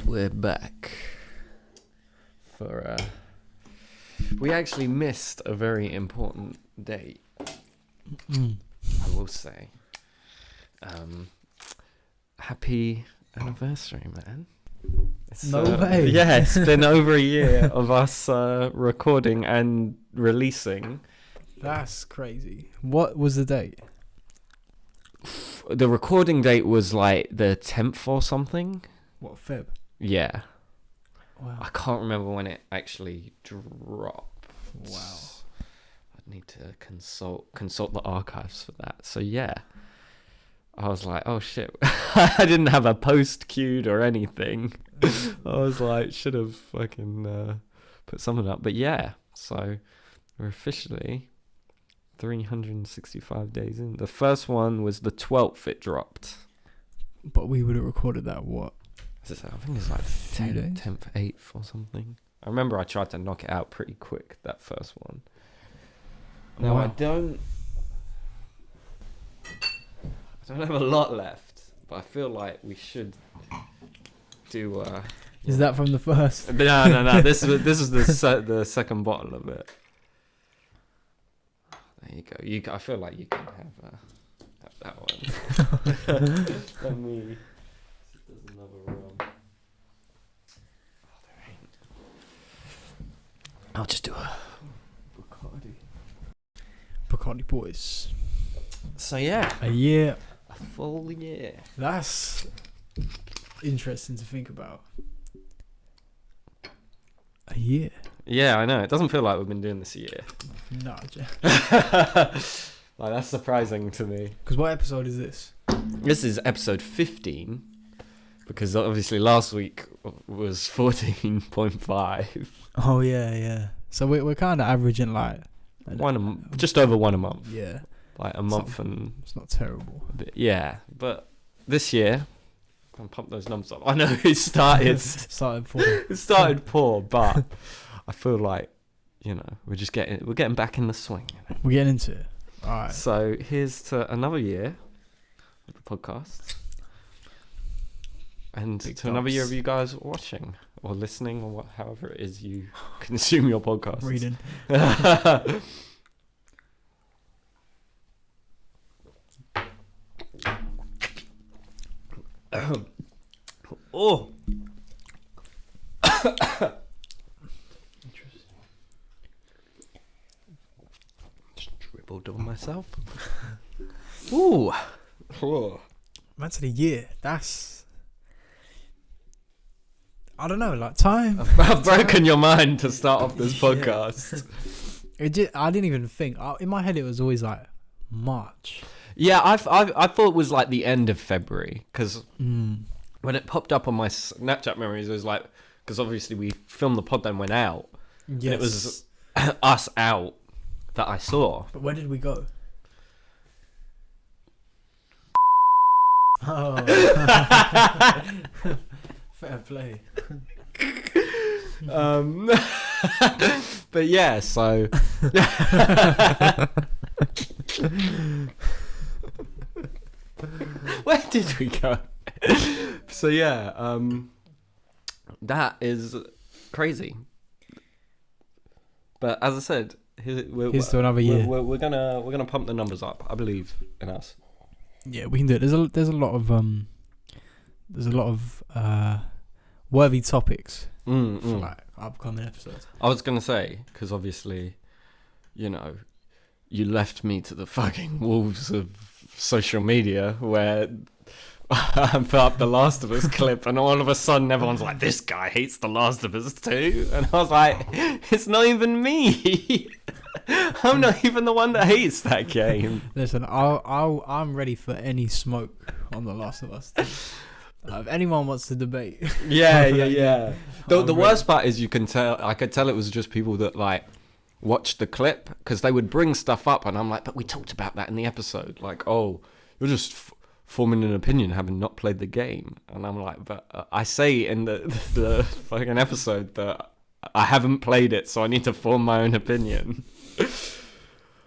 We're back for we actually missed a very important date. I will say. Happy anniversary, man. No way. Yeah, it's been over a year of us recording and releasing. That's crazy. What was the date? The recording date was like the 10th or something. What, Feb? Yeah. Wow. I can't remember when it actually dropped. Wow. I'd need to consult the archives for that. So yeah. I was like, oh shit. I didn't have a post queued or anything. I was like, should have fucking put something up. But yeah, so we're officially 365 days in. The first one was the 12th it dropped. But we would have recorded that, what? I think it's like 10th, 8th or something. I remember I tried to knock it out pretty quick, that first one. Now, Wow. I don't have a lot left, but I feel like we should do... Is that from the first? No. This is the second bottle of it. There you go. I feel like you can have that one. Let me... There's another rum. Oh, there ain't. I'll just do a Bacardi Boys. So yeah, A year. a full year. That's interesting to think about. A year? Yeah, I know. It doesn't feel like we've been doing this a year. No, Like, that's surprising to me. because what episode is this? This is episode 15, because obviously last week was 14.5. Oh yeah. So we're kind of averaging like Just over one a month. Yeah, Like a month and it's not terrible. a bit. Yeah, but this year, I'm gonna pump those numbers up. I know it started poor, but I feel like, we're getting back in the swing. We're getting into it. All right. So here's to another year of the podcast, and Big to another year dubs. of you guys watching or listening or however it is you consume your podcast. Reading. Oh. Interesting. Just dribbled on myself. Ooh. Oh. Man, to the year. That's. I don't know, like time. I've broken your mind to start off this podcast. I didn't even think. In my head, it was always like March. Yeah, I thought it was like the end of February, because when it popped up on my Snapchat memories, it was like, because obviously we filmed the pod then went out. Yes. And it was us out that I saw. But where did we go? Oh. Fair play. But yeah, so where did we go? So yeah, that is crazy. But as I said, Here's to another year. We're gonna pump the numbers up. I believe in us. Yeah, we can do it. There's a lot of worthy topics for like upcoming episodes. I was gonna say, because obviously, you left me to the fucking wolves of social media where I put up the Last of Us clip, and all of a sudden everyone's like, "This guy hates the Last of Us too," and I was like, "It's not even me. I'm not even the one that hates that game." Listen, I'm ready for any smoke on The Last of Us 2. If anyone wants to debate. Yeah. The worst part is I could tell it was just people that like watched the clip, because they would bring stuff up and I'm like, but we talked about that in the episode. Like, oh, you're just forming an opinion having not played the game. And I'm like, but I say in the fucking episode that I haven't played it, so I need to form my own opinion.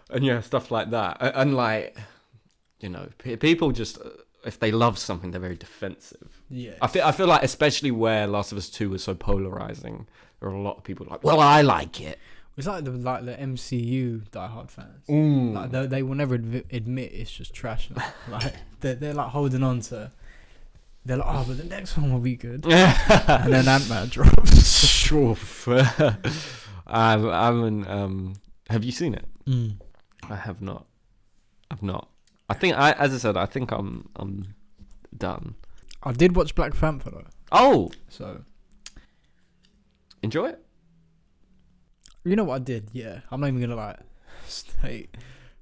And yeah, stuff like that. And like, people just if they love something, they're very defensive. Yeah. I feel like, especially where Last of Us 2 was so polarizing, there are a lot of people like, well, I like it. It's like the MCU diehard fans. Mm. Like they will never admit it's just trash. Like they're like holding on to. They're like, oh, but the next one will be good. And then Ant-Man drops. Sure. I haven't. Have you seen it? I have not. I've not. As I said, I think I'm done. I did watch Black Panther though. Oh, So enjoy it. you know what I did? Yeah, I'm not even gonna like state.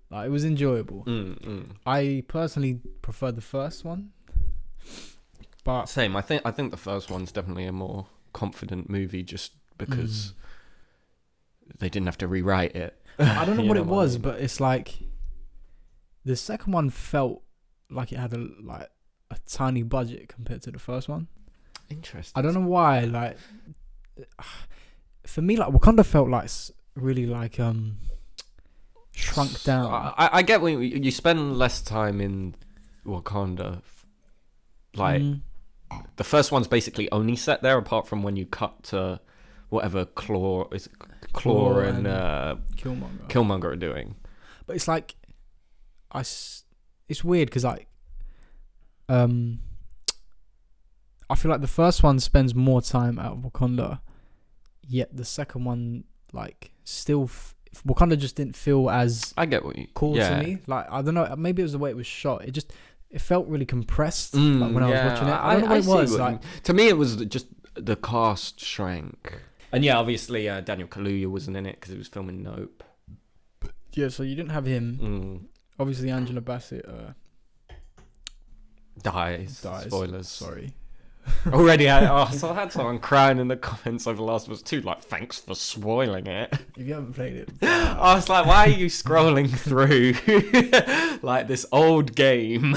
Like it was enjoyable. I personally prefer the first one, but Same. I think the first one's definitely a more confident movie, just because they didn't have to rewrite it. I don't know what it I was, mean? but it's like the second one felt like it had a tiny budget compared to the first one. Interesting. I don't know why. Like for me, like Wakanda felt like really like shrunk down. I get when you spend less time in Wakanda. Like the first one's basically only set there, apart from when you cut to whatever Claw and Killmonger are doing. But it's like it's weird because like I feel like the first one spends more time out of Wakanda, yet the second one like still Wakanda just didn't feel as I get what you cool to me. Like I don't know, maybe it was the way it was shot. It felt really compressed like when I was watching it. I don't know what it was. Like to me, it was just the cast shrank. And yeah, obviously Daniel Kaluuya wasn't in it because he was filming Nope. Yeah, so you didn't have him. Obviously, Angela Bassett dies. Spoilers. Sorry. Already, so I had someone crying in the comments over Last of Us 2, like, thanks for spoiling it. If you haven't played it. I was like, why are you scrolling through like this old game?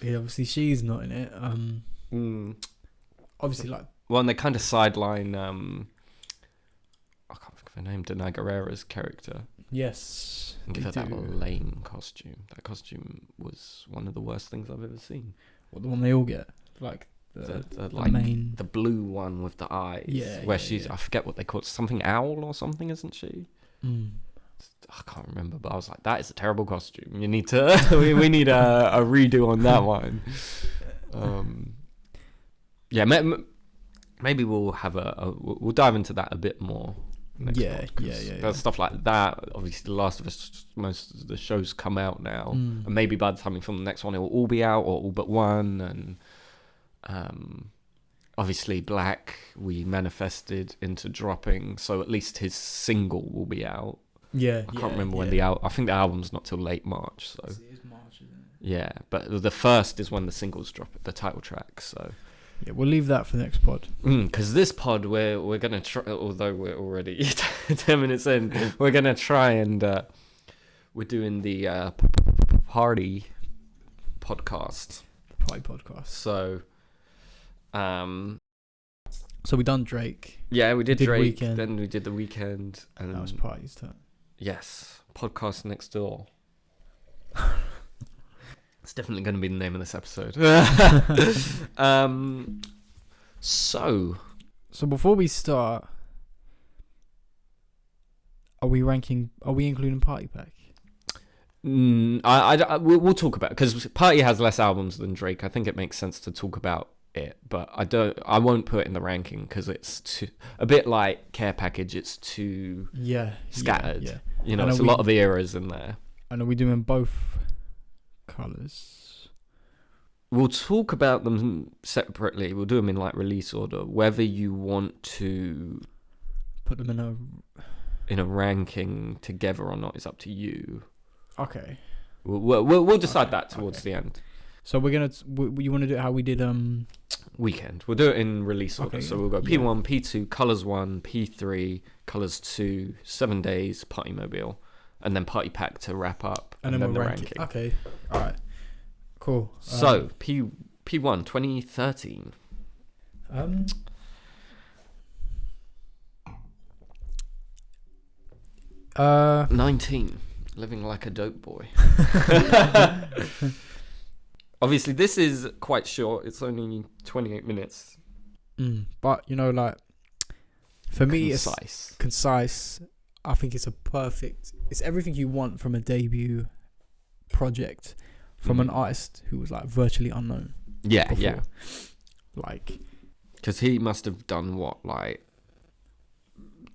Yeah, obviously she's not in it. Obviously, like. Well, and they kind of sideline, I can't think of her name, Denai Guerrera's character. Yes. And give her that lame costume. That costume was one of the worst things I've ever seen. What, the one they all get? Like the main... The blue one with the eyes. Yeah. Where she's, I forget what they call it, something owl or something, isn't she? I can't remember, but I was like, that is a terrible costume. You need to, we need a redo on that one. Yeah, maybe we'll have we'll dive into that a bit more. Yeah. There's stuff like that. Obviously, The Last of Us, most of the shows come out now, and maybe by the time we film the next one, it will all be out, or all but one. And obviously, Black, we manifested into dropping, so at least his single will be out. Yeah, I can't remember when the album. I think the album's not till late March. So it is March, isn't it? Yeah, but the first is when the singles drop, the title track. So. Yeah, we'll leave that for the next pod. Because this pod, we're gonna try, although we're already 10 minutes in, we're gonna try and we're doing the party podcast. The party podcast. So, so we done Drake. Yeah, we did Drake. Weeknd. Then we did the Weeknd, and that was Party's turn. Yes, Podcast Next Door. It's definitely going to be the name of this episode. So before we start, are we including Party Pack? We'll talk about it, because Party has less albums than Drake. I think it makes sense to talk about it, but I won't put it in the ranking because it's a bit like Care Package. It's too scattered. Yeah. You know, it's a lot of eras in there. And are we doing both colours? We'll talk about them separately. We'll do them in like release order. Whether you want to put them in a ranking together or not is up to you. Okay. We'll decide that towards the end. So we're gonna. You want to do it how we did Weekend. We'll do it in release order. So we'll go P1, P2, Colors 1, P3, Colors 2, 7 Days, Partymobile, and then Party Pack to wrap up, and then the ranking. Okay. All right. Cool. So P1 2013. 19. Living like a dope boy. obviously this is quite short. It's only 28 minutes. But you know, like for me, Concise. it's concise. I think it's it's everything you want from a debut project from an artist who was like virtually unknown. Yeah, before. yeah. Like, because he must have done what, like,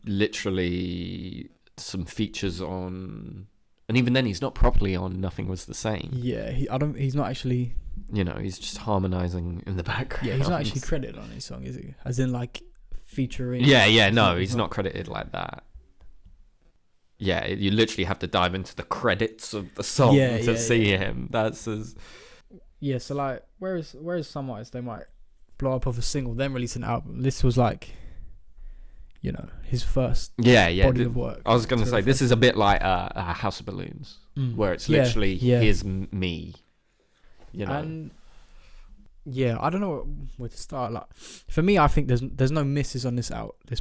literally some features on, and even then he's not properly on Nothing Was the Same. Yeah, he's not actually. You know, he's just harmonizing in the background. Yeah, he's not actually credited on his song, is he? As in, like, featuring. Yeah, no, he's not credited like that. Yeah, you literally have to dive into the credits of the song to see him. That's as. Yeah, so like, whereas some artists, they might blow up off a single, then release an album. This was like, you know, his first body of work. I was going to say, this is a bit like House of Balloons, where it's literally here's me. You know. And yeah, I don't know where to start. Like, for me, I think there's no misses on this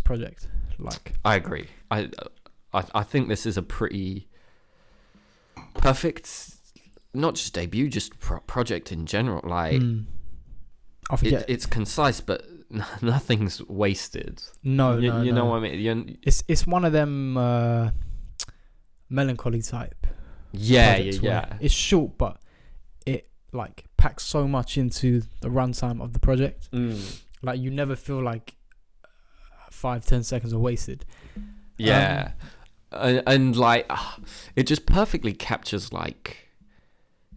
project. Like, I agree. I think this is a pretty perfect, not just debut, just project in general. Like, it's concise, but nothing's wasted. No, you know what I mean. It's one of them melancholy type. Yeah. It's short, but it like packs so much into the runtime of the project. Like, you never feel like 5-10 seconds are wasted. Yeah. And like, it just perfectly captures like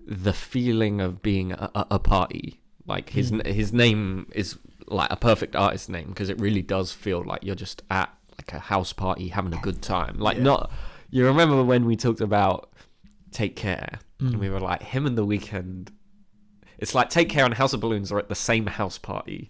the feeling of being a party. Like, his name is like a perfect artist name, because it really does feel like you're just at like a house party having a good time. Like, you remember when we talked about Take Care, and we were like, him and The Weeknd, it's like Take Care and House of Balloons are at the same house party,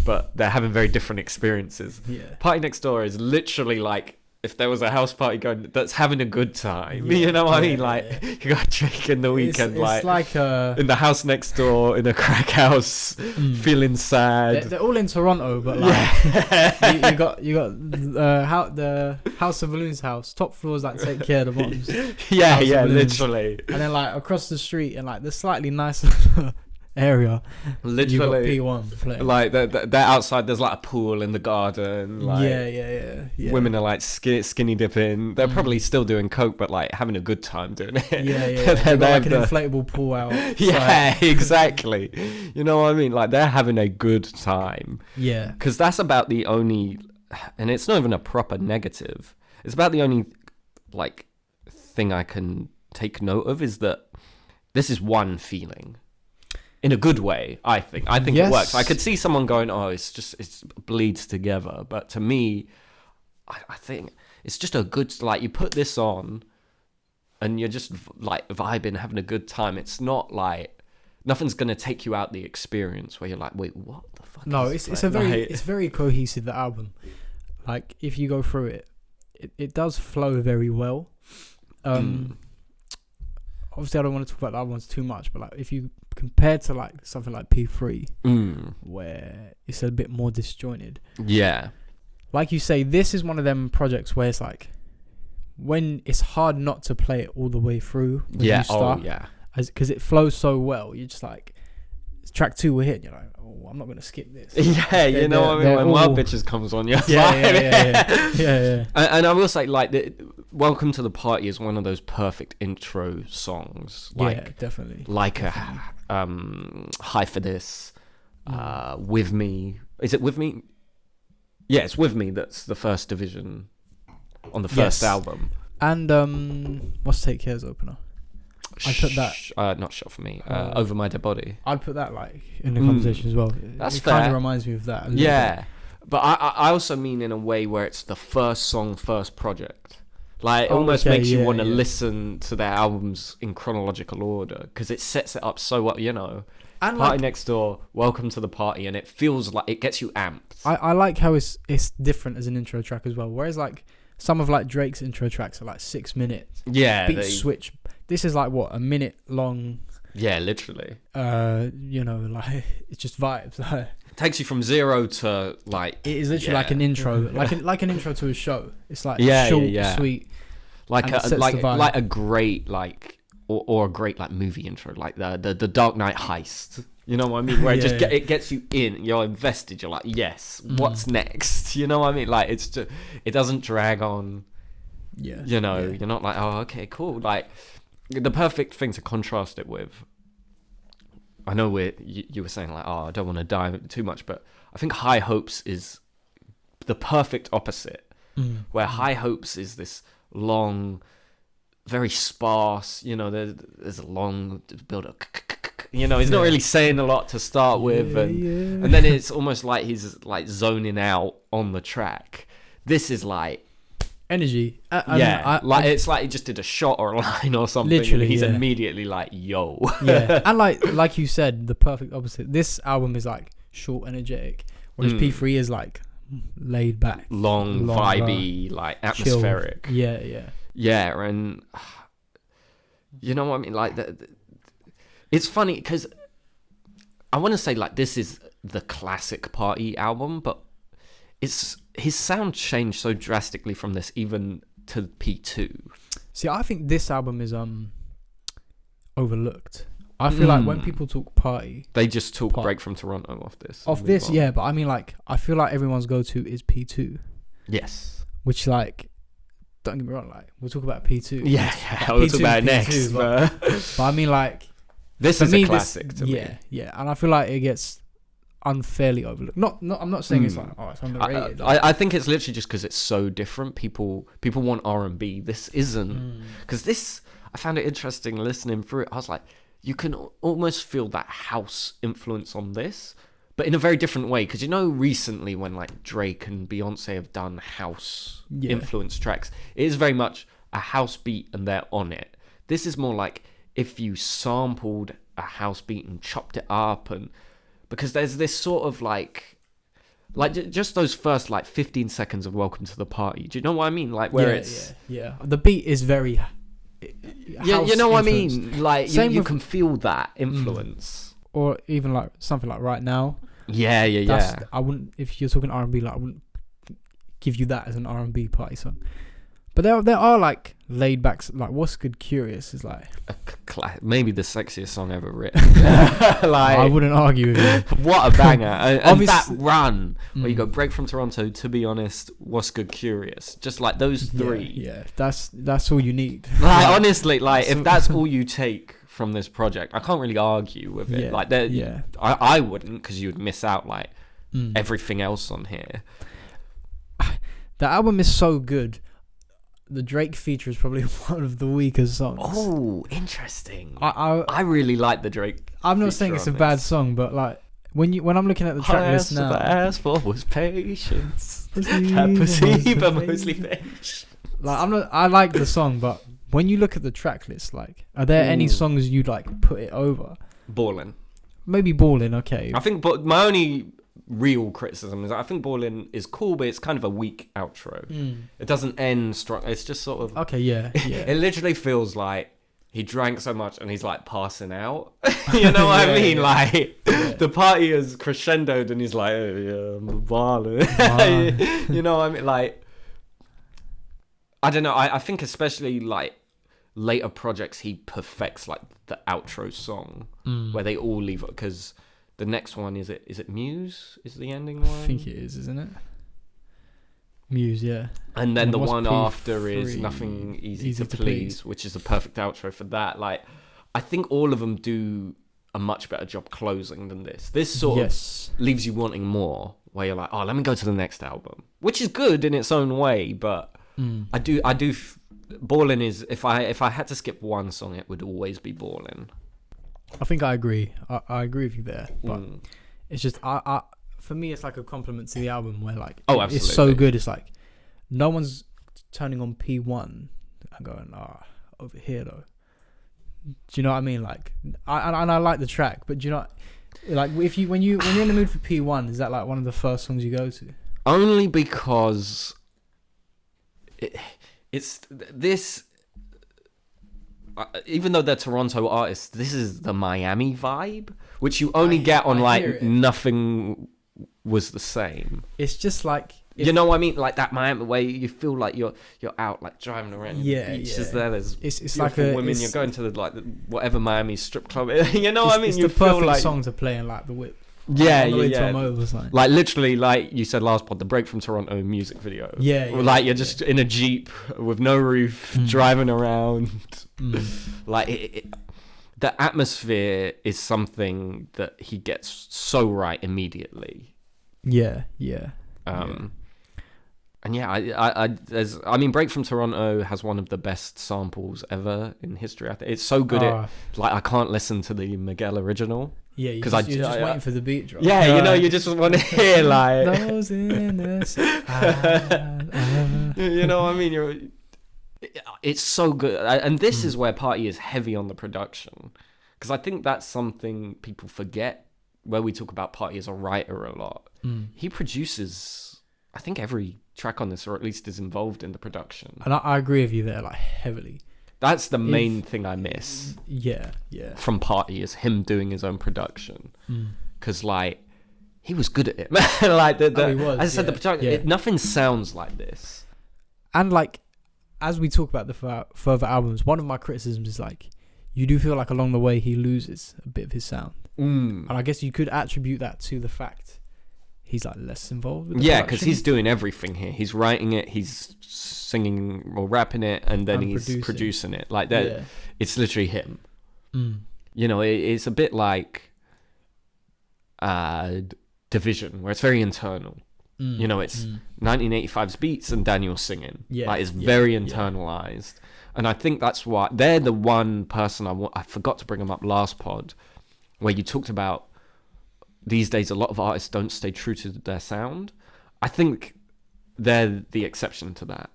but they're having very different experiences. Party Next Door is literally like, if there was a house party going that's having a good time, you know what I mean? Like, you got Drake and The Weeknd, it's like in the house next door in a crack house, feeling sad. They're all in Toronto, but like, you got the House of Balloons house, top floors like Take Care, the bottoms. Yeah, literally. And then like across the street and like the slightly nicer area, literally you got P1 playing. Like they're outside, there's like a pool in the garden, like yeah. Women are like skinny dipping, they're probably still doing coke, but like having a good time doing it. They've got like an inflatable pool out. Exactly. You know what I mean? Like, they're having a good time, because that's about the only, and it's not even a proper negative, it's about the only like thing I can take note of, is that this is one feeling. In a good way, I think it works. I could see someone going, "Oh, it bleeds together," but to me, I think it's just a good, like, you put this on, and you're just like vibing, having a good time. It's not like nothing's gonna take you out the experience where you're like, "Wait, what the fuck?" No, it's very cohesive, the album. Like, if you go through it does flow very well. Obviously, I don't want to talk about the other ones too much, but like, if you compare to like something like P3, where it's a bit more disjointed. Yeah. Like you say, this is one of them projects where it's like, when it's hard not to play it all the way through. When you start, because it flows so well. You're just like, track 2 we're hitting. You're like, oh, I'm not gonna skip this. You know what I mean? When Wild Bitches comes on, you're yeah. And I will say, like, Welcome to the Party is one of those perfect intro songs. Like, definitely. Like a Hi For This, With Me. Is it With Me? Yeah, it's With Me. That's the first division on the first album. And what's Take Care's opener? I put that. Not Shot For Me. Over My Dead Body. I'd put that like in the conversation as well. That's fair. It kind of reminds me of that. Yeah, but I also mean in a way where it's the first song, first project. Like, it almost makes you want to listen to their albums in chronological order, because it sets it up so well, you know. And Party Next Door, Welcome to the Party, and it feels like it gets you amped. I like how it's different as an intro track as well. Whereas like some of like Drake's intro tracks are like 6 minutes. Yeah, beat switch. This is like what, a minute long. Yeah, literally. You know, like, it's just vibes. It takes you from 0 to like. It is literally like an intro, like an intro to a show. It's like short, sweet. Like a great like or a great like movie intro, like the Dark Knight heist. You know what I mean? Where it gets you in, you're invested. You're like, yes, what's next? You know what I mean? Like it doesn't drag on. Yeah. You know, you're not like, oh, okay, cool. Like the perfect thing to contrast it with. I know you were saying like, oh, I don't want to dive too much, but I think High Hopes is the perfect opposite. Where High Hopes is this long, very sparse, you know, there's a long build up, you know, he's not really saying a lot to start with, and then it's almost like he's like zoning out on the track. This is like energy. It's like he just did a shot or a line or something, literally, and he's immediately like, yo. And like you said, the perfect opposite. This album is like short, energetic, whereas P3 is like laid back, long vibey, like atmospheric. Chilled. Yeah, and you know what I mean? Like, it's funny because I want to say like this is the classic Party album, but his sound changed so drastically from this even to P2. See, I think this album is overlooked. I feel like when people talk Party, they just talk Break from Toronto off this. Yeah, but I mean, like, I feel like everyone's go-to is P2. Yes. Which, like, don't get me wrong, like, we'll talk about P2. Yeah, we'll talk about it next. But I mean, like, this is a classic to me. Yeah, and I feel like it gets unfairly overlooked. I'm not saying it's like, oh, it's underrated. I think it's literally just because it's so different. People want R&B. This isn't. Because this, I found it interesting listening through it. I was like, you can almost feel that house influence on this, but in a very different way. Because, you know, recently when like Drake and Beyonce have done house influence tracks, it is very much a house beat and they're on it. This is more like if you sampled a house beat and chopped it up, and because there's this sort of like just those first like 15 seconds of Welcome to the Party. Do you know what I mean? Like where the beat is very you know what I mean? Like you can feel that influence, or even like something like Right Now. Yeah. I wouldn't, if you're talking R&B, like I wouldn't give you that as an R&B party song. But there are like laid backs, like What's Good Curious is like maybe the sexiest song ever written. Like, I wouldn't argue with you. What a banger. And that run where you go Break from Toronto, To Be Honest, What's Good Curious, just like those three. Yeah, that's all you need. Like honestly, like if that's all you take from this project, I can't really argue with it. Like I wouldn't, because you would miss out like everything else on here. The album is so good. The Drake feature is probably one of the weakest songs. Oh, interesting. I really like the Drake. I'm not saying it's a bad song, but like when I'm looking at the track list now, all I asked for was patience. But mostly patience. Like I like the song, but when you look at the track list, like, are there any songs you'd like put it over? Ballin'. Maybe Ballin'. Okay. I think, but my only real criticism is I think Ballin' is cool, but it's kind of a weak outro. It doesn't end strong. It's just sort of it literally feels like he drank so much and he's like passing out. You know what I mean? Like the party is crescendoed and he's like, I'm ballin'. You know what I mean? Like, I don't know. I think especially like later projects, he perfects like the outro song where they all leave it, because the next one is it Muse is the ending one? I think it is, isn't it? Muse, yeah. And then the one after is Nothing Easy to Please, which is the perfect outro for that. Like, I think all of them do a much better job closing than this. This sort of leaves you wanting more, where you're like, oh, let me go to the next album, which is good in its own way. But I do. Ballin' is, if I had to skip one song, it would always be Ballin'. I think I agree. I agree with you there, but it's just I for me it's like a compliment to the album where like it's so good. It's like no one's turning on P1 and going over here though. Do you know what I mean? Like I like the track, but do you know, like when you're in the mood for P1, is that like one of the first songs you go to? Only because it's this. Even though they're Toronto artists, this is the Miami vibe, which you only get on like Nothing Was the Same. It's just like You know what I mean? Like that Miami where you feel like you're out like driving around. Yeah, the beaches there. There's it's like a women. You're going to whatever Miami strip club. You know what I mean? It's you the perfect feel like song to play in like the whip. Yeah. Like literally, like you said last pod, the Break from Toronto music video. Yeah. Like you're just in a Jeep with no roof, driving around. Like the atmosphere is something that he gets so right immediately. Yeah. And I mean, Break from Toronto has one of the best samples ever in history. I think it's so good like I can't listen to the Miguel original. Yeah, you're just waiting for the beat drop. Yeah, you just want to hear like those in the you know what I mean? It's so good, and this is where Party is heavy on the production, because I think that's something people forget where we talk about Party as a writer a lot. He produces, I think, every track on this, or at least is involved in the production. And I agree with you there, like heavily. That's the main thing I miss. Yeah. From Party is him doing his own production, because like he was good at it. Like he was, as I said, the production, nothing sounds like this. And like as we talk about the further albums, one of my criticisms is like you do feel like along the way he loses a bit of his sound, and I guess you could attribute that to the fact he's like less involved with the production. Because he's doing everything here. He's writing it, he's singing or rapping it, and then he's producing it. Like that, it's literally him. You know, it's a bit like Division, where it's very internal. You know, it's 1985's beats and Daniel singing. Like it's very internalized, and I think that's why they're the one person I forgot to bring them up last pod, where you talked about. These days, a lot of artists don't stay true to their sound. I think they're the exception to that,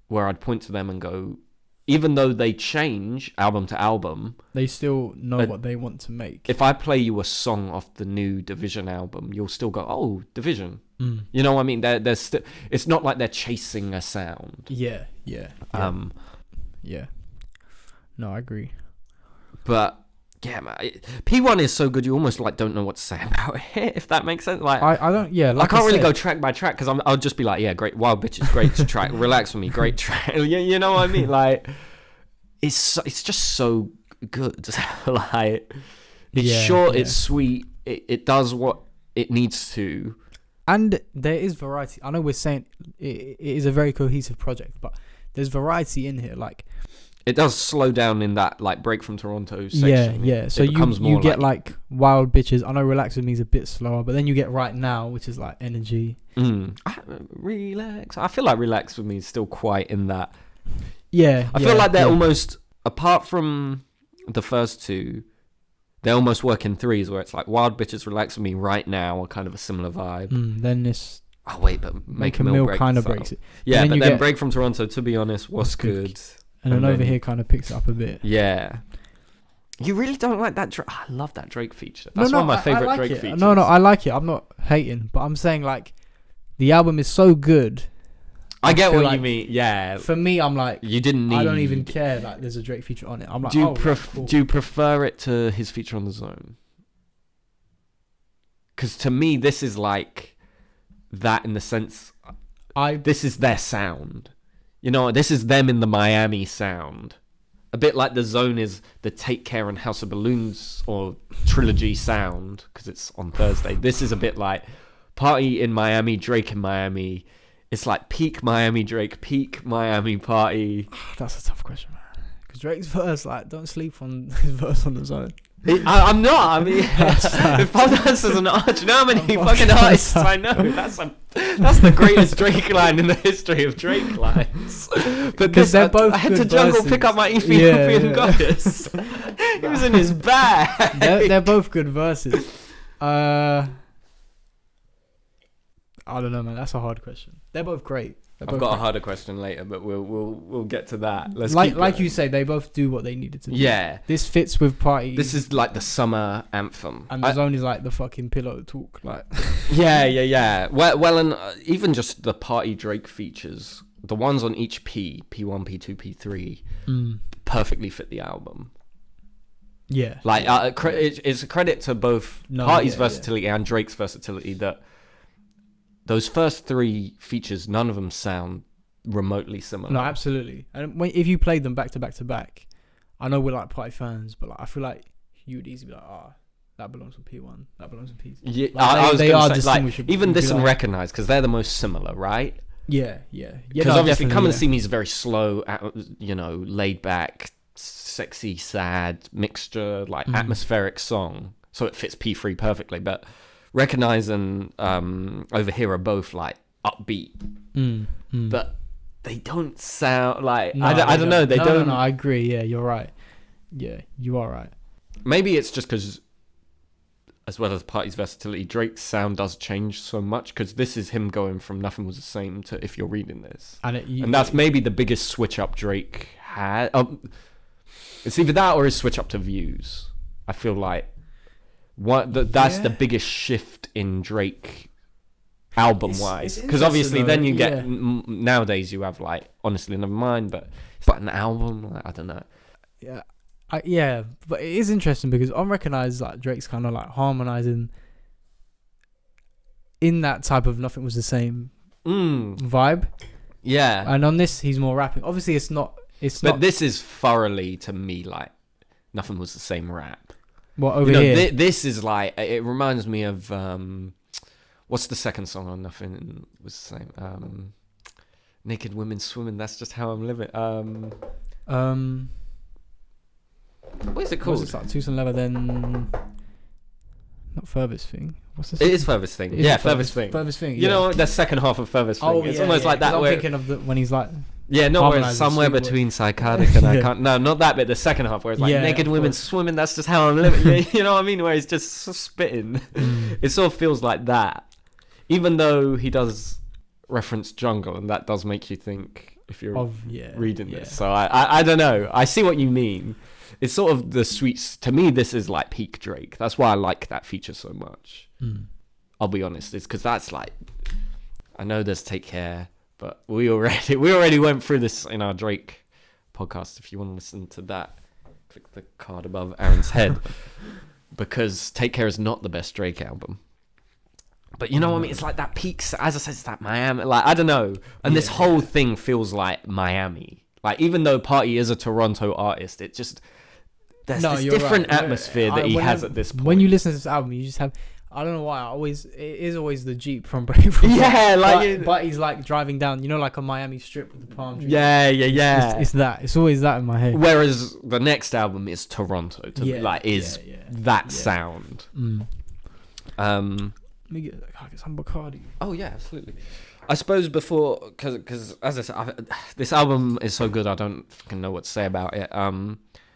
where I'd point to them and go, even though they change album to album, they still know what they want to make. If I play you a song off the new Division album, you'll still go, oh, Division. You know what I mean? They're still. It's not like they're chasing a sound. Yeah. No, I agree. But. Yeah, man. P1 is so good, you almost like don't know what to say about it, if that makes sense. Like I don't. Yeah, like I can't really go track by track because I'll just be like, yeah, great, Wild Bitches, great track, Relax With Me, great track. You know what I mean? Like it's just so good. Like it's short, it's sweet, it does what it needs to, and there is variety. I know we're saying it is a very cohesive project, but there's variety in here. Like. It does slow down in that like Break from Toronto section. Yeah. So you get like Wild Bitches. I know Relax With Me is a bit slower, but then you get Right Now, which is like energy. Relax. I feel like Relax With Me is still quite in that. Yeah. I feel like they're almost, apart from the first two, they almost work in threes, where it's like Wild Bitches, Relax With Me, Right Now are kind of a similar vibe. Then this. Oh wait, but Make a Mill kind of breaks it. Yeah, but then Break from Toronto, to be honest, was good. And then Over Here kind of picks it up a bit. Yeah. You really don't like that Drake? I love that Drake feature. That's one of my favorite Drake features. No, I like it. I'm not hating, but I'm saying like the album is so good. I get what you mean. Yeah. For me, I'm like, you didn't need. I don't even care. Like, there's a Drake feature on it. I'm like, do you prefer it to his feature on The Zone? Because to me, this is like that in the sense. This is their sound. You know, this is them in the Miami sound. A bit like The Zone is the Take Care and House of Balloons or Trilogy sound, because it's on Thursday. This is a bit like Party in Miami, Drake in Miami. It's like peak Miami Drake, peak Miami Party. That's a tough question, man. Because Drake's verse, like, don't sleep on his verse on The Zone. I'm not. I mean, if Podcast is an art, you know how many fucking artists I know? That's the greatest Drake line in the history of Drake lines. Because they're both. I had to jungle, pick up my Ethiopian goddess. He was in his bag. They're both good verses. I don't know, man. That's a hard question. They're both great. I've got a harder question later, but we'll get to that. Let's like you say, they both do what they needed to do. Yeah. This fits with Party. This is like the summer anthem. And The Zone is like the fucking pillow talk. Like. Yeah. Well, and even just the Party Drake features, the ones on each P1, P2, P3, perfectly fit the album. Yeah. Like, it's a credit to both Party's versatility and Drake's versatility that those first 3 features, none of them sound remotely similar. No, absolutely. And if you played them back to back to back, I know we're like party fans, but like I feel like you would easily be like, that belongs with P1, that belongs with P2. Yeah, like, they are distinguishable. Like, even this and Recognize, because they're the most similar, right? Yeah. Because obviously Come and See Me is very slow, laid back, sexy, sad mixture, like atmospheric song. So it fits P3 perfectly. But Recognize and Over Here are both like upbeat. But they don't sound like... No, I don't know. They don't... No, I agree. Yeah, you're right. Yeah, you are right. Maybe it's just because, as well as Party's versatility, Drake's sound does change so much, because this is him going from Nothing Was the Same to If You're Reading This. And that's maybe the biggest switch up Drake had. It's either that or his switch up to Views. I feel like that's the biggest shift in Drake album-wise. Because obviously then you get... Nowadays you have like Honestly Never Mind, but it's like an album. Like, I don't know. Yeah. But it is interesting because on Recognize, like Drake's kind of like harmonizing in that type of Nothing Was the Same vibe. Yeah. And on this, he's more rapping. Obviously, it's not. But this is thoroughly, to me, like Nothing Was the Same rap. What over here? This is like, it reminds me of what's the second song on Nothing Was the Same? Naked Women Swimming. That's Just How I'm Living. What is it called? It's like Tucson Leather, then not Furthest Thing. What's this? It is Furthest Thing. Yeah, Furthest Thing. Furthest Thing. You know the second half of Furthest Thing. It's almost like that. I'm thinking of when he's like. Yeah, no, where it's somewhere between psychotic and I can't. No, not that bit. The second half where it's like naked women swimming. That's just how I'm living. You know what I mean? Where he's just spitting. It sort of feels like that, even though he does reference jungle, and that does make you think if you're reading this. So I don't know. I see what you mean. It's sort of the sweets. To me, this is like peak Drake. That's why I like that feature so much. I'll be honest. It's because that's like, I know there's Take Care, but we already went through this in our Drake podcast. If you want to listen to that, click the card above Aron's head. Because Take Care is not the best Drake album. But you know what I mean? It's like that peak, as I said, it's that Miami. Like, I don't know. And this whole thing feels like Miami. Like, even though Party is a Toronto artist, it just... There's this different atmosphere that he has at this point. When you listen to this album, you just have... I don't know why. It is always the Jeep from Break From Yeah, like... But he's like driving down, like a Miami strip with the palm trees. Yeah. It's that. It's always that in my head. Whereas the next album is Toronto. That sound. Let me get some Bacardi. Oh, yeah, absolutely. I suppose before... Because as I said, this album is so good, I don't fucking know what to say about it.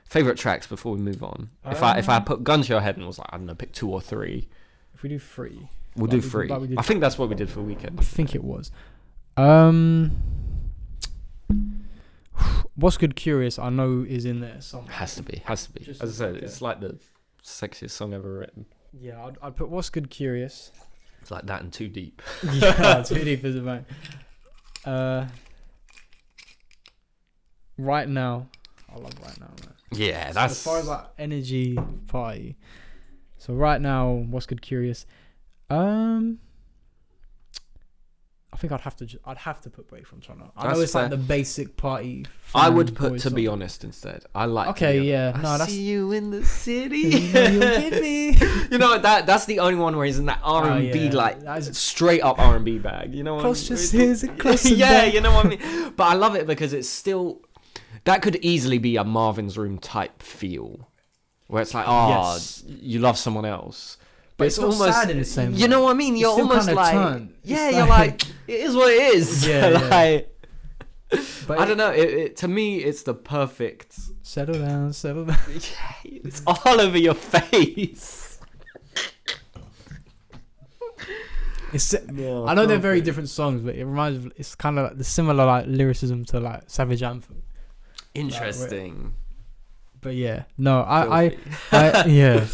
Favorite tracks before we move on. If I put gun to your head and was like, I don't know, pick 2 or 3. If we do 3, we'll do 3. I think that's what we did for Weeknd. I think it was. What's Good Curious, I know is in there somewhere. Has to be. As I said, it's like the sexiest song ever written. Yeah, I'd put What's Good Curious. It's like that and Too Deep. Yeah, Too Deep is a bang. Right Now. I love Right Now, man. Yeah, so that's... as far as like energy party. So Right Now, What's Good Curious. I think I'd have to put Break From Toronto. I know it's fair. Like the basic party. I would put To Be Honest instead. I like. Okay, yeah. No, that's... see you in the city. You know you'll hit me. That's the only one where he's in that R&B straight up R&B bag. You know what close I mean? Just here's it close. Yeah, you know what I mean. But I love it because it's still. That could easily be a Marvin's Room type feel, where it's like, you love someone else. But it's almost sad in the same way. You know what I mean? You're almost like, you're like, it is what it is. Yeah, But I don't know. It to me, it's the perfect. Settle down. Yeah, it's all over your face. I know they're very different songs, but it reminds me. It's kind of like the similar like lyricism to like Savage Anthem. Interesting. But yeah, no, I yeah.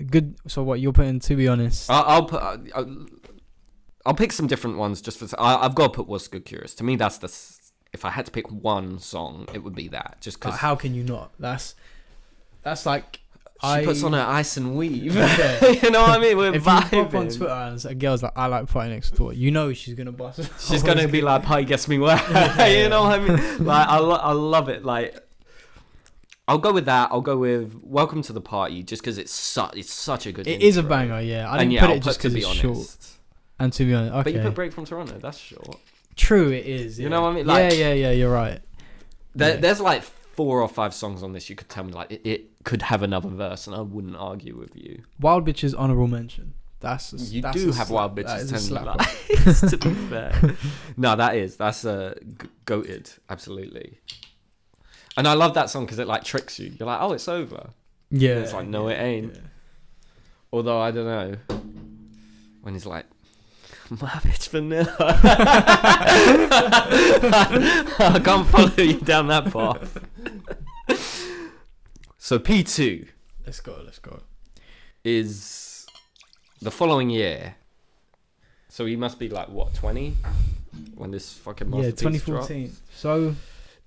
Good. So what you're putting? To Be Honest, I'll pick some different ones just for. I've got to put What's Good Curious. To me, that's the. If I had to pick one song, it would be that. Just because. How can you not? That's like She puts on her ice and weave. Yeah. You know what I mean? We're if vibing. you pop on Twitter and a girl's like, I like Party Next Door, you know she's gonna bust. She's gonna be like, Party gets me wet. You know what I mean? Like, I love it. Like, I'll go with that. I'll go with Welcome to the Party, just because it's such a good. It is a banger, yeah. I didn't put it just because it's short. And to be honest, okay. But you put Break from Toronto. That's short. True, it is. Yeah. You know what I mean? Like, yeah. You're right. There's like 4 or 5 songs on this. You could tell me like it could have another verse, and I wouldn't argue with you. Wild Bitches honorable mention. You do have Wild Bitches. To be fair, no, that's a goated, absolutely. And I love that song because it like tricks you. You're like, oh, it's over. Yeah. And it's like, no, it ain't. Yeah. Although I don't know when he's like, my bitch vanilla. I can't follow you down that path. So P2. Let's go. Is the following year. So he must be like what, 20 when this fucking masterpiece 2014. dropped? So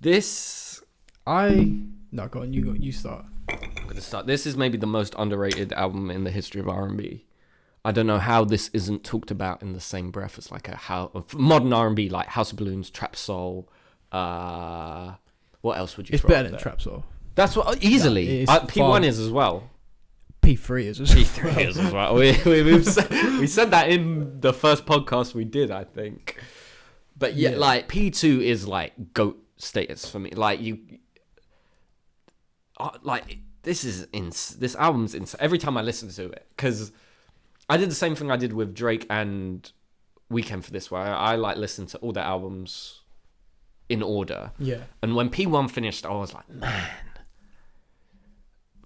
this go on. You start. I'm gonna start. This is maybe the most underrated album in the history of R&B. I don't know how this isn't talked about in the same breath as like modern R&B, like House of Balloons, Trap Soul. What else would you? It's throw better up than there? Trap Soul. That's what easily. P1 is as well. P3 is as well. P3 is as well. We said that in the first podcast we did, I think. But yeah, like P2 is like GOAT status for me. Like this album's insane. Every time I listen to it, because I did the same thing I did with Drake and Weeknd for this, where I like listen to all their albums in order. Yeah. And when P1 finished, I was like, man,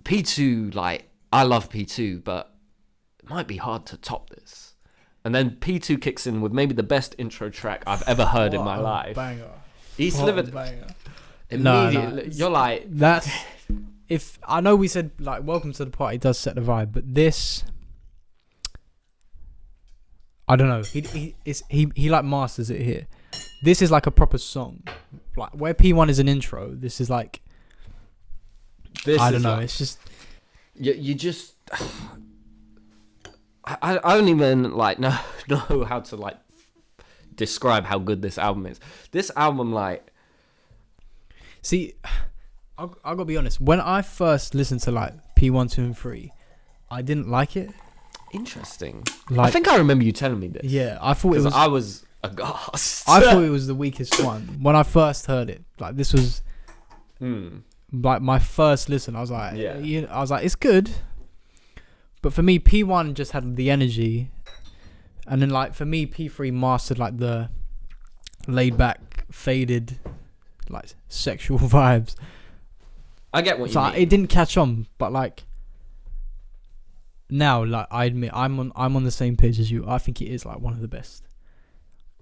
P2, like, I love P2, but it might be hard to top this. And then P2 kicks in with maybe the best intro track I've ever heard in my life. Banger. He slivered immediately. No, you're like, that's. If I know we said like Welcome to the Party does set the vibe, but this, I don't know. He like masters it here. This is like a proper song, like where P1 is an intro. This is like, I don't know. Like, it's just you just. I don't even like know how to like describe how good this album is. This album, like, see, I gotta be honest. When I first listened to like P1, 2, and 3, I didn't like it. Interesting. Like, I think I remember you telling me this. Yeah, I thought it was. I was aghast. I thought it was the weakest one when I first heard it. Like this was, like my first listen. I was like, I was like, it's good. But for me, P1 just had the energy, and then like for me, P3 mastered like the laid back, faded, like sexual vibes. I get what you mean. It didn't catch on, but like now, like I admit, I'm on the same page as you. I think it is like one of the best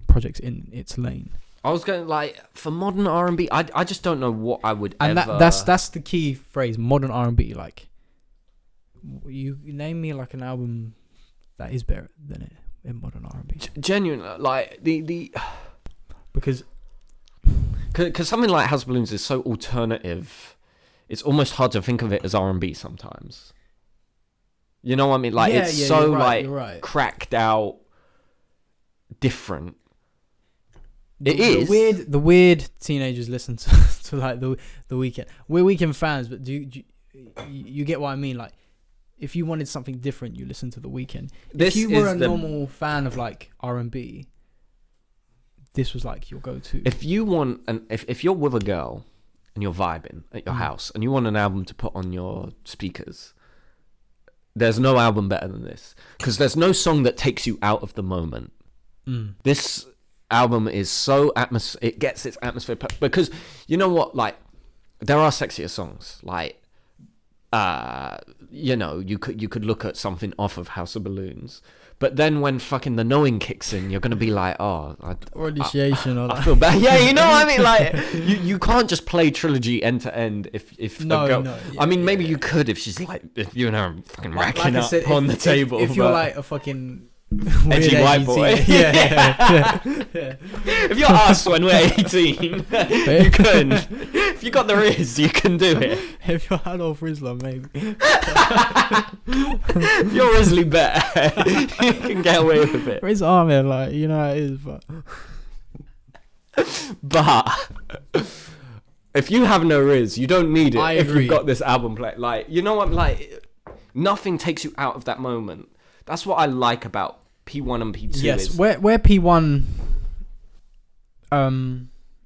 projects in its lane. I was going like for modern R&B. I just don't know what I would. And ever... that's the key phrase, modern R&B. Like, you name me like an album that is better than it in modern R&B. Genuine, like the because something like House of Balloons is so alternative. It's almost hard to think of it as R&B sometimes. You know what I mean? Like it's so right. Cracked out, different. The weird teenagers listen to like the Weeknd. We're Weeknd fans, but do you get what I mean? Like, if you wanted something different, you listen to the Weeknd. If you were a normal fan of like R&B, this was like your go-to. If you want if you're with a girl and you're vibing at your house and you want an album to put on your speakers, there's no album better than this, because there's no song that takes you out of the moment. This album is so it gets its atmosphere because you know what, like there are sexier songs, like you know, you could look at something off of House of Balloons, but then when fucking The Knowing kicks in, you're gonna be like, or initiation, or I feel bad. Yeah, you know what I mean? Like you can't just play Trilogy end to end if no, a girl. No, yeah, I mean, maybe you could if she's like, if you and her are fucking racking up on the table. If you're like a fucking edgy white boy. Yeah. If you're us when we're 18, you can. If you got the riz, you can do it. If you're Adolf Hitler, maybe. If you're Risley better, you can get away with it. Riz Ahmed, like, you know how it is, but if you have no riz, you don't need it. I if agree. you've got this album play, like, you know what, like, nothing takes you out of that moment. That's what I like about P1 and P2. Yes, where P1,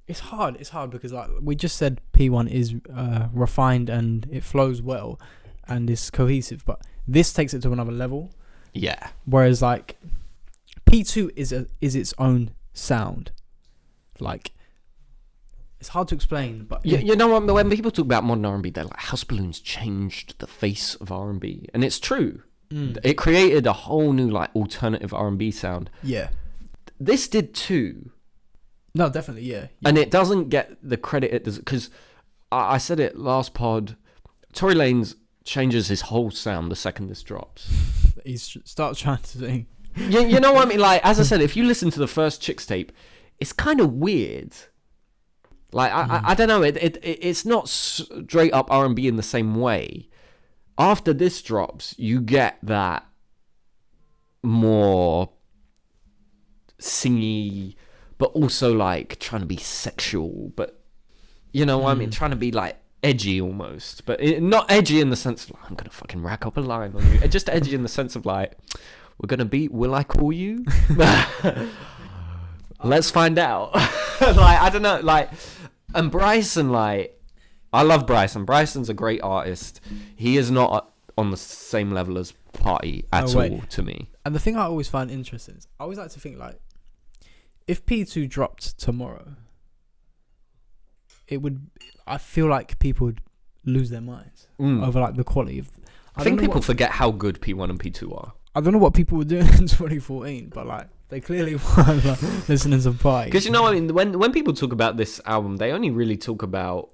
it's hard because, like, we just said P1 is refined and it flows well and is cohesive, but this takes it to another level. Yeah. Whereas, like, P2 is its own sound. Like, it's hard to explain, but you know what? When people talk about modern R&B, they're like, House Balloons changed the face of R&B, and it's true. It created a whole new, like, alternative R&B sound. Yeah. This did too. No, definitely, yeah. And it doesn't get the credit it does, because I said it last pod. Tory Lanez changes his whole sound the second this drops. He starts trying to sing. You know what I mean? Like, as I said, if you listen to the first Chicks tape, it's kind of weird. Like, I don't know. It's not straight up R&B in the same way. After this drops, you get that more singy, but also, like, trying to be sexual. But, you know what I mean? Trying to be, like, edgy almost. But not edgy in the sense of, like, I'm going to fucking rack up a line on you. Just edgy in the sense of, like, we're going to be Will I Call You? Let's find out. Like, I don't know. Like, and Bryson, like, I love Bryson. Bryson's a great artist. He is not on the same level as Party at all to me. And the thing I always find interesting is I always like to think, like, if P2 dropped tomorrow, I feel like people would lose their minds over, like, the quality of. I think people forget how good P1 and P2 are. I don't know what people were doing in 2014, but, like, they clearly weren't, like, listening to Party. Because, you know, I mean, when people talk about this album, they only really talk about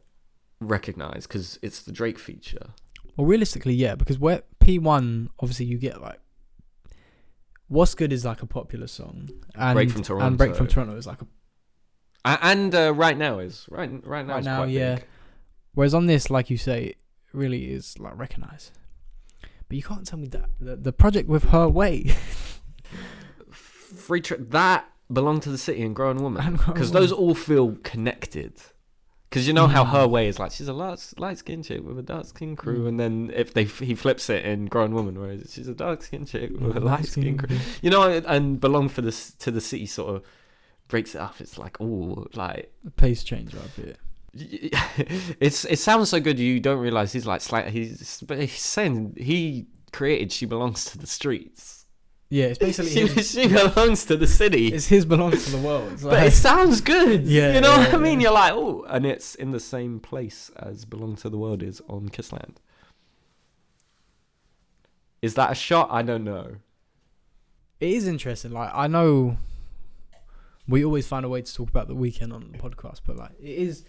Recognize, because it's the Drake feature. Well, realistically, yeah, because where P1, obviously, you get, like, What's Good is, like, a popular song, and Break from Toronto. And Break from Toronto is, like, Right Now is right now is quite big. Whereas on this, like you say, it really is, like, Recognize. But you can't tell me that the project with Her Way, Free Trip, that Belong to the City and Grown Woman, because those all feel connected. Because you know how Her Way is, like, she's a light-skinned chick with a dark-skinned crew, and then he flips it in Grown Woman, where she's a dark-skinned chick with a light-skinned crew. You know, and Belong to the City sort of breaks it up. It's like, oh, like, the pace change right here. It sounds so good you don't realize he's like he's saying he created She Belongs to the Streets. Yeah, it's basically she belongs to the city. It's his belongs to the world. It's like, but it sounds good. Yeah, you know what I mean. You're like, oh, and it's in the same place as Belong to the World is on Kissland. Is that a shot? I don't know. It is interesting. Like, I know we always find a way to talk about the Weeknd on the podcast, but, like, it is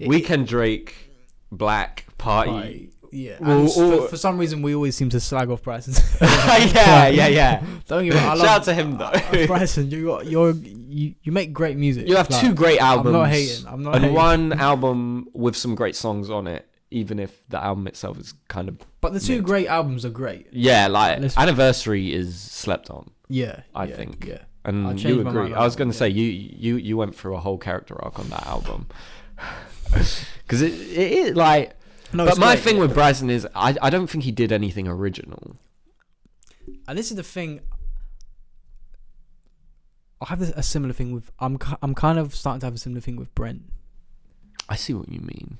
Weeknd, Drake, Black, Party. Yeah, and for some reason we always seem to slag off Bryson. yeah. Don't get me wrong. Shout out to him though. Bryson, you make great music. You have, like, 2 great albums. I'm not hating. One album with some great songs on it, even if the album itself is kind of. But the 2 great albums are great. Yeah, like Anniversary is slept on. Yeah, I think. Yeah, and you agree. I was going to say you went through a whole character arc on that album, because it is like. No, but my thing with Bryson is I don't think he did anything original. And this is the thing. I have a similar thing with. I'm kind of starting to have a similar thing with Brent. I see what you mean.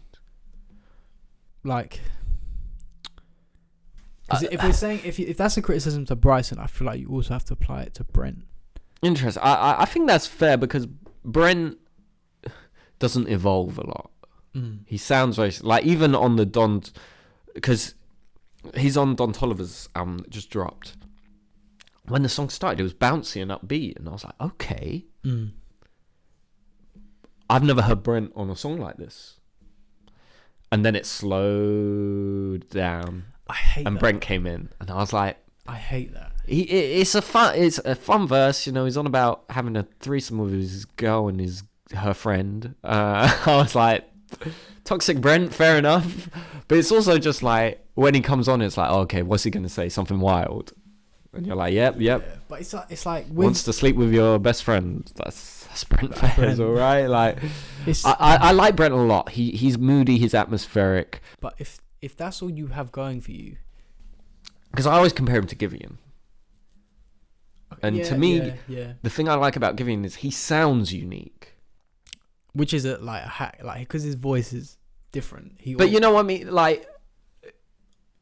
Like, if we're saying if that's a criticism to Bryson, I feel like you also have to apply it to Brent. Interesting. I think that's fair because Brent doesn't evolve a lot. He sounds very, like, even on the Don, because he's on Don Toliver's album that just dropped. When the song started, it was bouncy and upbeat, and I was like, okay. I've never heard Brent on a song like this. And then it slowed down. I hate and that. Brent came in, and I was like, I hate that. It's a fun verse. You know, he's on about having a threesome with his girl and her friend. I was like, toxic Brent, fair enough. But it's also just like when he comes on, it's like, oh, okay, what's he gonna say? Something wild. And you're like, yep. Yeah, but it's like wants to sleep with your best friend. That's Brent Faiyaz, all right. Like, I like Brent a lot. He's moody. He's atmospheric. But if that's all you have going for you, because I always compare him to Giveon. And to me, the thing I like about Giveon is he sounds unique. Which is a hack, because his voice is different. But you know what I mean? Like,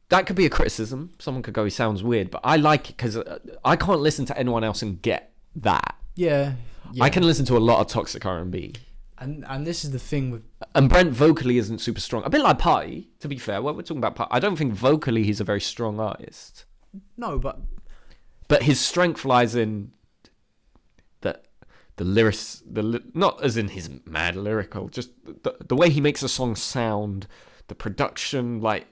that could be a criticism. Someone could go, he sounds weird. But I like it because I can't listen to anyone else and get that. Yeah. I can listen to a lot of toxic R&B. And this is the thing with... And Brent vocally isn't super strong. A bit like Party, to be fair. When we're talking about Party, I don't think vocally he's a very strong artist. No, but... But his strength lies in the lyrics, not as in his mad lyrical, just the way he makes a song sound, the production. Like,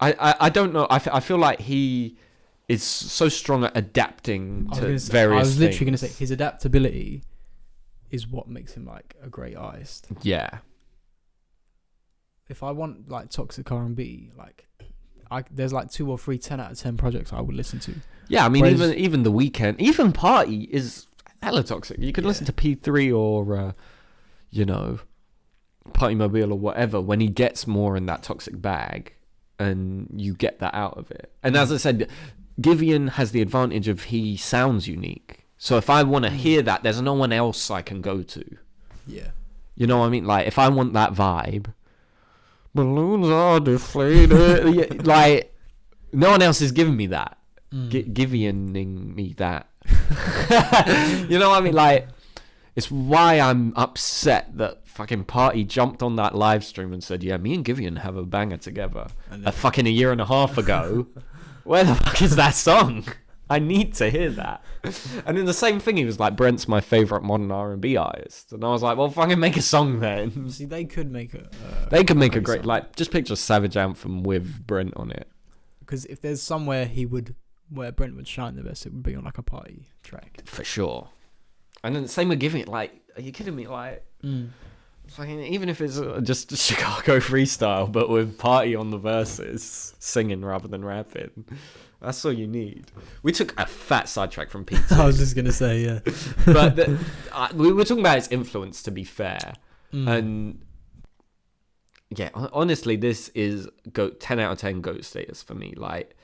I don't know. I feel like he is so strong at adapting to various things. I was literally going to say his adaptability is what makes him like a great artist. Yeah. If I want like toxic R&B, there's like 2 or 3 10 out of 10 projects I would listen to. Yeah, I mean, even The Weeknd, even Party is hella toxic. You could listen to P3 or, Partymobile or whatever when he gets more in that toxic bag and you get that out of it. And as I said, Giveon has the advantage of he sounds unique. So if I want to hear that, there's no one else I can go to. Yeah. You know what I mean? Like, if I want that vibe, balloons are deflated. Like, no one else is giving me that. Giveoning me that. You know what I mean? Like, it's why I'm upset that fucking Party jumped on that live stream and said, yeah, me and Giveon have a banger together a fucking 1.5 years ago. Where the fuck is that song? I need to hear that. And then the same thing, he was like, Brent's my favourite modern R&B artist. And I was like, well, fucking make a song then. See, they could make a... they could make a great... Song. Like, just picture Savage Anthem with Brent on it. Because if there's somewhere where Brent would shine the best, it would be on like a Party track. For sure. And then the same with Giveon. Like, are you kidding me? Like... Fucking, even if it's just Chicago freestyle, but with Party on the verses, singing rather than rapping, that's all you need. We took a fat sidetrack from Pete. I was just gonna say, yeah, but we were talking about his influence. To be fair, and yeah, honestly, this is 10 out of 10 GOAT status for me. Like,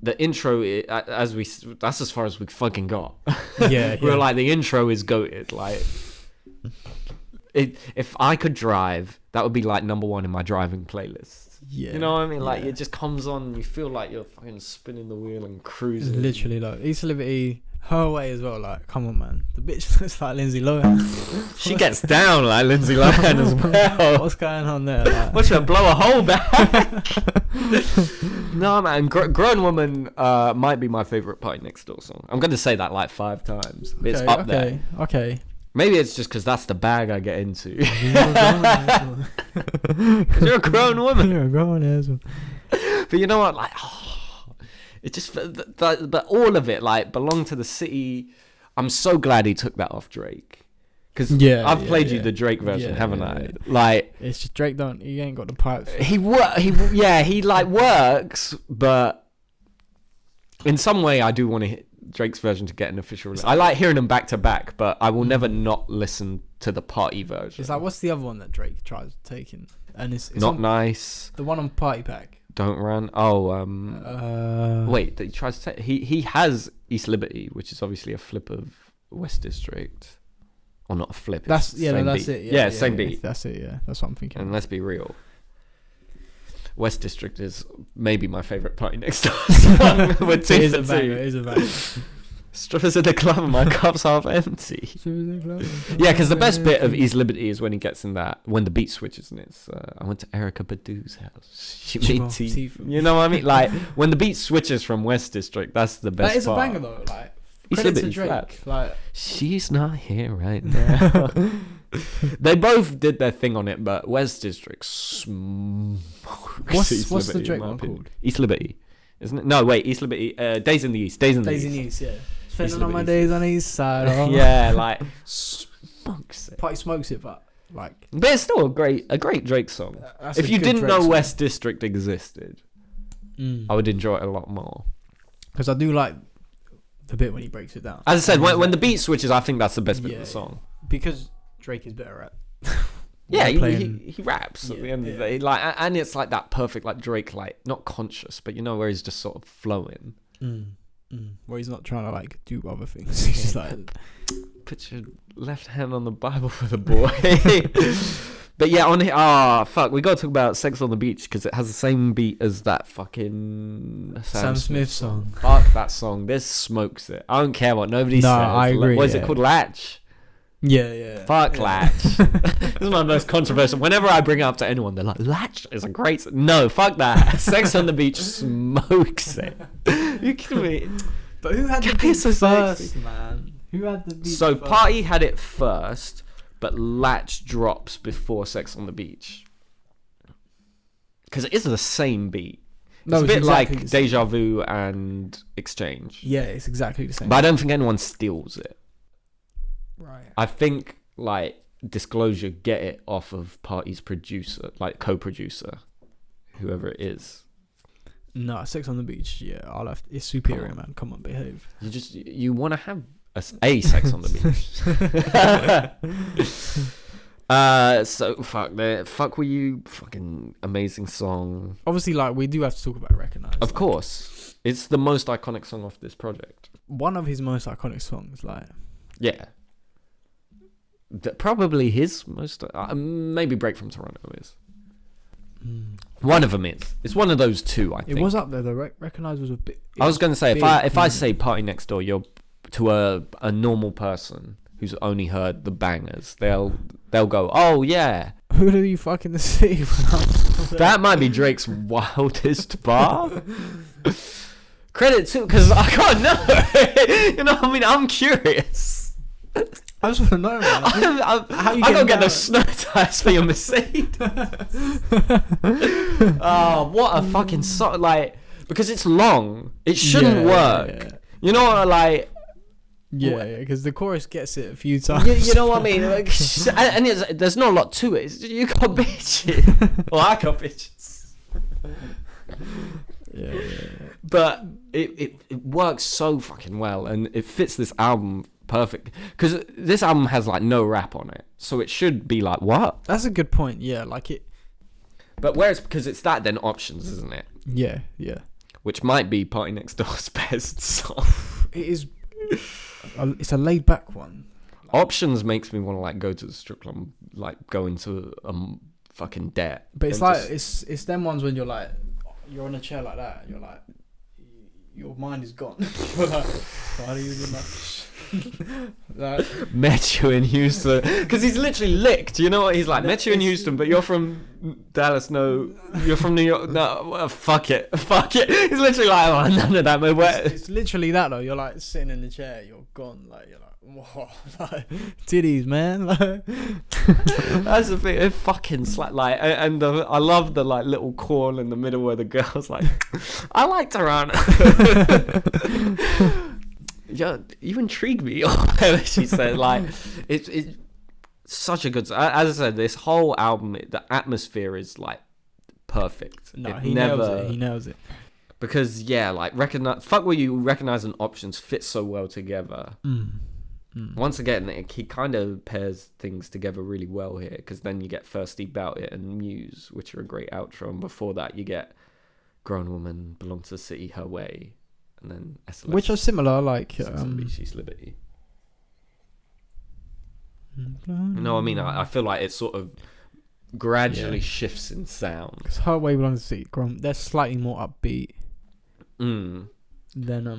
the intro, that's as far as we fucking got. Yeah, we're like, the intro is goated. Like. If I could drive, that would be like number 1 in my driving playlist. Yeah, you know what I mean? Like, it just comes on, and you feel like you're fucking spinning the wheel and cruising. Literally, like East Liberty, her way as well. Like, come on, man, the bitch looks like Lindsay Lohan. She gets down like Lindsay Lohan as well. What's going on there? Like? Watch her blow a hole back. No, man, Grown Woman might be my favourite Party Next Door song. I'm going to say that like 5 times. It's up there. Okay. Maybe it's just because that's the bag I get into. You're a grown woman. You're a grown asshole. But you know what? Like, it just, but all of it, like, belonged to the city. I'm so glad he took that off Drake. Because I've played you the Drake version, haven't I? Yeah. Like, it's just Drake he ain't got the pipes. He like works, but in some way I do want to hit Drake's version to get an official release. I like hearing them back to back, but I will never not listen to the Party version. It's like, what's the other one that Drake tries taking? And it's Not Nice. The one on PartyPack. Don't Run. Wait, he tries to take, he has East Liberty, which is obviously a flip of West District. Or not a flip. That's it. Yeah, same beat. That's it. Yeah, that's what I'm thinking. And let's be real. West District is maybe my favourite Party-Next-Door song. It is a banger. Strippers in the club and my cup's half empty. Yeah, because the best bit of East Liberty is when he gets in that, when the beat switches and it's, I went to Erykah Badu's house. She made tea. You know what I mean? Like, when the beat switches from West District, that's the best part. That is a banger though. Like, East credit Liberty to Drake. Like, she's not here right now. They both did their thing on it, but West District smokes. What's the Drake one called? East Liberty. isn't it? No, wait, East Liberty. Days in the East. Days in the East. Yeah. Spending on my days on the East side. Oh. Yeah, like smokes it. Party smokes it, but it's still a great Drake song. If you didn't know West District existed, I would enjoy it a lot more. Because I do like the bit when he breaks it down. As I said, when the beat switches, I think that's the best bit of the song. Because Drake is better at. Yeah, he raps at the end of the day, like, and it's like that perfect, like Drake, like not conscious, but where he's just sort of flowing, where he's not trying to like do other things. He's just like, put your left hand on the Bible for the boy. But yeah, fuck, we got to talk about Sex on the Beach because it has the same beat as that fucking Sam Smith song. Fuck that song. This smokes it. I don't care what nobody says. I agree. What is it called? Latch. Yeah. Fuck Latch. This is my most controversial. Whenever I bring it up to anyone, they're like, Latch is a great... No, fuck that. Sex on the Beach smokes it. You kidding me? But who had the beat first, man? Who had the beat So first? Party had it first, but Latch drops before Sex on the Beach. Because it is the same beat. It's a bit exactly like Deja Vu and Exchange. Yeah, it's exactly the same. But I don't think anyone steals it. Right. I think like Disclosure get it off of Party's producer, like co-producer, whoever it is. No, Sex on the Beach. Yeah, it's superior, man. Come on, behave. You want to have a Sex on the Beach. So fuck were you fucking amazing song. Obviously, like we do have to talk about Recognize. Of course, it's the most iconic song off this project. One of his most iconic songs, like. Yeah. Probably his most, maybe Break from Toronto is. One of them is. It's one of those two, I think. It was up there. The Recognize was a bit. I was going to say, if I say Party Next Door, you're to a normal person who's only heard the bangers. They'll go, oh yeah. Who do you fucking see? That might be Drake's wildest bar. Credit to, because I can't know. You know what I mean? I'm curious. I just want to know, man. How you I don't get those snow tires for your Mercedes. Oh, what a fucking song! Like, because it's long, it shouldn't work. Yeah. You know what? Like, yeah, because the chorus gets it a few times. You know what I mean? Like, and there's not a lot to it. You got bitches. Well, I got bitches. Yeah. But it works so fucking well, and it fits this album. Perfect, because this album has like no rap on it, so it should be like what? That's a good point. Yeah, like it. But whereas because it's that, then Options, isn't it? Yeah. Which might be Party Next Door's best song. It is. It's a laid back one. Options makes me want to like go to the strip club, like go into fucking debt. But it's like it's them ones when you're like you're on a chair like that, and you're like your mind is gone. You're like, why do you do that? Like, met you in Houston because he's literally licked. You know what he's like? Met you in Houston, but you're from Dallas. No, you're from New York. No, fuck it. He's literally like, oh, none of that. It's literally that though. You're like sitting in the chair. You're gone. Like you're like, whoa, like titties, man. Like, that's the thing. It fucking slap. Like, and I love the like little call in the middle where the girl's like, I like Toronto. Yeah, you intrigue me. She said, like, it's such a good. As I said, this whole album, the atmosphere is like perfect. No, he nails it. Because like fuck what you recognize and Options fit so well together. Once again, he kind of pairs things together really well here. Because then you get Thirsty Bout It and Muse, which are a great outro, and before that you get Grown Woman, Belong to the City, Her Way. And then SLS, which are similar, like Beach, Liberty. You know what I mean? I feel like it sort of gradually shifts in sound. Because Her Way, Belong to the City, they're slightly more upbeat. Then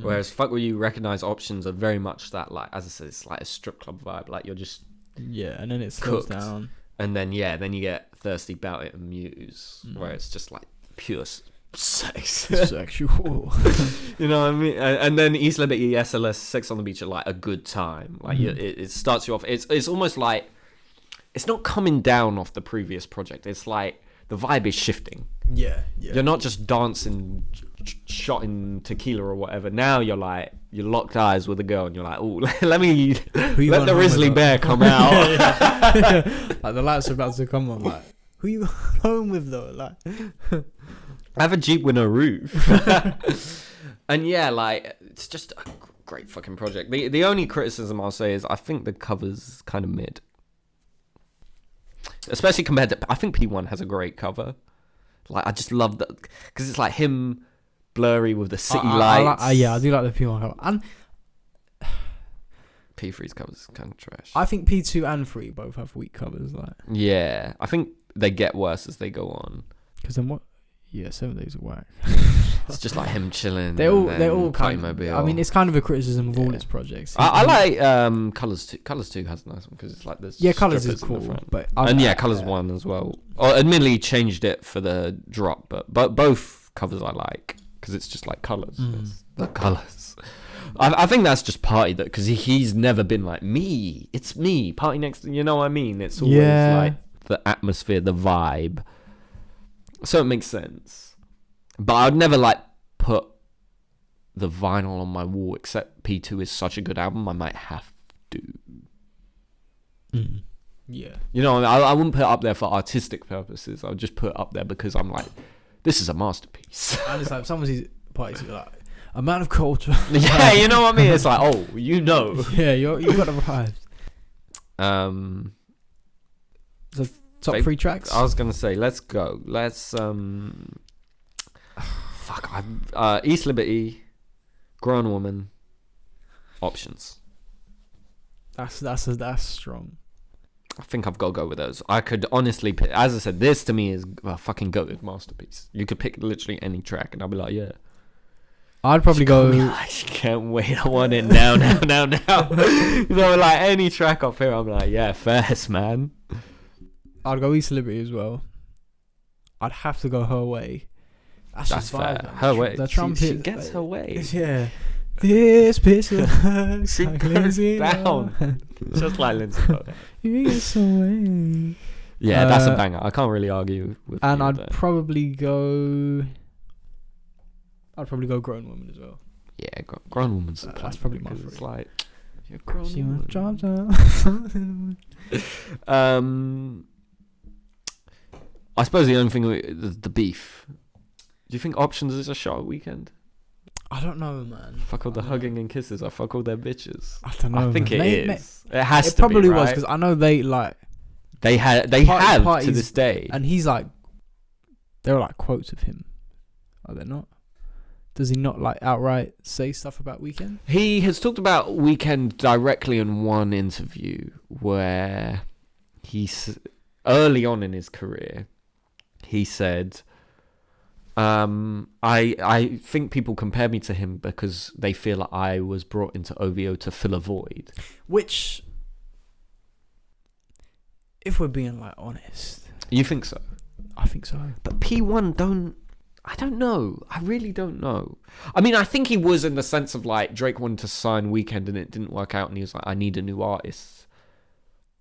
whereas Fuck What You Recognize Options are very much that, like, as I said, it's like a strip club vibe. Like you're just and then it slows down. And then then you get Thirsty Bout It and Muse, where it's just like pure sexual. You know what I mean? And then East Liberty, SLS, Sex on the Beach are like a good time. Like it starts you off. It's almost like it's not coming down off the previous project. It's like the vibe is shifting. Yeah. You're not just dancing shot in tequila or whatever. Now you're locked eyes with a girl and you're like, oh, let the Grizzly Bear come out. Like the lights are about to come on. Like, who you home with though? Like, I have a Jeep with no roof. And yeah, like, it's just a great fucking project. The only criticism I'll say is I think the cover's kind of mid. Especially compared to, I think P1 has a great cover. Like, I just love that, because it's like him blurry with the city lights. I do like the P1 cover. And P3's cover's kind of trash. I think P2 and 3 both have weak covers. Like, yeah, I think they get worse as they go on. Because then what? Yeah, 7 Days of Whack. It's just like him chilling. They're all kind of, Partymobile. I mean, it's kind of a criticism of all his projects. I like Colours 2. Colours 2 has a nice one because it's like this. Yeah, Colours is cool. But Colours 1 as well. Or admittedly changed it for the drop, but both covers I like because it's just like colours. It's the colours. I think that's just Party that because he's never been like me. It's me. Party next. You know what I mean? It's always like the atmosphere, the vibe. So it makes sense. But I'd never like put the vinyl on my wall, except P2 is such a good album, I might have to. Yeah. You know, I wouldn't put it up there for artistic purposes. I would just put it up there because I'm like, this is a masterpiece. And it's like some of these parties are like, amount of culture. Yeah, you know what I mean? It's like, oh, you know. Yeah, you got arrived. So top 3 tracks? I was going to say, let's go. Let's, East Liberty, Grown Woman, Options. That's strong. I think I've got to go with those. I could honestly pick, as I said, this to me is a fucking goated masterpiece. You could pick literally any track and I'll be like, yeah. I'd probably go. I can't wait. I want it now. You know, like any track off here, I'm like, yeah, first, man. I'd go East Liberty as well. I'd have to go Her Way. That's fair. Man. Her Way. The trumpet. She gets her way. Yeah. This picture. She goes down. Just like Lindsay. You get away. Yeah, that's a banger. I can't really argue with and you I'd there. probably go Grown Woman as well. Yeah, Grown Woman's that's probably my favorite. It's like, you're grown she woman. Dropped I suppose the only thing the beef. Do you think Options is a shot at Weeknd? I don't know, man. Fuck all the hugging and kisses. I fuck all their bitches. I don't know. I think man. it is. It has to be. It probably right? was because I know they have to this day. And he's like, there are like quotes of him. Are there not? Does he not like outright say stuff about Weeknd? He has talked about Weeknd directly in one interview where he's early on in his career. He said, I think people compare me to him because they feel like I was brought into OVO to fill a void. Which, if we're being like honest, you think so? I think so. But P1 I don't know. I really don't know. I mean, I think he was in the sense of like Drake wanted to sign Weeknd and it didn't work out, and he was like, I need a new artist.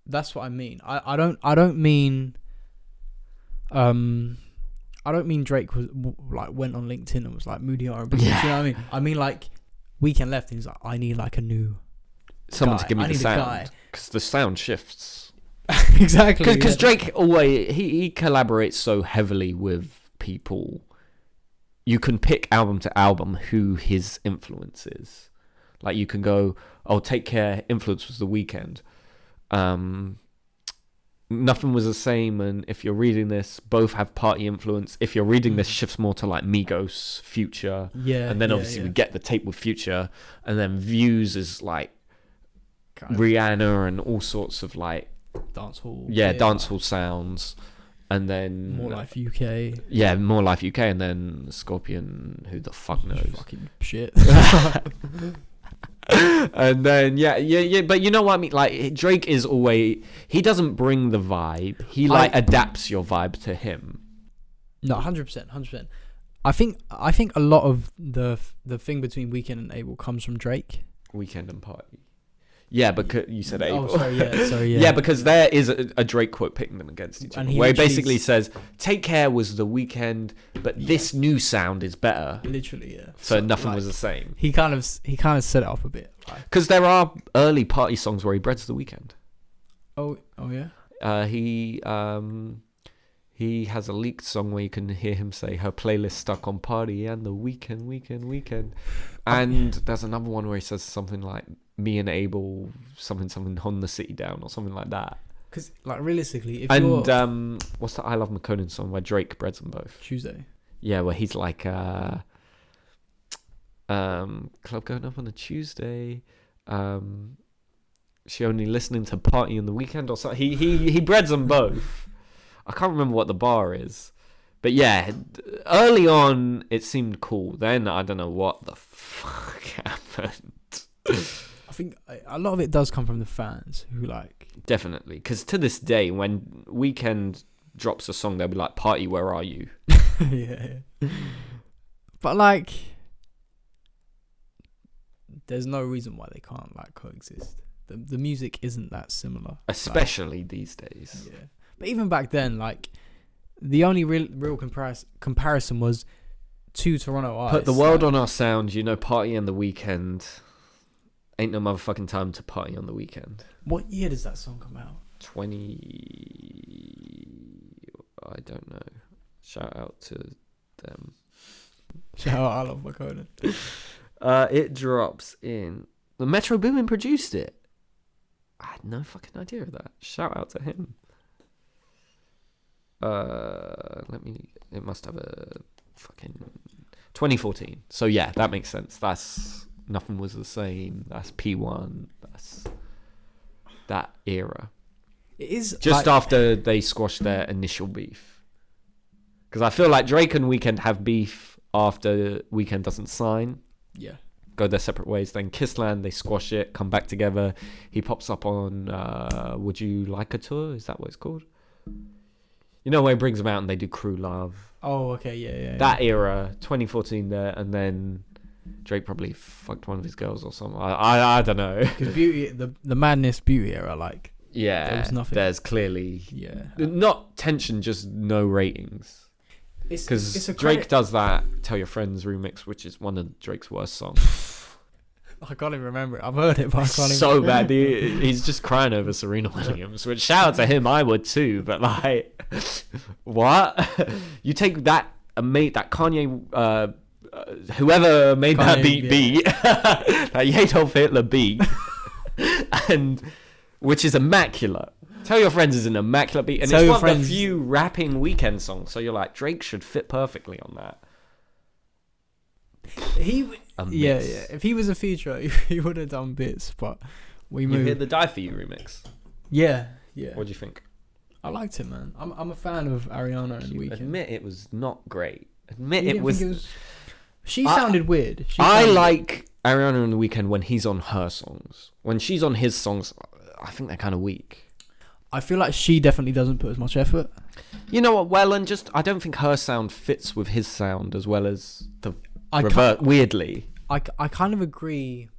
That's what I mean. I don't mean Drake was like went on LinkedIn and was like moody R&B. Yeah. You know what I mean? I mean like Weeknd left and he's like, I need like a new someone guy. to give me the sound, because the sound shifts. Exactly. Because Drake always he collaborates so heavily with people. You can pick album to album who his influence is. Like you can go, oh, Take Care influence was The Weeknd. Nothing Was the Same, and If You're Reading This both have Party influence. If You're Reading This shifts more to like Migos, Future. Yeah. And then obviously we get the tape with Future, and then Views is like kind of Rihanna and all sorts of like dancehall. Yeah, dancehall sounds. And then More Life UK. Yeah, More Life UK, and then Scorpion, who the fuck knows? Fucking shit. And then yeah, but you know what I mean? Like Drake is always, he doesn't bring the vibe. He like adapts your vibe to him. No, 100%. I think a lot of the thing between Weeknd and Abel comes from Drake. Weeknd and Party. Yeah, because you said Abel. Oh, sorry, yeah. Yeah, because there is a Drake quote pitting them against each other, where he basically says, "Take Care was the Weeknd, but this new sound is better." Literally, yeah. So nothing was the same. He kind of set it up a bit. Because there are early party songs where he breads the Weeknd. Oh yeah. He has a leaked song where you can hear him say her playlist stuck on Party and the Weeknd. And there's another one where he says something like me and Abel something on the city down or something like that. Because like realistically, if what's the I Love McConan song where Drake breads them both? Tuesday. Yeah, where he's like club going up on a Tuesday. She only listening to Party on the Weekend or something. He breads them both. I can't remember what the bar is. But yeah, early on it seemed cool. Then I don't know what the fuck happened. I think a lot of it does come from the fans who like... Definitely. Because to this day, when Weeknd drops a song, they'll be like, Party, where are you? yeah. But like... There's no reason why they can't like coexist. The music isn't that similar. Especially these days. Yeah. But even back then, like... The only real comparison was two Toronto artists. Put the world on our sound, Party and the Weeknd. Ain't no motherfucking time to party on the weekend. What year does that song come out? 20... I don't know. Shout out to them. Shout out, I love McConan. It drops in... The Metro Boomin produced it. I had no fucking idea of that. Shout out to him. It must have a fucking 2014. So yeah, that makes sense. That's Nothing Was the Same. That's P1. That's that era. It is just after they squashed their initial beef. Because I feel like Drake and Weeknd have beef after Weeknd doesn't sign. Yeah. Go their separate ways. Then Kissland, they squash it, come back together. He pops up on Would You Like a Tour? Is that what it's called? Where he brings them out and they do Crew Love. Oh, okay, yeah. That era, 2014 there, and then Drake probably fucked one of his girls or something. I don't know. Because the Madness Beauty era, like... Yeah, there was nothing. There's clearly... Yeah. Not tension, just no ratings. Because Drake does that Tell Your Friends remix, which is one of Drake's worst songs. I can't even remember it. I've heard it, but I can't even so bad. He's just crying over Serena Williams, which shout out to him, I would too, but like, what? You take that Kanye, whoever made Kanye, that beat, that Adolf Hitler beat, and which is immaculate. Tell Your Friends is an immaculate beat, and it's one of the few rapping Weeknd songs, so you're like, Drake should fit perfectly on that. Yeah. If he was a feature, he would have done bits, but we moved. You hear the Die For You remix? Yeah. What do you think? I liked it, man. I'm a fan of Ariana and Weeknd. Admit it was not great. It was... She sounded weird. I like Ariana and Weeknd when he's on her songs. When she's on his songs, I think they're kind of weak. I feel like she definitely doesn't put as much effort. You know what? Well, and just I don't think her sound fits with his sound as well as the weirdly. I kind of agree.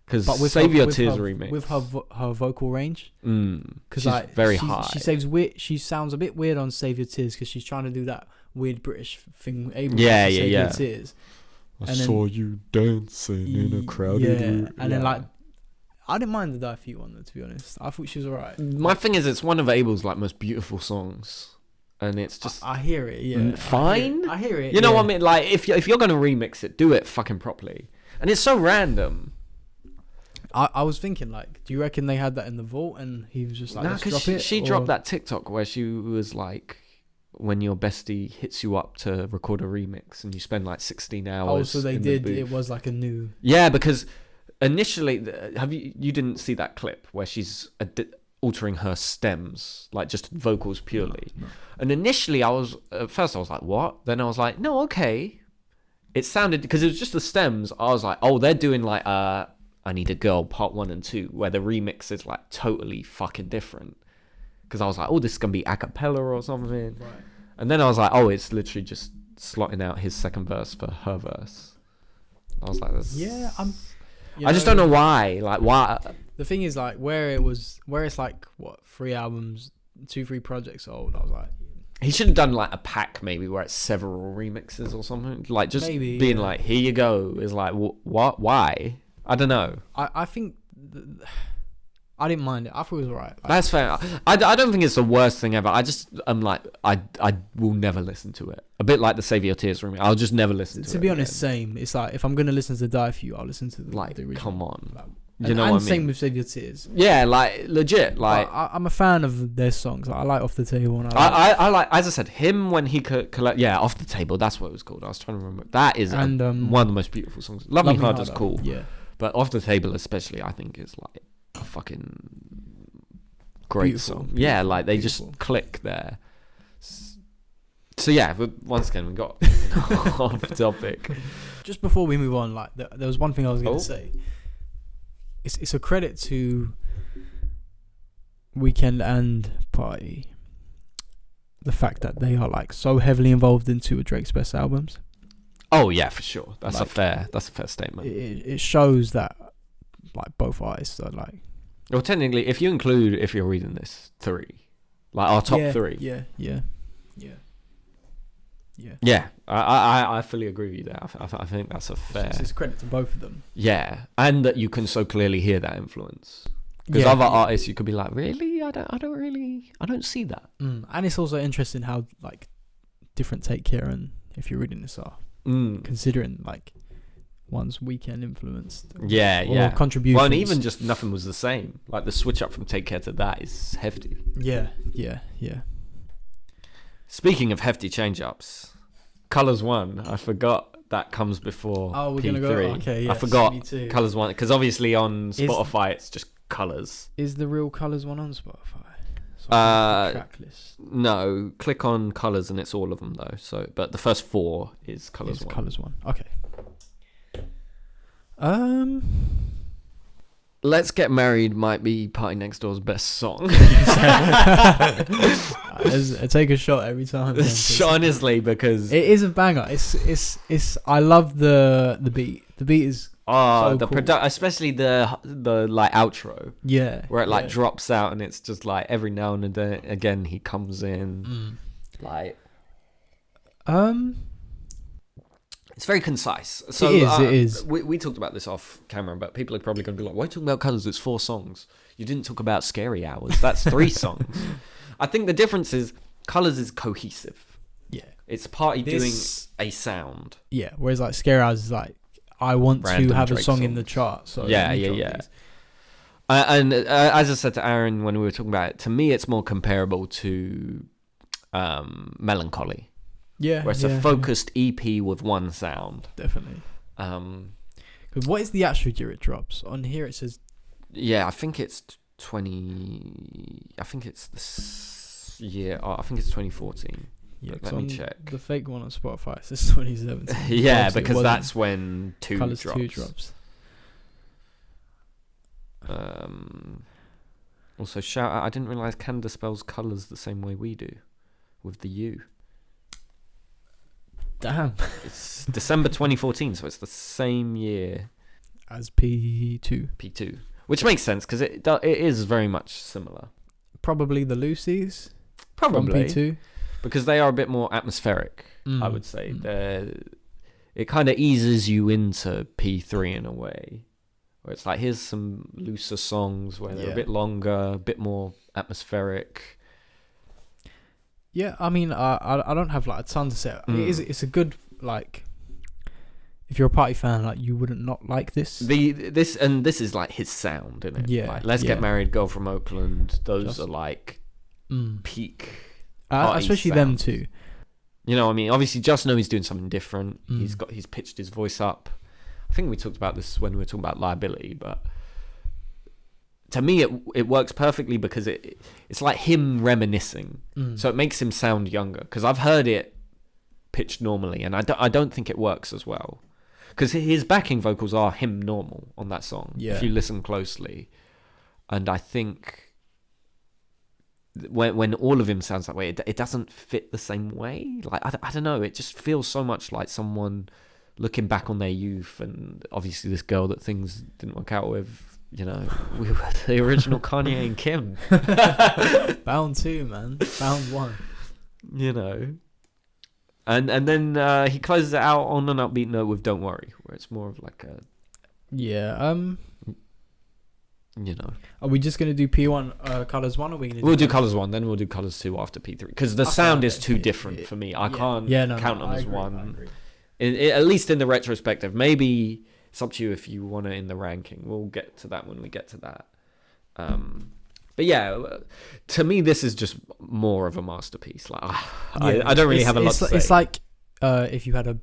Because Save Your Tears remix with her vocal range, because she's very high. She sounds a bit weird on Save Your Tears because she's trying to do that weird British thing. Save Your Tears. I saw you dancing in a crowded room. And then like, I didn't mind the Die For You one though. To be honest, I thought she was alright. My thing is, it's one of Abel's like most beautiful songs. And it's just... I hear it, yeah. Fine? I hear it, You know what I mean? Like, if you're going to remix it, do it fucking properly. And it's so random. I was thinking, like, do you reckon they had that in the vault and he was just like, let's drop it? She dropped that TikTok where she was like, when your bestie hits you up to record a remix and you spend like 16 hours. Oh, so they did. It was like a new... Yeah, because initially, you didn't see that clip where she's... altering her stems, like just vocals purely. No. And initially at first I was like, what? Then I was like, no, okay. It sounded, because it was just the stems, I was like, oh, they're doing like I Need a Girl part 1 and 2, where the remix is like totally fucking different. Because I was like, oh, this is going to be a cappella or something. Right. And then I was like, oh, it's literally just slotting out his second verse for her verse. I was like, that's... Yeah, I just don't know why. Like, why? The thing is, like, where it's like, what, 3 albums, 2-3 projects old, I was like... He should have done, like, a pack, maybe, where it's several remixes or something. Like, just maybe, being like, here you go, is like, what? Why? I don't know. I think... I didn't mind it. I thought it was alright. Like, that's fair. I don't think it's the worst thing ever. I'm like, I will never listen to it. A bit like the Save Your Tears remix. I'll just never listen to it. To be honest, same. It's like, if I'm going to listen to Die For You, I'll listen to the original. Come on. Like, you know what I mean? And same with Save Your Tears. Yeah, like, legit. Like, I'm a fan of their songs. Like, I like Off the Table. And I like, as I said, him when he could collect. Yeah, Off the Table. That's what it was called. I was trying to remember. That is one of the most beautiful songs. Love Me Harder's cool. Yeah. But Off the Table, especially, I think is like a fucking great beautiful, song. Beautiful, yeah, like they just click there. So yeah, but once again, we got off topic. Just before we move on, like there was one thing I was going to say. It's a credit to Weeknd and Party, the fact that they are like so heavily involved in 2 of Drake's best albums. Oh yeah, for sure. That's like, a fair statement. It shows that like both artists are like. Well, technically, if you're reading this, 3, like our top 3. Yeah. I fully agree with you there. I think that's a fair. It's credit to both of them. Yeah, and that you can so clearly hear that influence. Because other artists, you could be like, really, I don't see that. And it's also interesting how like different Take Care and If You're Reading This are, considering like one's Weeknd influenced. Or contributions. Well, and even just Nothing Was the Same. Like the switch up from Take Care to that is hefty. Yeah. Speaking of hefty change-ups, Colours 1, I forgot that comes before we're P3. Gonna go, okay, yes, I forgot me too. Colours 1, because obviously on Spotify it's just Colours. Is the real Colours 1 on Spotify? Track list. No, click on Colours and it's all of them though. So, but the first 4 is Colours 1. Colours 1. Okay. Let's Get Married might be Party Next Door's best song. I take a shot every time. Honestly, because it is a banger. It's. I love the beat. The beat is. Oh, so cool. Especially the like outro. Yeah. Where it like drops out and it's just like every now and then again he comes in. Like. It's very concise. So it is. We talked about this off camera, but people are probably going to be like, why are you talking about Colours? It's 4 songs. You didn't talk about Scary Hours. That's 3 songs. I think the difference is Colours is cohesive. Yeah. It's Party doing a sound. Yeah, whereas like Scary Hours is like, I want Random to have Drake a song songs. in the chart. So yeah. And as I said to Aron when we were talking about it, to me it's more comparable to Melancholy. Yeah, where it's a focused EP with one sound. Definitely. Because what is the actual year it drops? On here it says. Yeah, I think it's 20. I think it's this year. I think it's 2014. Yeah, let me check. The fake one on Spotify says 2017. Yeah, because that's when Colours drops. 2 drops. Also, shout out! I didn't realize Canada spells colours the same way we do, with the U. Damn. It's December 2014, so it's the same year as P2, which makes sense because it is very much similar. Probably the Lucy's. Probably from P2, because they are a bit more atmospheric. I would say it kind of eases you into P3 in a way, where it's like here's some looser songs where they're a bit longer, a bit more atmospheric. Yeah, I mean, I don't have like a ton to say. It's a good like. If you're a Party fan, like you wouldn't not like this. This is like his sound, isn't it? Yeah. Like, Let's Get Married, Girl from Oakland. Those are like peak. Especially them too. You know what I mean? Obviously, Just Know he's doing something different. He's pitched his voice up. I think we talked about this when we were talking about Liability, but to me it works perfectly because it's like him reminiscing. So it makes him sound younger, because I've heard it pitched normally and I don't think it works as well, because his backing vocals are him normal on that song if you listen closely, and I think when all of him sounds that way, it doesn't fit the same way. Like I don't know, it just feels so much like someone looking back on their youth, and obviously this girl that things didn't work out with. You know, we were the original Kanye and Kim. Bound 2, man. Bound 1. You know. And then he closes it out on an upbeat note with Don't Worry, where it's more of like a... Yeah, You know. Are we just going to do P1, Colours 1, or are we going to We'll do Colours 1, then we'll do Colours 2 after P3. Because the sound is too different for me. I can't count them as one. At least in the retrospective. Maybe... It's up to you if you want it in the ranking. We'll get to that when we get to that. But yeah, to me, this is just more of a masterpiece. Like I don't really have a lot to say. It's like if you had a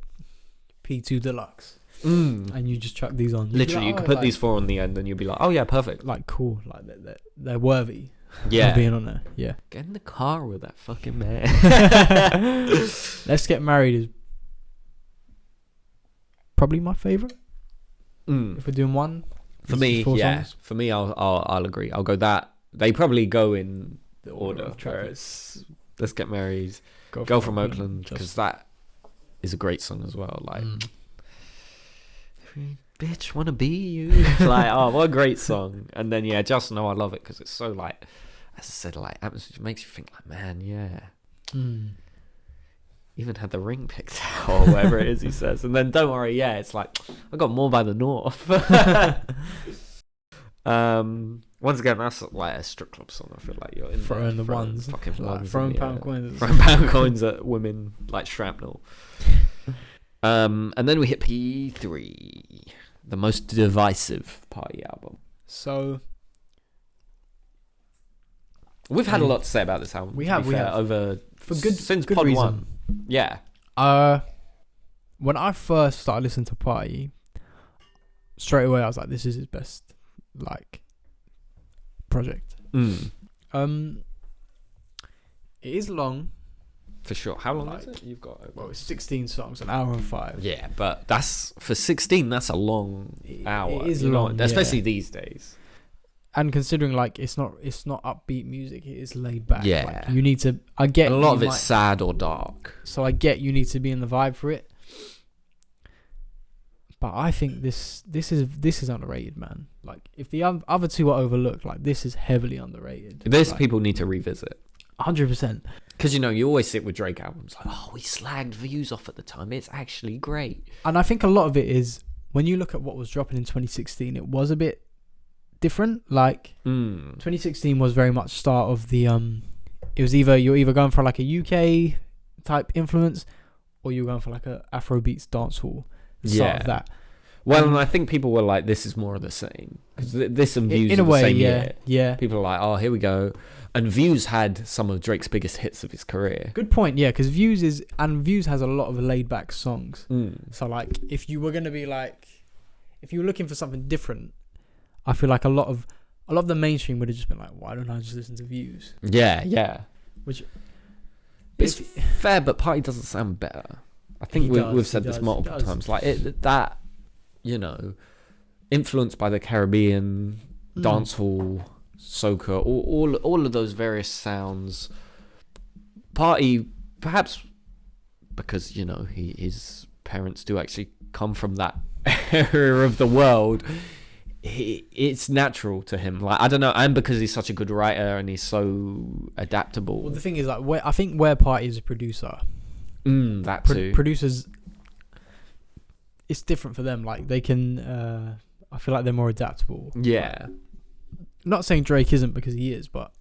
P2 Deluxe and you just chuck these on. Literally, you could put these 4 on the end and you'd be like, oh yeah, perfect. Like cool, like they're worthy. Yeah, of being on there. Yeah, get in the car with that fucking man. Let's Get Married is probably my favorite. If we're doing one, for me, yeah. Songs. For me, I'll agree. I'll go that. They probably go in the order. Let's Get Married. Go from Oakland, because that is a great song as well. Like, bitch, wanna be you? Like, oh, what a great song. And then yeah, Just Know I Love It, because it's so like, as I said, like atmosphere, it makes you think like, man, yeah. Even had the ring picked out or whatever it is he says. And then Don't Worry, yeah, it's like I got More by the North. Once again, that's like a strip club song. I feel like you're in throwing the ones, fucking like ones, throwing pound coins, throwing pound coins at women like shrapnel. And then we hit P3, the most divisive party album. So we've had a lot to say about this album. We have over since good Pod reason. 1. Yeah. When I first started listening to Party, straight away I was like, this is his best like project. It is long. For sure. How long is it? You've got it's 16 songs, an hour and 5. Yeah, but that's for 16, that's a long hour. It is long, especially these days. And considering like it's not upbeat music, it is laid back. Yeah, like, you need to. I get and a lot of it's sad or dark. So I get you need to be in the vibe for it. But I think this is underrated, man. Like if the other two are overlooked, like this is heavily underrated. This people need to revisit. 100%. Because you always sit with Drake albums like, oh, we slagged Views off at the time. It's actually great. And I think a lot of it is when you look at what was dropping in 2016, it was a bit different. Like 2016 was very much start of the it was you're either going for like a UK type influence or you're going for like a Afrobeats dancehall start of that. Well, and I think people were like, this is more of the same, because this and Views in a are the way, same year. Yeah. People are like, oh, here we go. And Views had some of Drake's biggest hits of his career. Good point, yeah, because Views has a lot of laid back songs. So like if you were gonna be like, if you were looking for something different, I feel like a lot of the mainstream would have just been like, why don't I just listen to Views? Yeah. Which it's fair, but Party doesn't sound better. I think we've said this multiple times. Like that, influenced by the Caribbean, dancehall, soca, all of those various sounds. Party, perhaps because his parents do actually come from that area of the world. It's natural to him. Like, I don't know, and because he's such a good writer and he's so adaptable. Well, the thing is, like, I think where Party is a producer, that too. Producers, it's different for them. Like, they can. I feel like they're more adaptable. Yeah. Like, not saying Drake isn't, because he is, but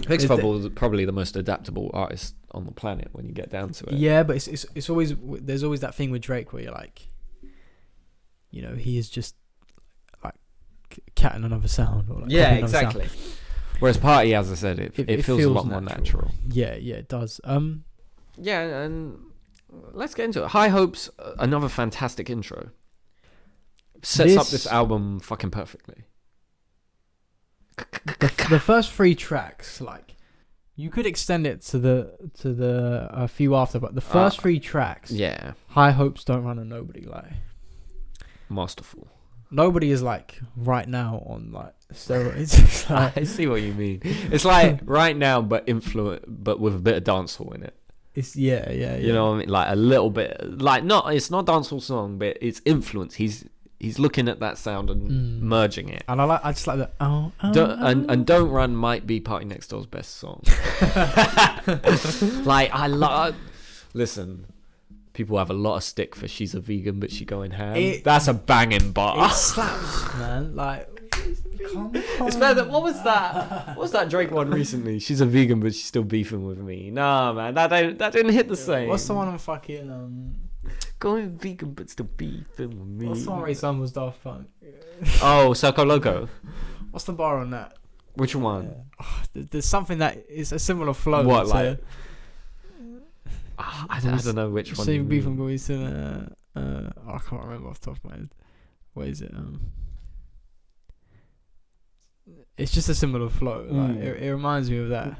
Drake's probably the most adaptable artist on the planet when you get down to it. Yeah, but it's always, there's always that thing with Drake where you're like, he is just like cat in another sound. Or like exactly. Sound. Whereas Party, as I said, it feels a lot more natural. Yeah, it does. Yeah, and let's get into it. High Hopes, another fantastic intro. Sets up this album fucking perfectly. The first 3 tracks, like, you could extend it to the few after, but the first 3 tracks, High Hopes, Don't Run on Nobody, like, masterful. Nobody is like right now on like steroids. Like, I see what you mean. It's like right now, but with a bit of dancehall in it. It's yeah. You know what I mean? Like a little bit, like it's not a dancehall song, but it's influence. He's looking at that sound and merging it. And I just like that. And Don't Run might be Party Next Door's best song. Like listen, people have a lot of stick for She's a Vegan but She Going Ham. That's a banging bar. It slaps, man. Like, come on. It's better than, what was that Drake one recently? She's a vegan but she's still beefing with me. Nah, man, that didn't hit the same. What's the one on fucking going vegan but still beefing with me? What's the one where his son was Daft Punk? Oh, Circo Loco. What's the bar on that? Which one? Yeah. Oh, there's something that is a similar flow. What, like? I don't know which one. Same beef and boys. I can't remember off the top of my head. What is it? It's just a similar flow. Like, it reminds me of that.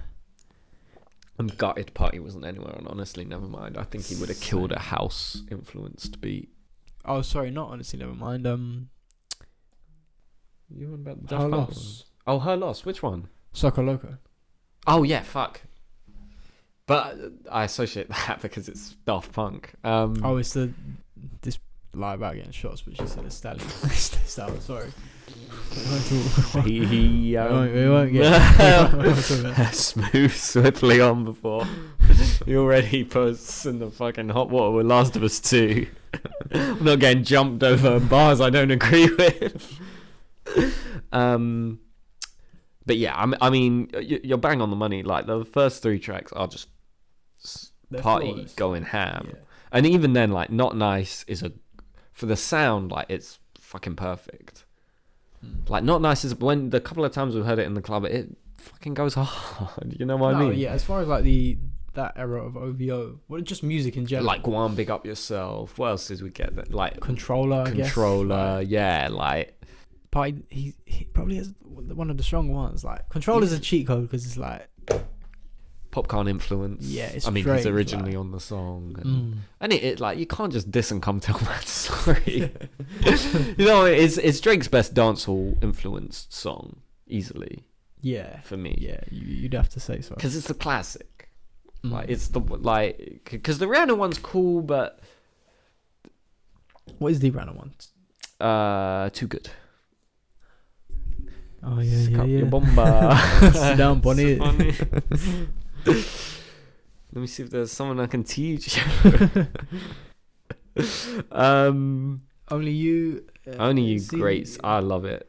I'm gutted Party wasn't anywhere on. Honestly, never mind. I think he would have killed a house influenced beat. Oh, sorry, not honestly, never mind. You want about Her Loss. Oh, Her Loss. Which one? Circo Loco. Oh yeah, fuck. But I associate that because it's Daft Punk. It's this lie about getting shots, but she said a stallion. Sorry. We won't get smooth swiftly on before he already posts in the fucking hot water with Last of Us 2. I'm not getting jumped over bars I don't agree with. But yeah, I mean, you're bang on the money. Like the first 3 tracks are just Party flawless. Going ham, and even then, like Not Nice is for the sound, like it's fucking perfect. Like Not Nice is when the couple of times we've heard it in the club, it fucking goes hard. You know what I mean? Yeah, as far as like that era of OVO, just music in general. Like Go On, Big Up Yourself. What else did we get? Like Controller, yeah, like Party. He probably has one of the strong ones. Like Controller's a cheat code because it's like Popcorn influence. Yeah, it's he's originally on the song, and it like you can't just diss and come tell that story. You know, it's Drake's best dancehall influenced song easily. Yeah, for me. Yeah, you'd have to say so because it's a classic. Like it's because the Rihanna one's cool, but what is the Rihanna one? Too Good. Oh yeah. Your bomba. Sit down, Bonnie. Let me see if there's someone I can teach. Only You. Greats. I love it.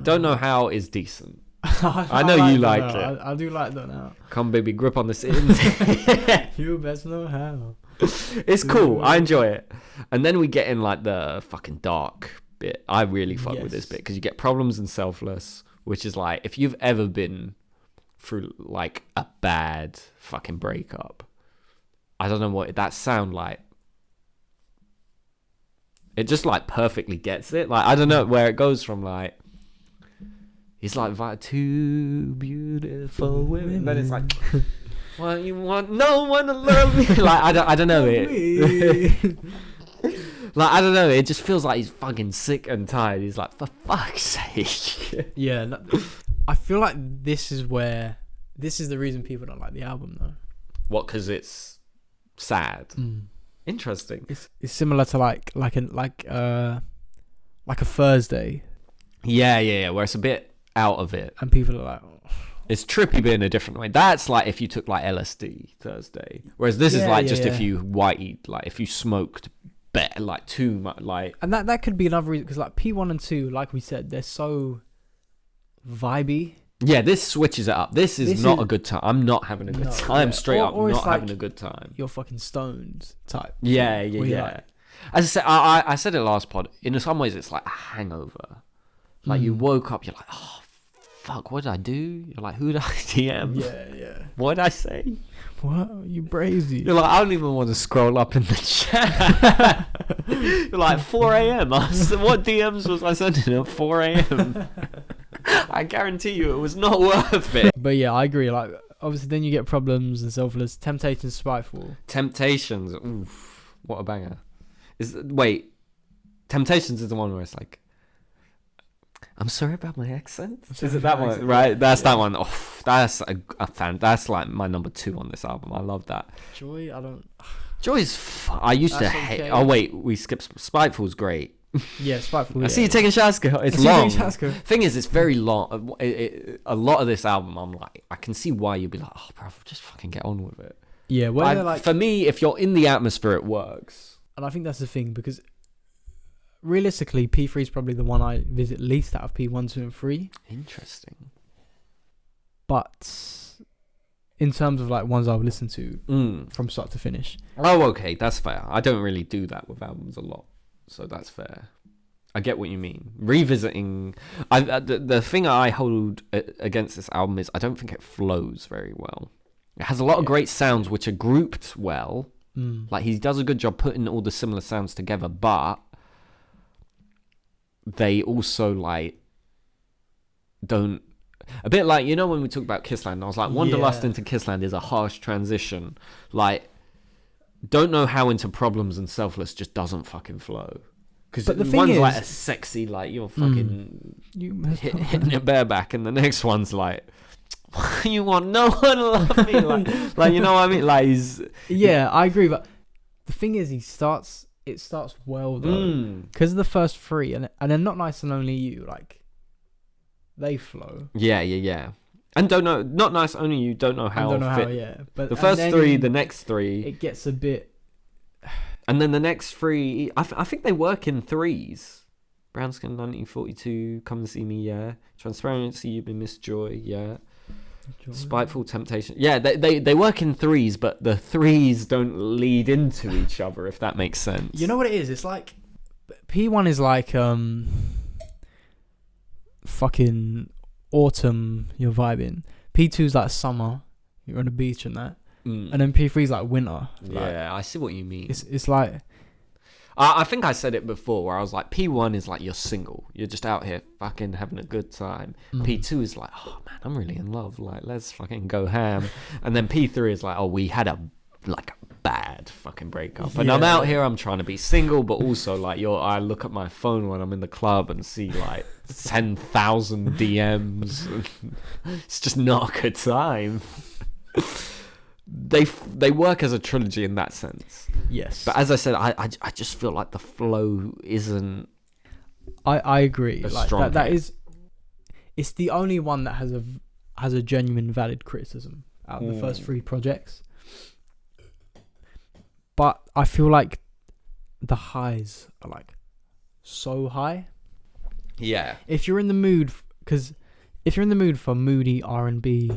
Don't know how is decent. I know like you like it. I do like that now. Come baby, grip on this end. You best know how. It's cool. I enjoy it. And then we get in like the fucking dark bit. I really fuck with this bit because you get Problems and Selfless, which is like if you've ever been through like a bad fucking breakup, I don't know what that sound like. It just like perfectly gets it. Like I don't know where it goes from. Like he's like 2 beautiful women, then it's like, why you want no one to love me? Like I don't know it. Like I don't know, it just feels like he's fucking sick and tired. He's like, for fuck's sake. Yeah, no, I feel like this is the reason people don't like the album though. What? Because it's sad. Interesting. It's similar to like a Thursday. Yeah. Where it's a bit out of it, and people are like, oh. It's trippy, but in a different way. That's like if you took like LSD Thursday, whereas this is like if you whiteyed, like if you smoked. Like too much, like, and that could be another reason because like P1 and 2, like we said, they're so vibey. Yeah, this switches it up. This is not a good time. I'm not having a good time. Straight up, not having a good time. You're fucking stoned type. Yeah. Like, as I said, I said it last pod. In some ways, it's like a hangover. Like you woke up, you're like, oh fuck, what did I do? You're like, who did I DM? Yeah. What did I say? What? You brazy. You're like, I don't even want to scroll up in the chat. You're like, 4 a.m. What DMs was I sending at 4 a.m.? I guarantee you it was not worth it. But yeah, I agree. Like, obviously, then you get Problems and Selfless. Temptations, Spiteful. Temptations. Oof. What a banger. Temptations is the one where it's like, I'm sorry about my accent. Is it that one? Right, that's that one. Oh, that's a fan. That's like my number 2 on this album. I love that. Joy, I don't. Joy's. I used to hate. Okay. Oh wait, we skipped. Spiteful's great. Yeah, Spiteful. I see you taking shots. It's long. Thing is, it's very long. A lot of this album, I'm like, I can see why you'd be like, oh, bro, just fucking get on with it. Yeah, like, for me, if you're in the atmosphere, it works. And I think that's the thing, because realistically, P3 is probably the one I visit least out of P1, 2, and 3. Interesting. But in terms of like ones I would listen to from start to finish. Oh, okay, that's fair. I don't really do that with albums a lot, so that's fair. I get what you mean. Revisiting, the thing I hold against this album is I don't think it flows very well. It has a lot of great sounds which are grouped well. Like he does a good job putting all the similar sounds together, but they also like don't. A bit like, you know, when we talk about Kissland, I was like, Wanderlust into Kissland is a harsh transition. Like, don't know how into Problems and Selfless just doesn't fucking flow. Because one's like a sexy, like, you're fucking hitting it bareback, and the next one's like, you want no one to love me, like you know what I mean? Like he's I agree, but the thing is, it starts well though, because the first 3 and then Not Nice and Only You, like they flow. Yeah. And don't know, Not Nice, Only You, don't know how. But the first 3, the next 3, it gets a bit. And then the next 3, I think they work in 3s. Brown Skin 1942, Come and See Me, yeah. Transparency, You've Been Missed, Joy, yeah. Joy. Spiteful, Temptation. Yeah, they work in 3s, but the 3s don't lead into each other, if that makes sense. You know what it is? It's like P1 is like fucking autumn, you're vibing. P2 is like summer, you're on the beach and that. And then P3 is like winter. Yeah, I see what you mean. It's like, I think I said it before, where I was like, P1 is like you're single, you're just out here fucking having a good time. P2 is like, oh man, I'm really in love, like let's fucking go ham. And then P3 is like, oh, we had a bad fucking breakup, and I'm out here, I'm trying to be single, but also like I look at my phone when I'm in the club and see like 10,000 DMs. It's just not a good time. They work as a trilogy in that sense. Yes. But as I said, I just feel like the flow isn't. I agree. Like strong that is. It's the only one that has a genuine valid criticism out of the first 3 projects. But I feel like the highs are like so high. Yeah. If you're in the mood, because if you're in the mood for moody R&B.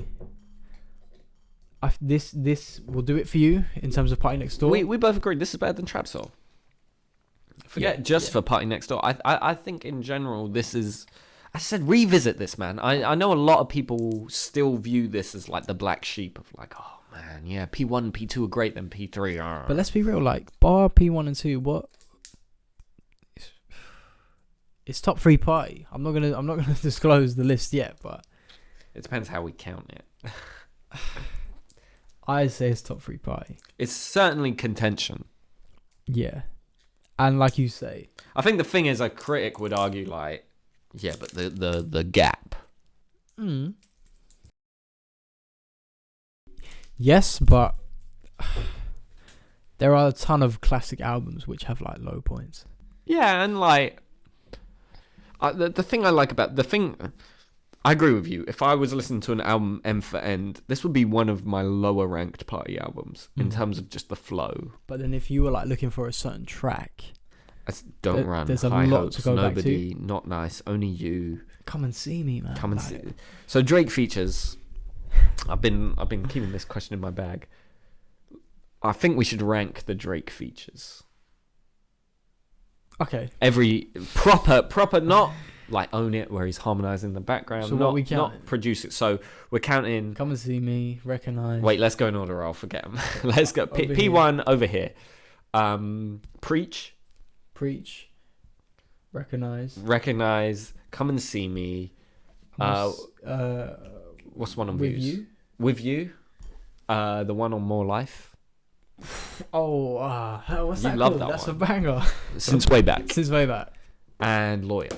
This will do it for you in terms of Party Next Door. We both agree this is better than Trap Soul. Forget for Party Next Door. I think in general this is. I said revisit this, man. I know a lot of people still view this as like the black sheep of like, oh man, yeah, P1 and P2 are great, then P3 are. But let's be real, like bar P1 and 2, what? It's top 3 party. I'm not gonna disclose the list yet, but it depends how we count it. I'd say it's top 3 party. It's certainly contention. Yeah. And like you say, I think the thing is, a critic would argue like, yeah, but the gap. Yes, but there are a ton of classic albums which have like low points. Yeah, and like the thing I like about I agree with you. If I was listening to an album end for end, this would be one of my lower ranked party albums in terms of just the flow. But then if you were like looking for a certain track, Don't Run, there's a High lot Hopes, to go Nobody, back to. Not Nice, Only You. Come and See Me, man. Come and see. So Drake features. I've been keeping this question in my bag. I think we should rank the Drake features. Okay. Every proper, not like Own It, where he's harmonizing the background. So not produce it. So we're counting. Come and See Me, Recognize. Wait, let's go in order. I'll forget them. Let's go. P1 over here. Preach. Recognize. Come and See Me. What's one on Views? With You. The one on More Life. Oh, what's that? You love called? that That's one. a banger. Since way back. Since way back. And Lawyer.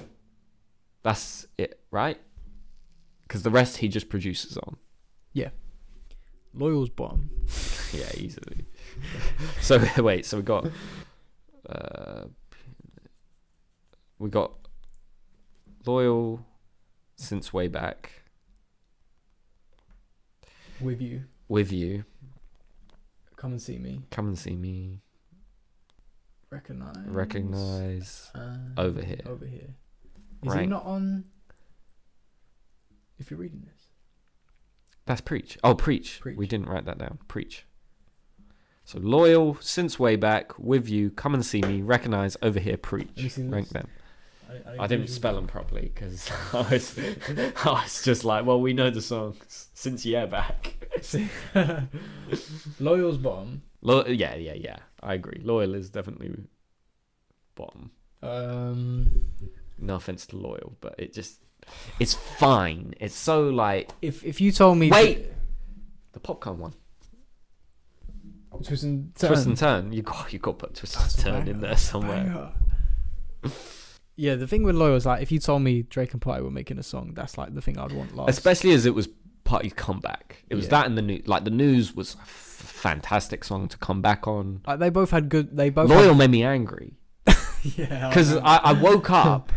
That's it, right? Because the rest he just produces on. Yeah. Loyal's bottom. Yeah, easily. So wait, so we got Loyal since way back. With you. Come and see me. Recognize. Over here. Is he not on? If you're reading this. That's Preach. Oh, Preach. We didn't write that down. Preach. So Loyal, Since Way Back, With You, Come and See Me, Recognize, Over Here, Preach. Rank them. I didn't spell them properly because I was just like, well, we know the songs since Year Back. Loyal's bottom. Yeah. I agree. Loyal is definitely bottom. No offense to Loyal, but it's fine. It's so like. If you told me. Wait! The popcorn one. Twist and Turn. You got to put Twist and Turn in there somewhere. Yeah, the thing with Loyal is like, if you told me Drake and Party were making a song, that's like the thing I'd want last. Especially as it was Party's comeback. It was that and the news. Like the news was a fantastic song to come back on. Like they both had good. Loyal made me angry. Yeah, because I woke up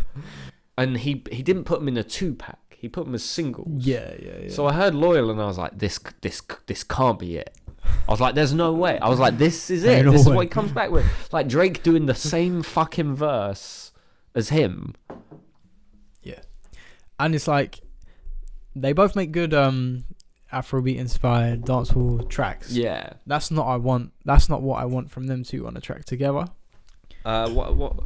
and he didn't put them in a 2-pack. He put them as singles. Yeah. So I heard Loyal and I was like, this can't be it. I was like, there's no way. I was like, this is it. This is what he comes back with. Like Drake doing the same fucking verse as him. Yeah. And it's like they both make good Afrobeat inspired dancehall tracks. Yeah. That's not what I want from them two on a track together. What?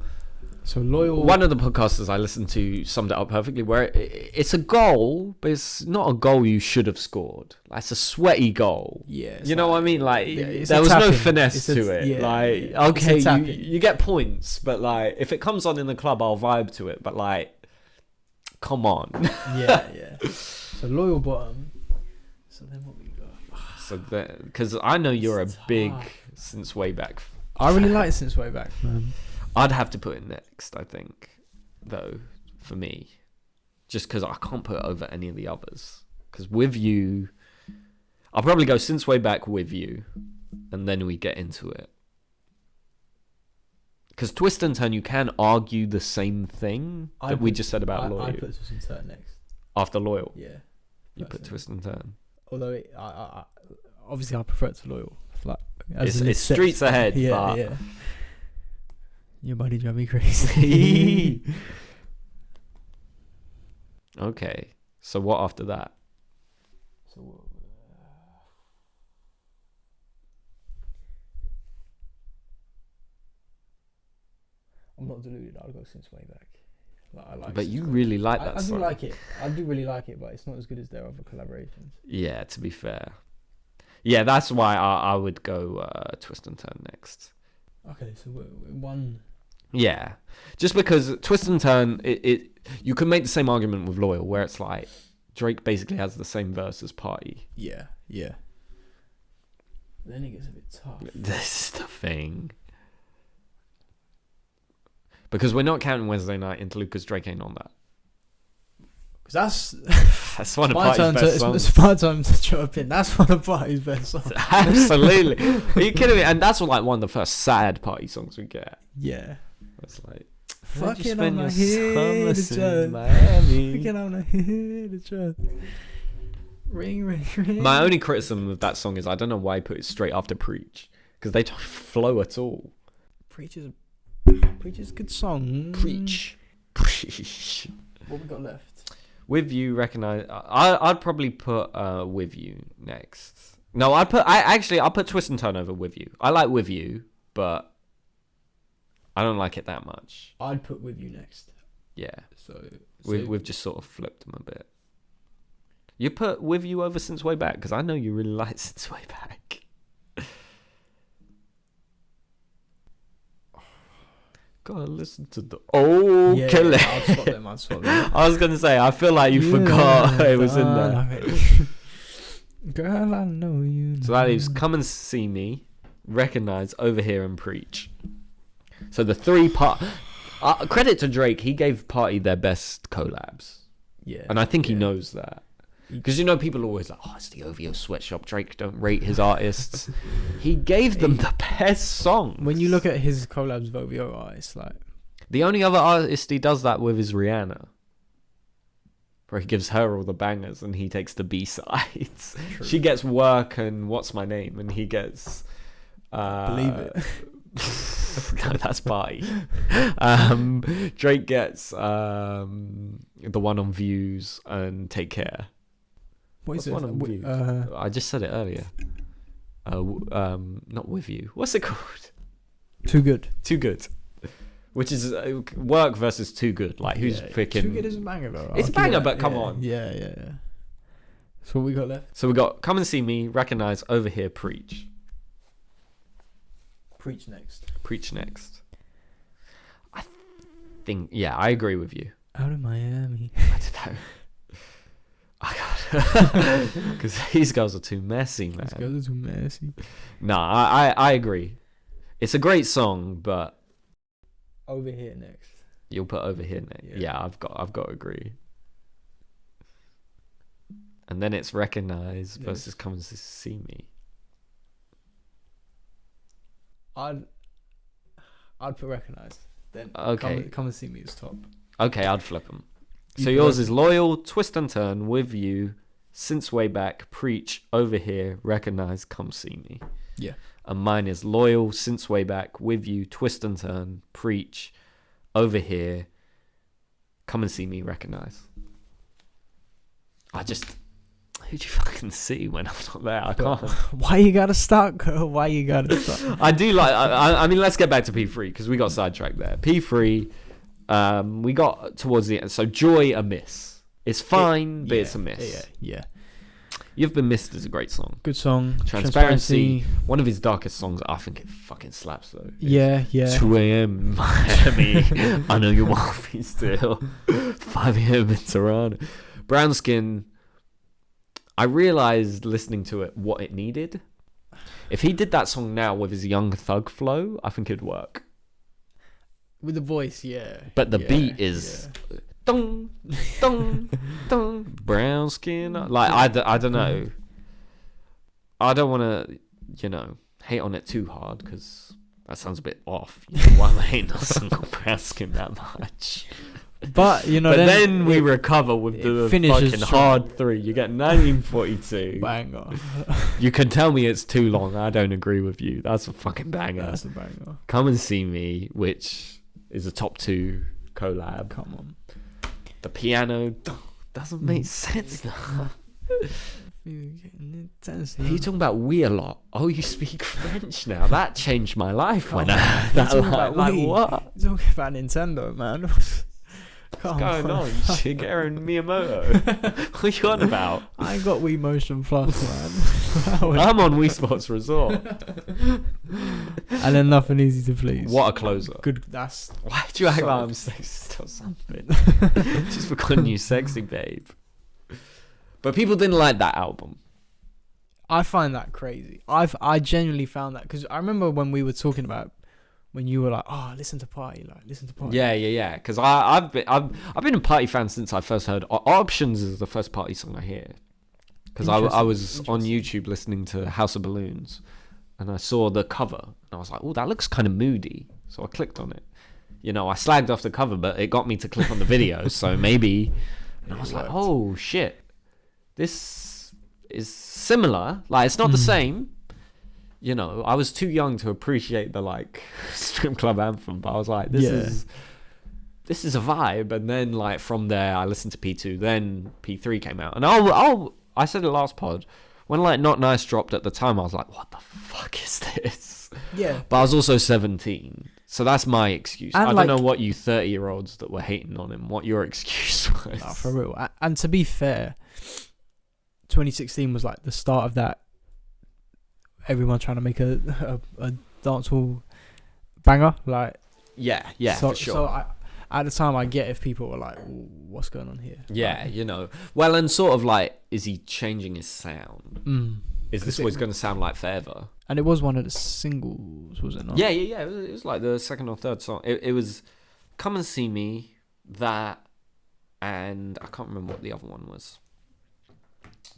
So Loyal. One of the podcasters I listened to summed it up perfectly. Where it's a goal, but it's not a goal you should have scored. Like, it's a sweaty goal. Yeah, you know what I mean? Like there was no finesse to it. Yeah, like okay, you get points, but like if it comes on in the club, I'll vibe to it. But like, come on. Yeah. So Loyal bottom. So then what we got? So because I know you're a big Since Way Back. I really like Since Way Back, man. I'd have to put it next, I think, though, for me. Just because I can't put it over any of the others. Because With You, I'll probably go Since Way Back, With You, and then we get into it. Because Twist and Turn, you can argue the same thing that we just said about Loyal. I put Twist and Turn next. After Loyal? Yeah. You put Twist and Turn. Although, obviously, I prefer it to Loyal. Like, it's streets ahead, but... Yeah. Your body drive me crazy. Okay. So what after that? So I'm not deluded. I'll go Since Way Back. I like. But you really like that song. I do like it. I do really like it, but it's not as good as their other collaborations. Yeah, to be fair. Yeah, that's why I would go Twist and Turn next. Okay, so one. Yeah, just because Twist and Turn, you can make the same argument with Loyal, where it's like Drake basically has the same verse as Party. Yeah. Then it gets a bit tough. This is the thing. Because we're not counting Wednesday Night Interlude because Drake ain't on that. Because that's one of Party's best songs. It's my time to jump in. That's one of Party's best songs. Absolutely. Are you kidding me? And that's like one of the first sad Party songs we get. Yeah. It's like, fucking on my head, Miami. Fucking on my head, ring. My only criticism of that song is I don't know why he put it straight after Preach, because they don't flow at all. Preach is a good song. Preach. What we got left? With You, Recognize. I'd probably put With You next. No, I'll put Twist and Turn over With You. I like With You, but I don't like it that much. I'd put With You next. Yeah. So we've just sort of flipped them a bit. You put With You over Since Way Back because I know you really like Since Way Back. Gotta listen to the kill it. I'll swap them. I was gonna say I feel like you forgot it was in there. Girl, I know you. So that leaves Come and See Me, Recognize, Over Here, and Preach. So the three part. Credit to Drake, he gave Party their best collabs. Yeah. And I think he knows that. Because, you know, people are always like, oh, it's the OVO sweatshop. Drake don't rate his artists. He gave them the best song. When you look at his collabs with OVO artists, like... The only other artist he does that with is Rihanna. Where he gives her all the bangers and he takes the B-sides. True. She gets Work and What's My Name, and he gets... Believe It. No, that's Party. Drake gets the one on Views and Take Care. What's it? One on Views? I just said it earlier. Not With You. What's it called? Too Good. Too Good. Which is Work versus Too Good. Like, who's picking? Too Good is a banger, though. It's a banger, but come on. Yeah. So what we got left? So we got Come and See Me, Recognize, Over Here, Preach. Preach Next. I think, yeah, I agree with you. Out of Miami. I don't know. Because these girls are too messy, man. These girls are too messy. Nah, I agree. It's a great song, but Over Here Next. You'll put Over Here next. Yeah, I've got to agree. And then it's Recognize versus Come and See Me. I'd put Recognize. Then okay. Come and See Me is top. Okay, I'd flip them. So yours is Loyal, Twist and Turn, With You, Since Way Back, Preach, Over Here, Recognize, Come See Me. Yeah. And mine is Loyal, Since Way Back, With You, Twist and Turn, Preach, Over Here, Come and See Me, Recognize. Who'd you fucking see when I'm not there? I can't. Why you gotta start, girl? Why you gotta start? I do like... I mean, let's get back to P3, because we got sidetracked there. P3, we got towards the end. So Joy, a miss. It's fine, but it's a miss. Yeah. You've Been Missed is a great song. Good song. Transparency. One of his darkest songs. I think it fucking slaps, though. Yeah. 2 a.m. in Miami. I know you want me still. 5 a.m. in Toronto. Brown Skin... I realised listening to it what it needed. If he did that song now with his Young Thug flow, I think it'd work. With the voice, yeah. But the beat is... Dun, dun, dun, brown skin. Like, I don't know. I don't want to, hate on it too hard, because that sounds a bit off. Why am I hating on song called Brown Skin that much? But then we recover with the fucking hard 3. You get 1942. Banger. You can tell me it's too long. I don't agree with you. That's a fucking banger. That's a banger. Come and See Me, which is a top 2 collab. Come on. The piano doesn't make sense now. Are you talking about we a lot? Oh, you speak French now. That changed my life when I heard that line. Like, what? You're talking about Nintendo, man. What's going on? Shigeru Miyamoto. What are you on about? I ain't got Wii Motion Plus, man. I'm on Wii Sports Resort. And then Nothing Easy to Please. What a closer. Good. That's... Why do you act like I'm sexist or something? Just for calling you sexy, babe. But people didn't like that album. I find that crazy. I genuinely found that, because I remember when we were talking about, when you were like, "Oh, listen to Party." Yeah. Because I've been a Party fan since I first heard Options is the first Party song I hear. Because I was on YouTube listening to House of Balloons, and I saw the cover, and I was like, "Oh, that looks kind of moody." So I clicked on it. I slagged off the cover, but it got me to click on the video. So maybe, and I was like, "Oh shit, this is similar. Like, it's not the same." I was too young to appreciate the strip club anthem, but I was like, this is a vibe. And then from there, I listened to P2. Then P3 came out, and I said it last pod, when Not Nice dropped at the time, I was like, what the fuck is this? Yeah. But I was also 17, so that's my excuse. And I don't know what you 30-year-olds that were hating on him, what your excuse was. No, for real. And to be fair, 2016 was the start of that. Everyone trying to make a dancehall banger, yeah, for sure. So at the time, I get if people were like, "What's going on here?" Yeah, well, and sort of is he changing his sound? Is this what it's going to sound like forever? And it was one of the singles, was it not? Yeah. It was the second or third song. It was Come and See Me, that, and I can't remember what the other one was.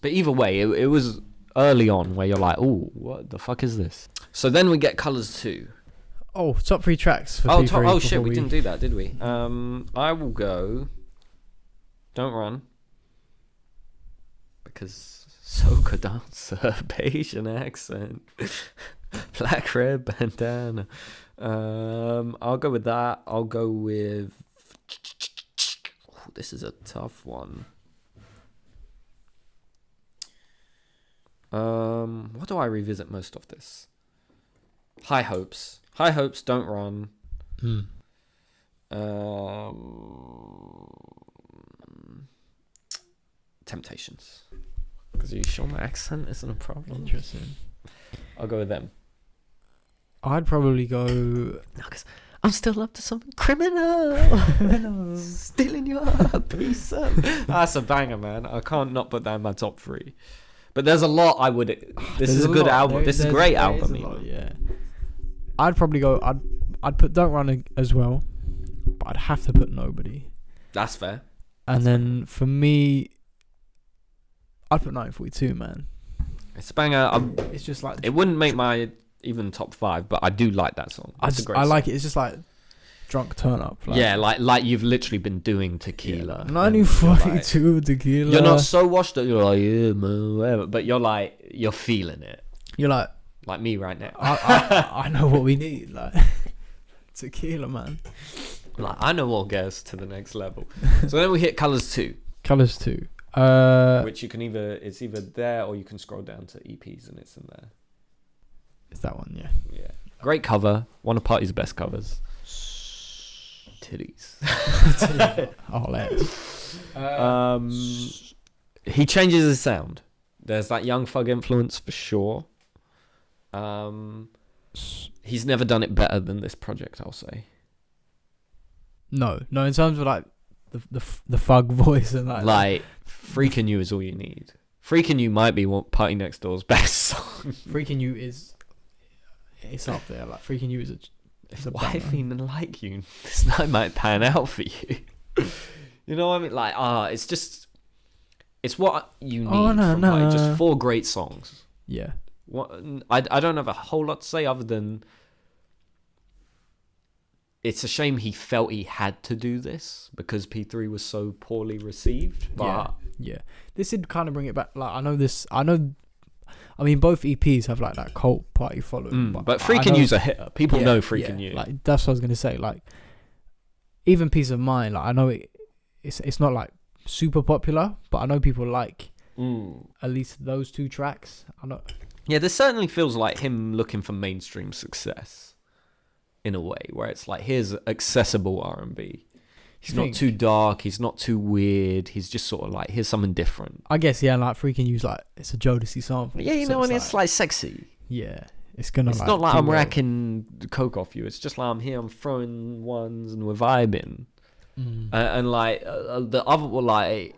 But either way, it was early on where you're like, oh, what the fuck is this? So then we get Colours 2. Oh, top 3 tracks for Oh, P3 shit, we didn't do that, did we? I will go Don't Run. Because soca dancer, Asian accent, black red bandana. I'll go with that. I'll go with... this is a tough one. What do I revisit most of this? High Hopes. High Hopes, Don't Run. Temptations. Because are you sure my accent isn't a problem? Interesting. I'll go with them. I'd probably go... No, because I'm still up to something criminal. Stealing your piece of... That's a banger, man. I can't not put that in my top 3. But there's a lot I would... This is a good album. This is a great album. Yeah. I'd probably go... I'd put Don't Run as well. But I'd have to put Nobody. That's fair. And then for me... I'd put 1942, man. It's a banger. It's just like... It wouldn't make my even top 5, but I do like that song. It's a great song. like it. It's just like... Drunk turn up. Like, yeah, like you've literally been doing tequila. 1942 like, tequila. You're not so washed up. You're like, yeah, man, whatever. But you're feeling it. You're like me right now. I know what we need. Like tequila, man. Like I know what gets to the next level. So then we hit Colours 2. Colours 2. Which you can it's either there or you can scroll down to EPs and it's in there. It's that one, yeah. Yeah. Great cover. One of Party's best covers. Titties. Oh, let's. He changes his sound. There's that Young Thug influence for sure. He's never done it better than this project, I'll say. No, in terms of like the thug voice and that. Like Freaking You is all you need. Freaking You might be Party Next Door's best song. Freaking You it's up there. Like Freaking You is if wifey even like you, this night might pan out for you. You know what I mean? Like, it's what you need just 4 great songs. Yeah. I don't have a whole lot to say other than it's a shame he felt he had to do this because P3 was so poorly received. But yeah. This did kind of bring it back. Like, I mean, both EPs have like that cult party following. But Freaking You's a hitter. People know Freaking You. Like, that's what I was going to say. Like, even Peace of Mind, like, I know it's not like super popular, but I know people like at least those 2 tracks. I know. Yeah, this certainly feels like him looking for mainstream success in a way, where it's like, here's accessible R&B. He's not too dark. He's not too weird. He's just sort of like, here's something different. I guess, yeah, like Freaking You's like, it's a Jodeci sample. Yeah, you know, and it's like sexy. Yeah. It's not like I'm racking coke off you. It's just like I'm here, I'm throwing ones and we're vibing. And like the other were like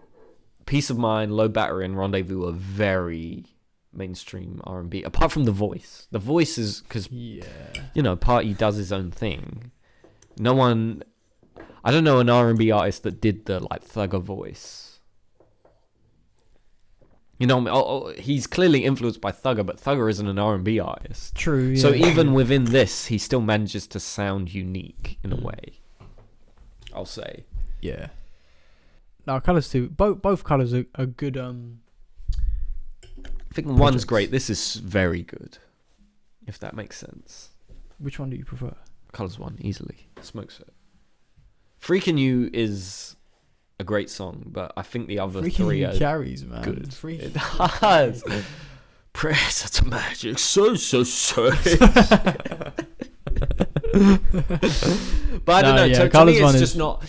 Peace of Mind, Low Battery and Rendezvous are very mainstream R&B. Apart from the voice. The voice is because, you know, Party does his own thing. No one... I don't know an R&B artist that did the like Thugger voice. You know, he's clearly influenced by Thugger, but Thugger isn't an R&B artist. True. Yeah. So even within this, he still manages to sound unique in a way. I'll say. Yeah. Now Colours 2, both Colours are good. I think one's great. This is very good, if that makes sense. Which one do you prefer? Colours 1, easily. Smokes it. Freaking You is a great song, but I think the other 3 are carries, man. Good. It does. Press to magic, so. But I don't know. To me, it's just not.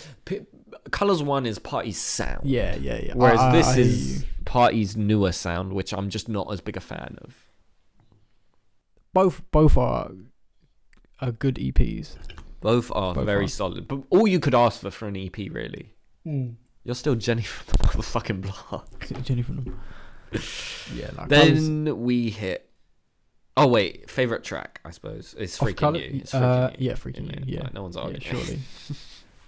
Colours 1 is Party's sound. Yeah. Whereas this is Party's newer sound, which I'm just not as big a fan of. Both are good EPs. Both are very solid. But all you could ask for an EP, really. You're still Jenny from the motherfucking block. Jenny from the... Yeah. Like then we hit... Oh, wait. Favourite track, I suppose. It's Freaking You. It's Freaking You. Yeah. Like, no one's arguing. Yeah, surely.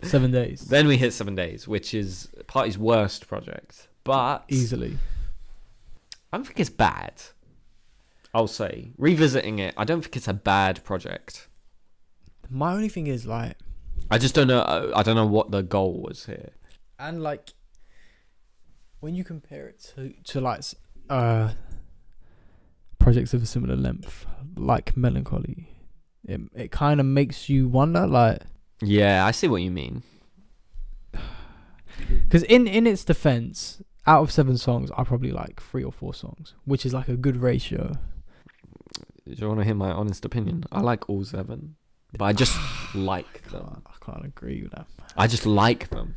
7 days. Then we hit 7 days, which is Party's worst project. But Easily. I don't think it's bad. I'll say. Revisiting it, I don't think it's a bad project. My only thing is, like... I just don't know. I don't know what the goal was here. And, like... When you compare it to like... projects of a similar length, like Melancholy, it kind of makes you wonder, like... Yeah, I see what you mean. Because in its defense, out of 7 songs, I probably like 3 or 4 songs, which is like a good ratio. Do you want to hear my honest opinion? I like all 7, but I just like them. I can't agree with that. I just like them.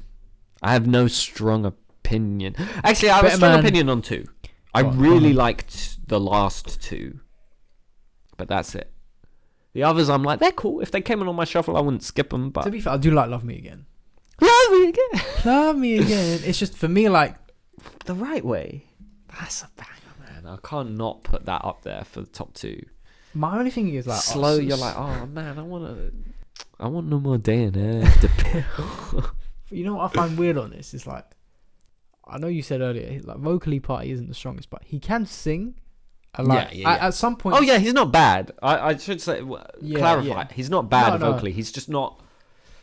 I have no strong opinion. Actually, I have a strong opinion on 2. I really liked the last 2, but that's it. The others, I'm like, they're cool. If they came in on my shuffle, I wouldn't skip them. But to be fair, I do like Love Me Again. Love Me Again. Love Me Again. It's just, for me, like... The Right Way. That's a banger, man. I can't not put that up there for the top 2. My only thing is, like... Slow, you're like, oh, man, I want no more day and after pill. You know what I find weird on this? Is like... I know you said earlier, like, vocally Party isn't the strongest, but he can sing. And like, at some point... Oh, yeah, he's not bad. I should say, clarify. Yeah. He's not bad vocally. He's just not...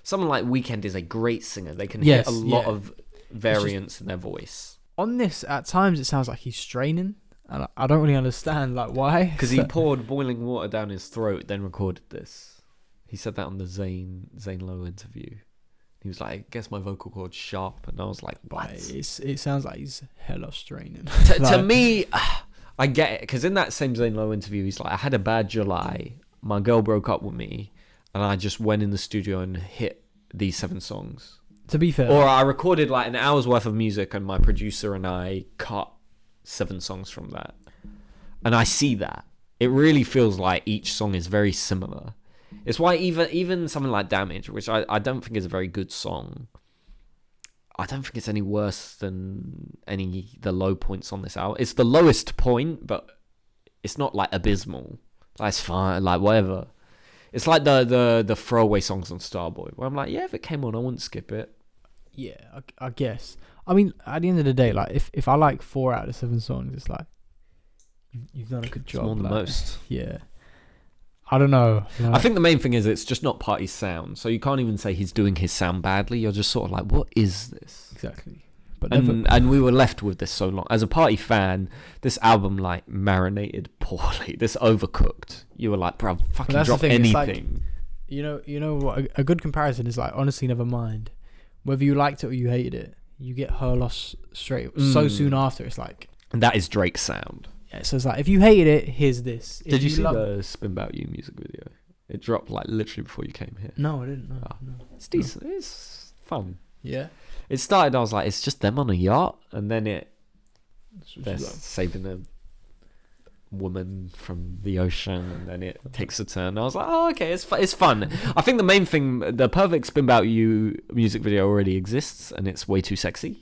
Someone like Weeknd is a great singer. They can hit a lot of variance in their voice. On this, at times, it sounds like he's straining. And I don't really understand, like, why. Because he poured boiling water down his throat, then recorded this. He said that on the Zane Lowe interview. He was like, I guess my vocal cord's sharp. And I was like, what? It sounds like he's hella straining. To me... I get it, because in that same Zane Lowe interview, he's like, I had a bad July, my girl broke up with me, and I just went in the studio and hit these 7 songs. To be fair. Or I recorded like an hour's worth of music, and my producer and I cut 7 songs from that. And I see that. It really feels like each song is very similar. It's why even something like Damage, which I don't think is a very good song, I don't think it's any worse than the low points on this album. It's the lowest point, but it's not like abysmal. Like, it's fine, like whatever. It's like the throwaway songs on Starboy, where I'm like, yeah, if it came on, I wouldn't skip it. Yeah, I guess. I mean, at the end of the day, like if I like 4 out of 7 songs, it's like you've done a good job. It's more than like, most. Yeah. I don't know. Like, I think the main thing is it's just not Party's sound. So you can't even say he's doing his sound badly. You're just sort of like, what is this? Exactly. But and we were left with this so long. As a Party fan, this album like marinated poorly. This overcooked. You were like, bro, fucking drop anything. Like, you know what? A good comparison is like, honestly, never mind. Whether you liked it or you hated it, you get Her Loss straight so soon after. It's like, and that is Drake's sound. Yeah, so it's like, if you hated it, here's this. Did you see the Spin About You music video? It dropped like literally before you came here. No, I didn't. No. It's decent. No. It's fun. Yeah. It started, I was like, it's just them on a yacht, and then they're saving a woman from the ocean, and then it takes a turn. I was like, oh, okay, it's fun. I think the main thing, the perfect Spin About You music video already exists, and it's way too sexy.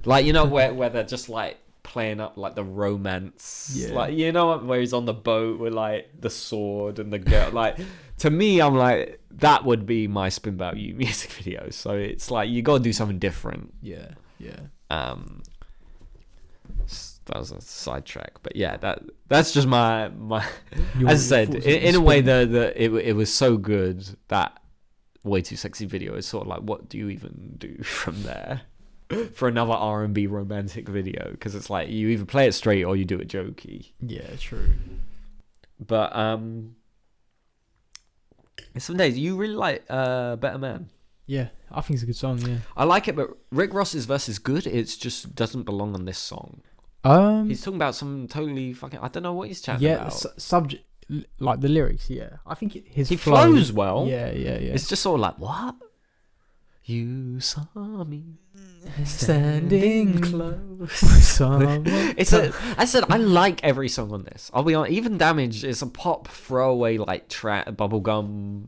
Like, you know, where they're just like playing up like the romance, like, you know, where he's on the boat with like the sword and the girl. Like, to me, I'm like, that would be my Spin About You music video. So it's like, you gotta do something different. Yeah. That was a sidetrack, but yeah, that's just my as I said, in a way, it was so good that Way Too Sexy video is sort of like, what do you even do from there for another R&B romantic video? Because it's like, you either play it straight or you do it jokey. Yeah, true. But some days you really like Better Man. Yeah, I think it's a good song. Yeah, I like it, but Rick Ross's verse is good. It just doesn't belong on this song. He's talking about some totally fucking, I don't know what he's chatting about. Subject, like the lyrics. Yeah, I think he flows well. Yeah. It's just sort of like, what? You saw me standing close. I said I like every song on this. I'll be honest. Even Damage is a pop throwaway, like bubblegum.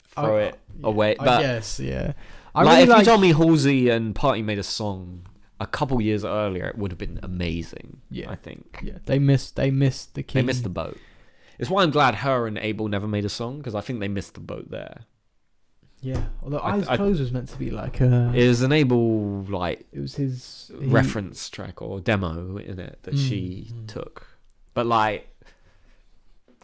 Throw it away. But yes, yeah. Like, if you told me Halsey and Party made a song a couple years earlier, it would have been amazing. Yeah, I think. Yeah, they missed the key. They missed the boat. It's why I'm glad her and Abel never made a song, because I think they missed the boat there. Yeah, although Eyes Closed was meant to be like a... It was an Abel, like... It was his... reference track or demo in it that she took. But, like...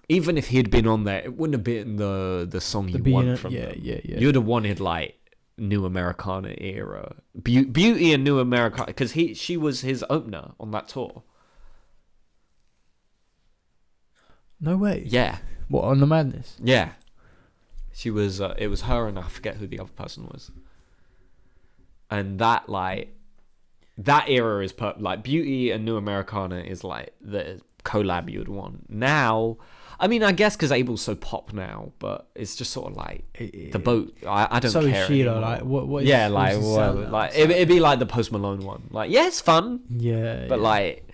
Even if he'd been on there, it wouldn't have been the song you want from them. Yeah. You'd have wanted, like, New Americana era. Beauty and New Americana... Because she was his opener on that tour. No way. Yeah. What, on The Madness? Yeah. She was... it was her and I forget who the other person was. And that, like... That era is... like, Beauty and New Americana is, like, the collab you'd want. Now... I mean, I guess because Abel's so pop now, but it's just sort of like the boat. I don't care. So is she anymore. though. Like what? Yeah, like it'd be like the Post Malone one. Like, yeah, it's fun. Yeah. But like,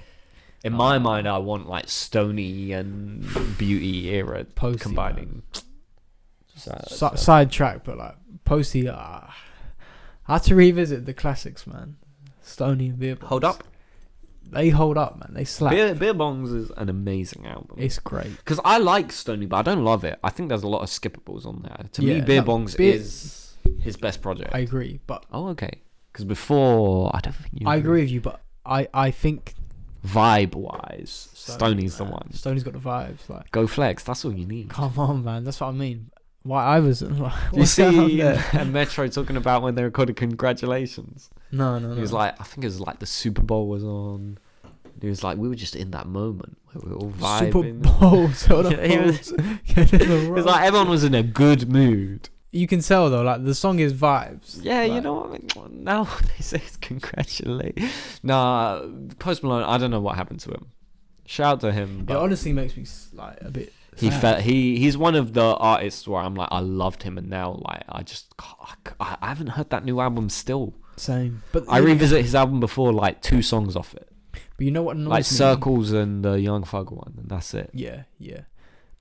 in my mind, I want like Stoney and Beauty era Posty, combining. Sidetrack, but like Posty. I had to revisit the classics, man. Stoney and Beer Bongs. Hold up. They hold up, man. They slap. Beer Bongs is an amazing album. It's great. Because I like Stoney, but I don't love it. I think there's a lot of skippables on there. To me, Beer Bongs is his best project. I agree, but... Oh, okay. Because before, I don't think you... I agree with you, but I think... Vibe-wise, Stoney's the one. Stoney's got the vibes. Like, go flex. That's all you need. Come on, man. That's what I mean. Why I was... you see Metro talking about when they recorded Congratulations? No. He was like, I think it was like the Super Bowl was on. He was like, we were just in that moment where we were all vibing. Super Bowl. He was like, everyone was in a good mood. You can tell though, like the song is vibes. Yeah, like, you know what I mean? Now they say it's congratulate. Nah, Post Malone, I don't know what happened to him. Shout out to him. It honestly makes me like a bit... He's one of the artists where I'm like, I loved him, and now like I haven't heard that new album still. Same, but I revisit his album before, like 2 songs off it. But you know what annoys like me? Circles and the Young Thug one, and that's it. Yeah. But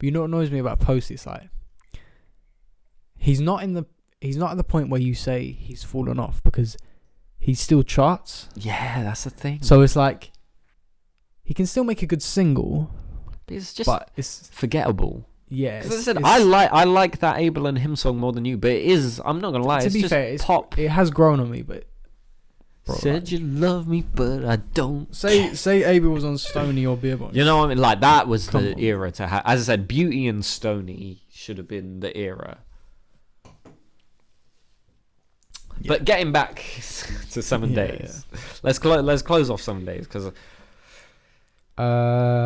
you know what annoys me about Post? It's like he's not at the point where you say he's fallen off, because he still charts. Yeah, that's the thing. So it's like he can still make a good single. It's forgettable. Yeah, as I said, I like that Abel and Him song more than you, but it is. I'm not gonna lie. To it's be just fair, pop. It has grown on me, but said you love me, but I don't. Say Abel was on Stoney or Beer Bongs. You know what I mean? Like that was the era to have. As I said, Beauty and Stoney should have been the era. Yeah. But getting back to 7 Days, let's close off 7 Days because.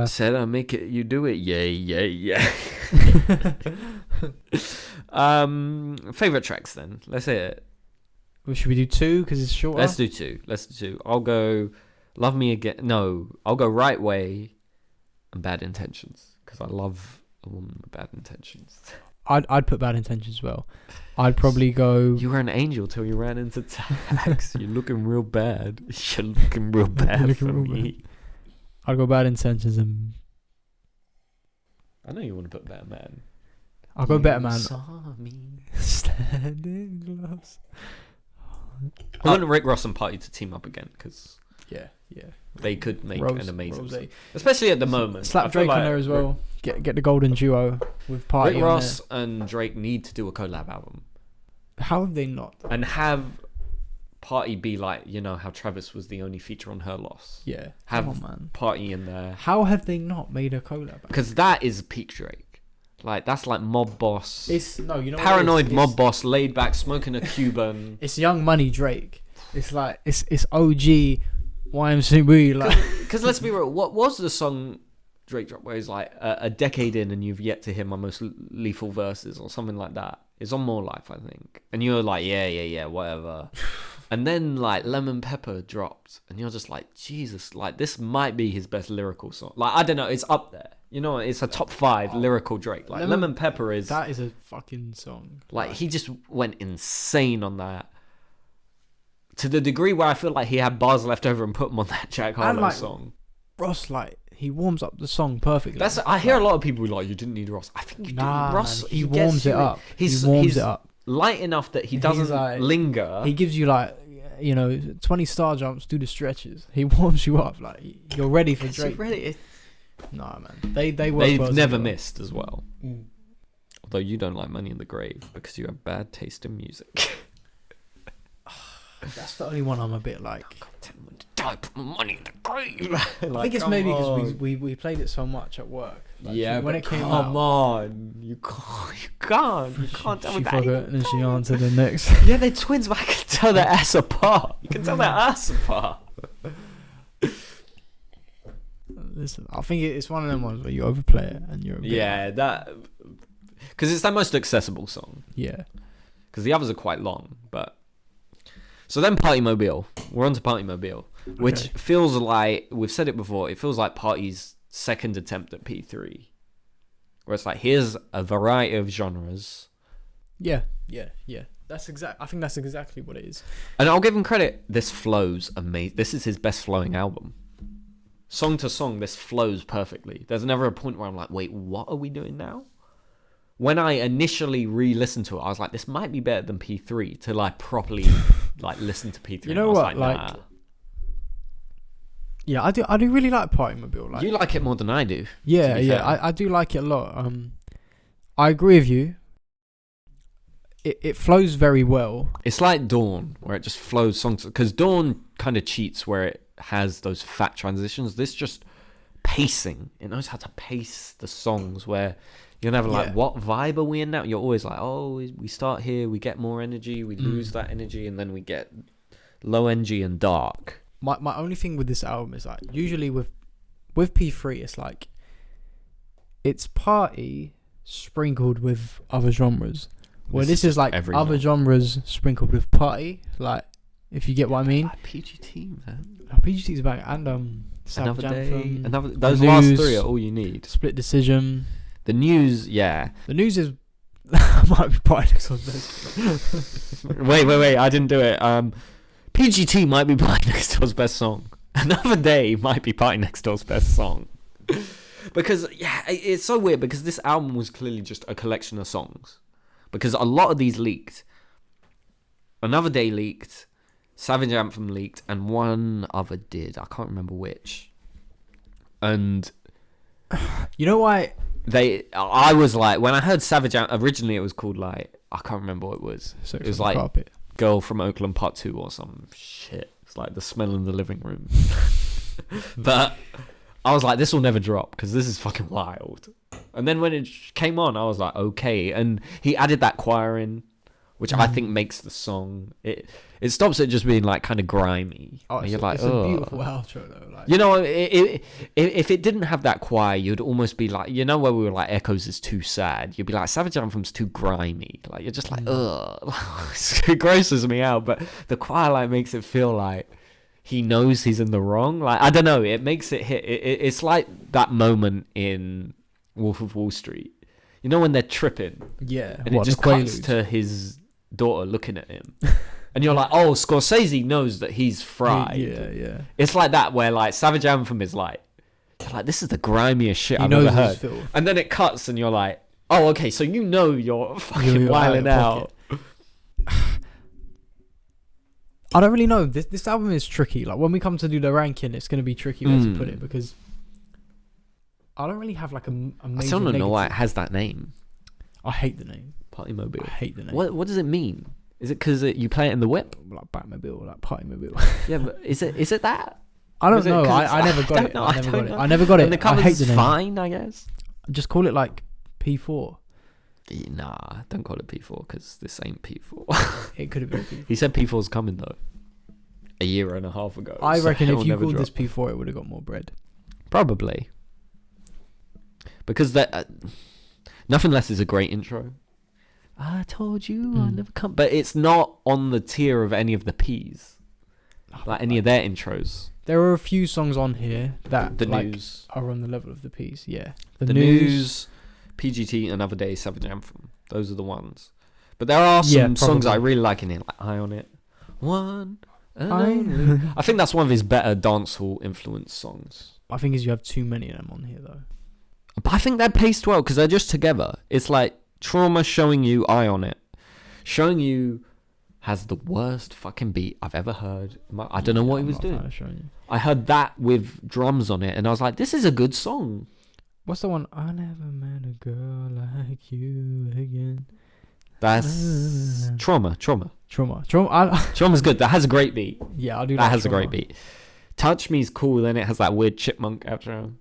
Said I make it, you do it. Yeah. Favorite tracks then. Let's hear it. Well, should we do 2 because it's shorter? Let's do two. I'll go Love Me Again. No, I'll go Right Way and Bad Intentions because I love a woman with bad intentions. I'd put Bad Intentions as well. I'd probably go... You were an angel till you ran into tags. You're looking real bad. You're looking real bad for me. I'd go Bad Intentions and... I know you want to put Better Man. I'll go Better Man. Saw me. Standing gloves. I want Rick Ross and Party to team up again because yeah, they could make an amazing song. Rose. Especially at the moment. Slap Drake on there as well. Get the golden duo with Party. Rick Ross and Drake need to do a collab album. How have they not? And have Party be like, you know how Travis was the only feature on Her Loss. Yeah, have Party in there. How have they not made a collab? Because that is peak Drake. Like that's like Mob Boss. Paranoid Mob Boss, laid back, smoking a Cuban. It's Young Money Drake. It's like it's OG YMCB. Like, because let's be real, what was the song Drake dropped where he's like a decade in and you've yet to hear my most lethal verses or something like that? It's on More Life, I think. And you're like, yeah, whatever. And then like Lemon Pepper dropped, and you're just like, Jesus, like this might be his best lyrical song. Like I don't know, it's up there. You know, it's a top 5 lyrical Drake. Like Lemon Pepper is... That is a fucking song. Like he just went insane on that. To the degree where I feel like he had bars left over and put them on that Jack Harlow song. Ross, like, he warms up the song perfectly. I hear a lot of people like, you didn't need Ross. I think you do. Ross, man, he warms it up. He warms it up. Light enough that he doesn't linger. He gives you like, 20 star jumps, do the stretches. He warms you up. Like, you're ready for Drake. Really, nah, man. They work. They've never missed as well. Although you don't like Money in the Grave because you have bad taste in music. That's the only one I'm a bit like. Put Money in the Grave. I think it's maybe because we played it so much at work. Like, yeah, when it came out. Come on, you can't tell me she that. forgot and she answered the next. Yeah, they're twins, but I can tell their ass apart. You can tell their ass apart. Listen, I think it's one of them ones where you overplay it and you're a bit that because it's their most accessible song. Yeah, because the others are quite long. But so then Partymobile, we're on to Partymobile, which feels like, we've said it before, it feels like Party's second attempt at P3, where it's like, here's a variety of genres. Yeah. I think that's exactly what it is. And I'll give him credit. This flows amazing. This is his best flowing album. Song to song, this flows perfectly. There's never a point where I'm like, wait, what are we doing now? When I initially re-listened to it, I was like, this might be better than P3, to like properly like listen to P3. You know what? Like, nah. Yeah, I do really like Partymobile. Like, you like it more than I do. Yeah, I do like it a lot. I agree with you. It flows very well. It's like Dawn, where it just flows songs, because Dawn kind of cheats where it has those fat transitions. This just pacing. It knows how to pace the songs, where you're never like, what vibe are we in now? You're always like, oh, we start here, we get more energy, we lose that energy, and then we get low energy and dark. My only thing with this album is like, usually with P3, it's like, it's party sprinkled with other genres. Where this is like other genres sprinkled with party, like, if you get what I mean. PGT, man. PGT's back, and Savage Anthem. Those last three are all you need. Split Decision. The News, yeah. The News is might be Party Next Door's best. Wait, I didn't do it. PGT might be Party Next Door's best song. Another Day might be Party Next Door's best song. Because, yeah, it's so weird, because this album was clearly just a collection of songs. Because a lot of these leaked. Another Day leaked. Savage Anthem leaked. And one other did. I can't remember which. And you know why? I was like, when I heard Savage Anthem, originally it was called like, I can't remember what it was. So it was like Carpet. Girl from Oakland Part 2 or some shit. It's like The Smell in the Living Room. But I was like, this will never drop because this is fucking wild. And then when it came on, I was like, okay. And he added that choir in, which I think makes the song. It stops it just being like kind of grimy. Oh, you're like, it's a beautiful outro though. Like, you know, if it didn't have that choir, you'd almost be like, you know, where we were like, Echoes is too sad. You'd be like, Savage Anthem's too grimy. Like, you're just like, ugh. It grosses me out. But the choir like makes it feel like he knows he's in the wrong. Like, I don't know. It makes it hit. It's like that moment in Wolf of Wall Street. You know when they're tripping? Yeah. And it just cuts to his daughter looking at him. And you're like, oh, Scorsese knows that he's fried. Yeah. It's like that where like Savage Anthem is like, you're like, this is the grimiest shit I've ever heard. And then it cuts and you're like, oh, okay, so you know you're fucking wilding out. I don't really know. This album is tricky. Like when we come to do the ranking, it's going to be tricky where to put it because I don't really have like a major I still don't know why it has that name. I hate the name. Partymobile. I hate the name. What does it mean? Is it because you play it in the whip? Like Batmobile, like Partymobile. Yeah, but is it that? I don't know. I never got it. I never got it. And the cover's I hate the name. fine, I guess. Just call it like P4. Nah, don't call it P4 because this ain't P4. It could have been P4. He said P4's coming though. A year and a half ago. I reckon if you called this P4, it would have got more bread. Probably. Because that Nothing Less is a great intro. I told you I'll never come. But it's not on the tier of any of the P's. Like any of their intros. There are a few songs on here that The like, News are on the level of the P's. Yeah. The News, PGT, Another Day, Savage Anthem. Those are the ones. But there are some songs I really like in here. Like Eye on It. One. I think that's one of his better dancehall influenced songs. I think you have too many of them on here though. But I think they're paced well because they're just together. It's like Trauma showing you Eye on It. Showing You has the worst fucking beat I've ever heard. I don't know what he was doing. I heard that with drums on it and I was like, this is a good song. What's the one? I never met a girl like you again. That's Trauma. Trauma's good. That has a great beat. Yeah, I do. That has a great beat. Touch Me's cool. Then it has that weird chipmunk after him.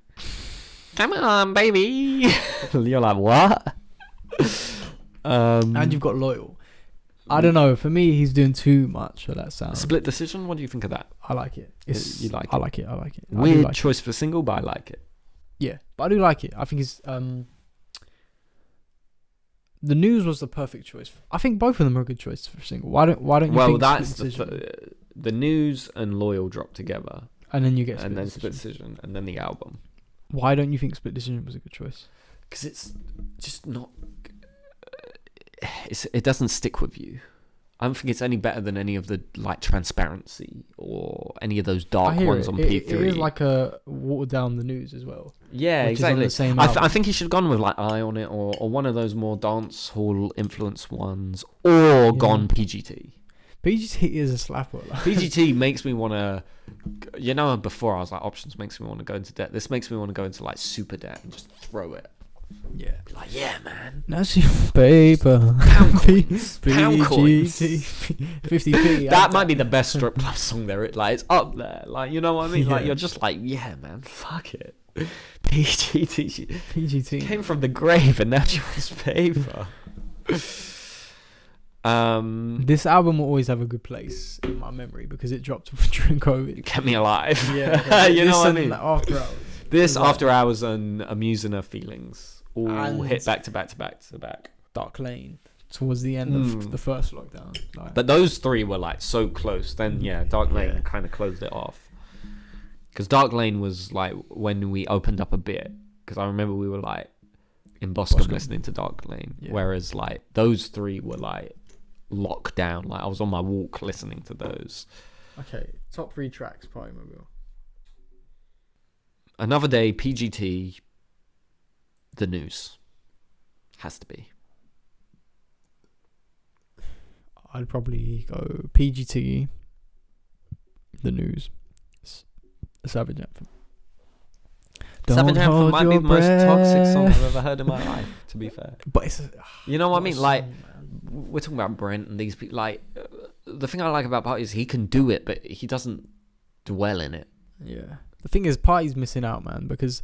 Come on, baby. You're like, what? And you've got Loyal. I don't know. For me, he's doing too much of that sound. Split Decision. What do you think of that? I like it. You like it? I like it. Weird choice for single, but I like it. Yeah, but I do like it. I think it's The News was the perfect choice. I think both of them are a good choice for single. Why don't you? Well, that's the News and Loyal drop together, and then you get Split Decision, and then the album. Why don't you think Split Decision was a good choice? Because it's just not. It doesn't stick with you. I don't think it's any better than any of the like Transparency or any of those dark ones on P3. It is like a watered down The News as well. Yeah, exactly. I think he should have gone with like Eye on It or one of those more dance hall influence ones or gone PGT. PGT is a slapper. PGT makes me want to, before I was like options makes me want to go into debt. This makes me want to go into like super debt and just throw it. Yeah. Be like, yeah, man. That's your paper. Pound coins. 50p. That might be the best strip club song there. Like, it's up there. Like, you know what I mean? Yeah. Like, you're just like, yeah, man, fuck it. PGT came from the grave and now she wants paper. This album will always have a good place in my memory because it dropped during COVID. It kept me alive. Yeah. You know what I mean? After Hours. This After Hours and Amusing Her Feelings all hit back to back to back to back. Dark Lane towards the end of the first lockdown. But those three were like so close. Then Dark Lane kind of closed it off. Because Dark Lane was like when we opened up a bit. Because I remember we were like in Boston listening to Dark Lane. Yeah. Whereas like those three were like locked down. Like I was on my walk listening to those. Okay, top 3 tracks, Partymobile. Another Day, PGT, The News. Has to be. I'd probably go PGT, The News, Savage Anthem. Savage Anthem might be the most toxic song I've ever heard in my life, to be fair. But it's... You know what I mean? Like, we're talking about Brent and these people. Like, the thing I like about Party is he can do it, but he doesn't dwell in it. Yeah. The thing is, Party's missing out, man, because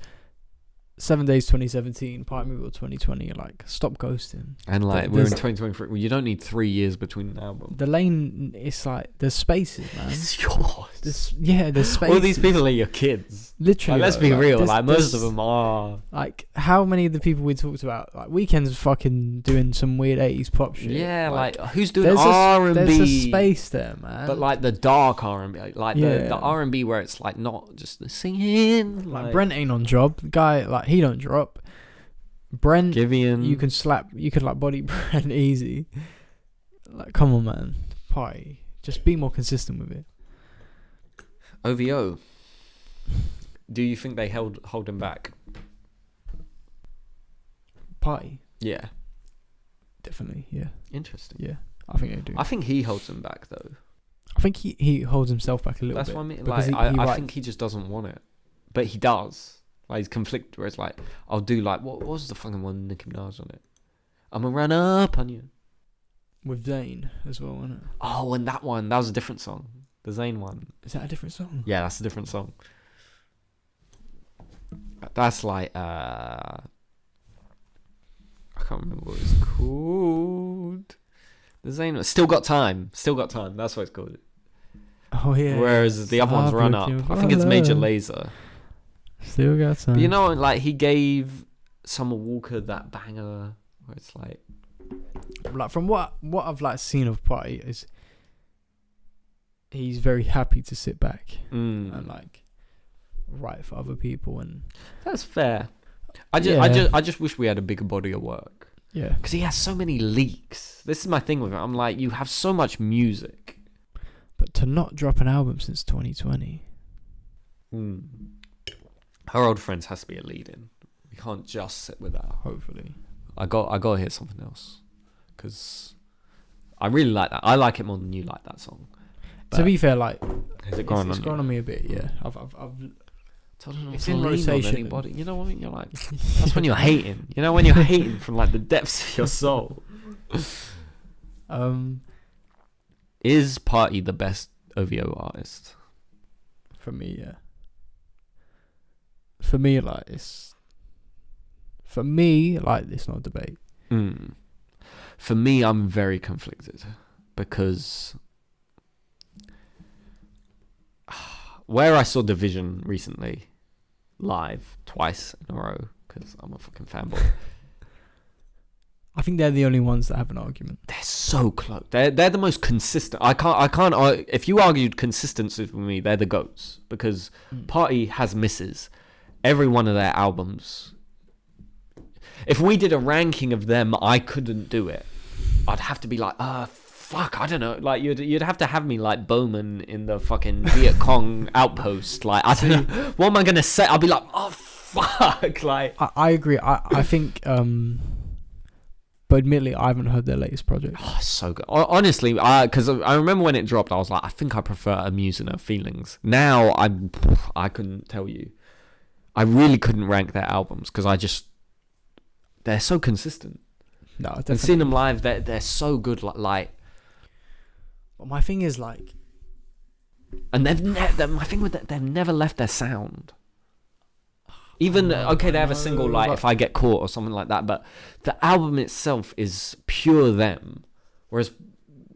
7 Days 2017, Partymobile 2020, like, stop ghosting. And like, we're in 2023. Well, you don't need 3 years between an album. The lane, it's like, there's spaces, man. It's yours. There's spaces. All these people are your kids. Literally. Like, let's be real. Like, most of them are. Like, how many of the people we talked about, like, Weeknd's fucking doing some weird 80s pop shit. Yeah, like who's doing R&B? There's a space there, man. But like the dark R&B, like the R&B where it's like not just the singing. Like Brent ain't on job. The guy, like, he don't drop. Brent, Giveon. you could like body Brent easy. Like, come on, man. Party. Just be more consistent with it. OVO. Do you think they hold him back? Party. Yeah. Definitely, yeah. Interesting. Yeah, I think they do. I think he holds him back though. I think he holds himself back a little bit. That's what I mean. Like, I think he just doesn't want it, but he does. Like, he's conflicted where it's like, I'll do like, what was the fucking one Nicki Minaj on it? I'm gonna run up on you. With Zayn as well, wasn't it? Oh, and that was a different song. The Zayn one. Is that a different song? Yeah, that's a different song. That's like, I can't remember what it's called. The Zayn, Still Got Time. That's what it's called. Oh yeah. Whereas the other one's Run Up. I think it's Major Lazer. Still Got Time. But you know, like, he gave Summer Walker that banger where it's like from what I've like seen of Party is he's very happy to sit back and like write for other people, and that's fair. I just wish we had a bigger body of work. Yeah, because he has so many leaks. This is my thing with him. I'm like, you have so much music, but to not drop an album since 2020. Her Old Friends has to be a lead-in. We can't just sit with that. Hopefully, I got to hear something else because I really like that. I like it more than you like that song. But to be fair, like, has it grown on you? It's grown on me a bit. Yeah, I've Told her not It's to in lean rotation. on anybody. You know what I mean? You're like, that's when you're hating. You know, when you're hating from like the depths of your soul. Is Party the best OVO artist? For me, yeah. For me, like it's not a debate. For me, I'm very conflicted because where I saw Division recently live twice in a row, because I'm a fucking fanboy. I think they're the only ones that have an argument. They're so close. They're the most consistent. I can't. If you argued consistency with me, they're the GOATs, because Party has misses. Every one of their albums. If we did a ranking of them, I couldn't do it. I'd have to be like, fuck, I don't know. Like you'd have to have me like Bowman in the fucking Viet Cong outpost. Like I don't know. What am I gonna say? I'll be like, oh fuck. Like I agree. I think. But admittedly, I haven't heard their latest project. Oh, so good. Honestly, because I remember when it dropped, I was like, I think I prefer Amuse and Her Feelings. Now I couldn't tell you. I really couldn't rank their albums because they're so consistent. No, definitely. And seeing them live, they're so good. Like, but my thing is like, and my thing with that, they've never left their sound. Even they have a single like If I Get Caught or something like that, but the album itself is pure them. Whereas,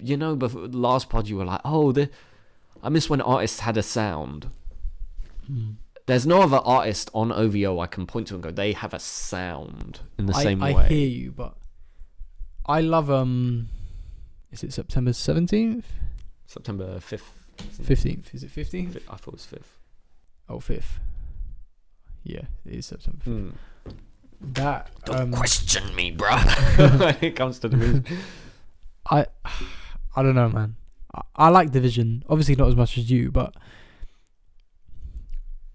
before the last pod you were like, I miss when artists had a sound. There's no other artist on OVO I can point to and go, they have a sound in the same way. I hear you, but I love is it September 17th? September 5th. 15th. Is it 15th? I thought it was 5th. Oh, 5th. Yeah, it is September 5th. That don't question me, bruh. When it comes to the music. I don't know, man. I like Division. Obviously not as much as you, but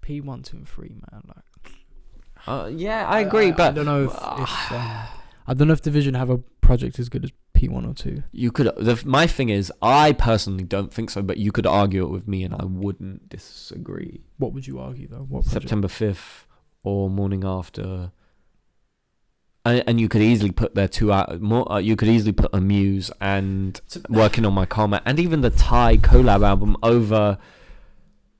P1, 2, and 3, man. Like, yeah, I agree, but I don't know if I don't know if Division have a project as good as P1 or 2. You could. My thing is, I personally don't think so, but you could argue it with me, and I wouldn't disagree. What would you argue though? What project? September 5th or Morning After. And you could easily put their two out more. You could easily put Amuse and Working on My Karma, and even the Thai collab album over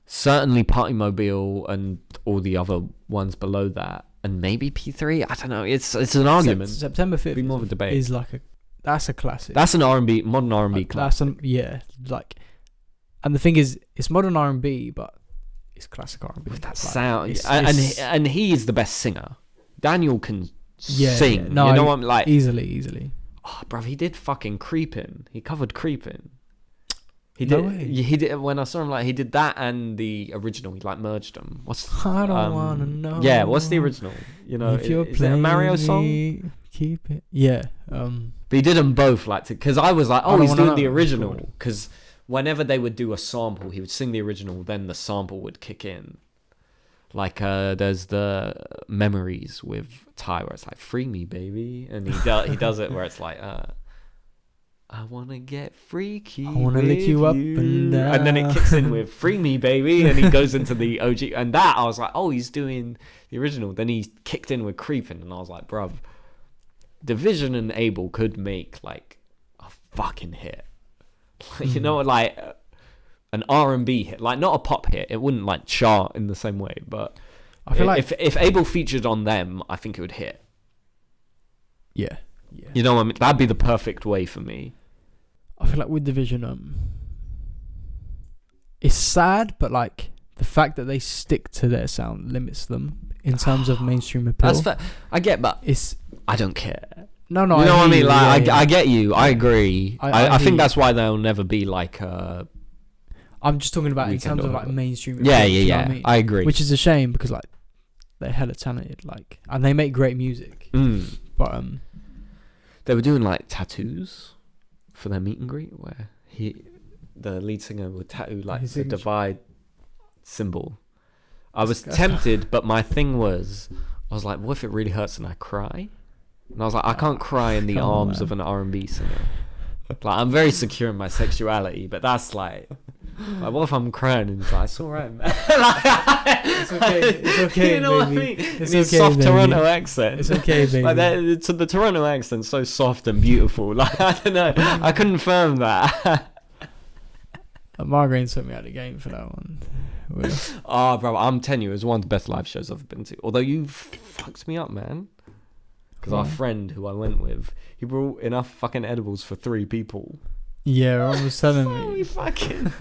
certainly Partymobile and all the other ones below that, and maybe P3. I don't know. It's an argument. September 5th be more of a debate. Is like that's a classic. That's an R&B, modern R&B classic. And the thing is, it's modern R&B, but it's classic R&B with that sound. And he is the best singer. Daniel can sing. Yeah. No, you know what I'm like? Easily. Oh, bruv, he did fucking Creepin'. He covered Creepin'. He did when I saw him, like he did that and the original. He like merged them. I don't wanna know. Yeah, what's the original? If you're is it a Mario song? Keep it. Yeah. But he did them both, like, because I was like, he's doing the original. Because whenever they would do a sample, he would sing the original, then the sample would kick in. Like there's the Memories with Ty, where it's like, "Free me, baby," and he does it where it's like, "I wanna get freaky, I wanna lick you up and down," and then it kicks in with "Free me, baby," and he goes into the OG, and that I was like, he's doing the original. Then he kicked in with Creepin', and I was like, bruv, Division and Abel could make like a fucking hit. You know, like an R&B hit, like not a pop hit. It wouldn't like chart in the same way, but I feel like if Abel featured on them, I think it would hit. Yeah. You know what I mean? That'd be the perfect way for me. I feel like with Division, it's sad, but like the fact that they stick to their sound limits them in terms of mainstream appeal. That's fair. I get, but I don't care. No, you know what I mean? Like, yeah. I get you. I agree. I think that's why they'll never be like. I'm just talking about in terms of like mainstream appeal. Yeah. You know what I mean? I agree. Which is a shame because like they're hella talented, like, and they make great music. But they were doing like tattoos for their meet and greet, where the lead singer would tattoo like the divide symbol. I was tempted, but my thing was, I was like, what if it really hurts and I cry? And I was like, I can't cry in the arms of an R&B singer. Like, I'm very secure in my sexuality, but that's like, Like, what if I'm crying and it's like, it's alright, man. It's okay. It's okay. You know baby. what I mean? It's It's okay, soft baby. Toronto accent. It's okay, baby. Like the Toronto accent's so soft and beautiful. Like, I don't know. I couldn't confirm that. Margaret took me out of the game for that one. Oh, bro, I'm telling you, it was one of the best live shows I've been to. Although you fucked me up, man. Because our friend who I went with, he brought enough fucking edibles for 3 people. Yeah, Ron was telling So me. fucking...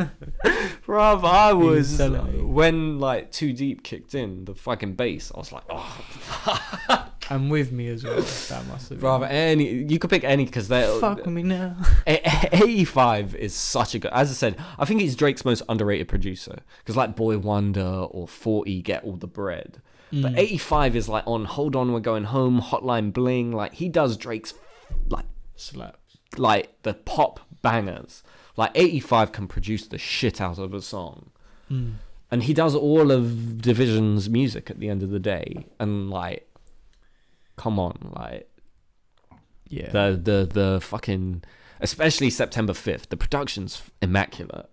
Bruv, I was... telling me. When, like, Too Deep kicked in, the fucking bass, I was like, oh, And with me as well. That must have been. Bruv, you could pick any, because they're... Fuck with me now. 85 is such a good... As I said, I think he's Drake's most underrated producer. Because, like, Boy Wonder or 40 get all the bread. But 85 is, like, on Hold On, We're Going Home, Hotline Bling. Like, he does Drake's, like... Slap. Like, the pop bangers. Like, 85 can produce the shit out of a song. And he does all of Division's music at the end of the day. And, like... Come on, like... Yeah. The fucking... Especially September 5th. The production's immaculate.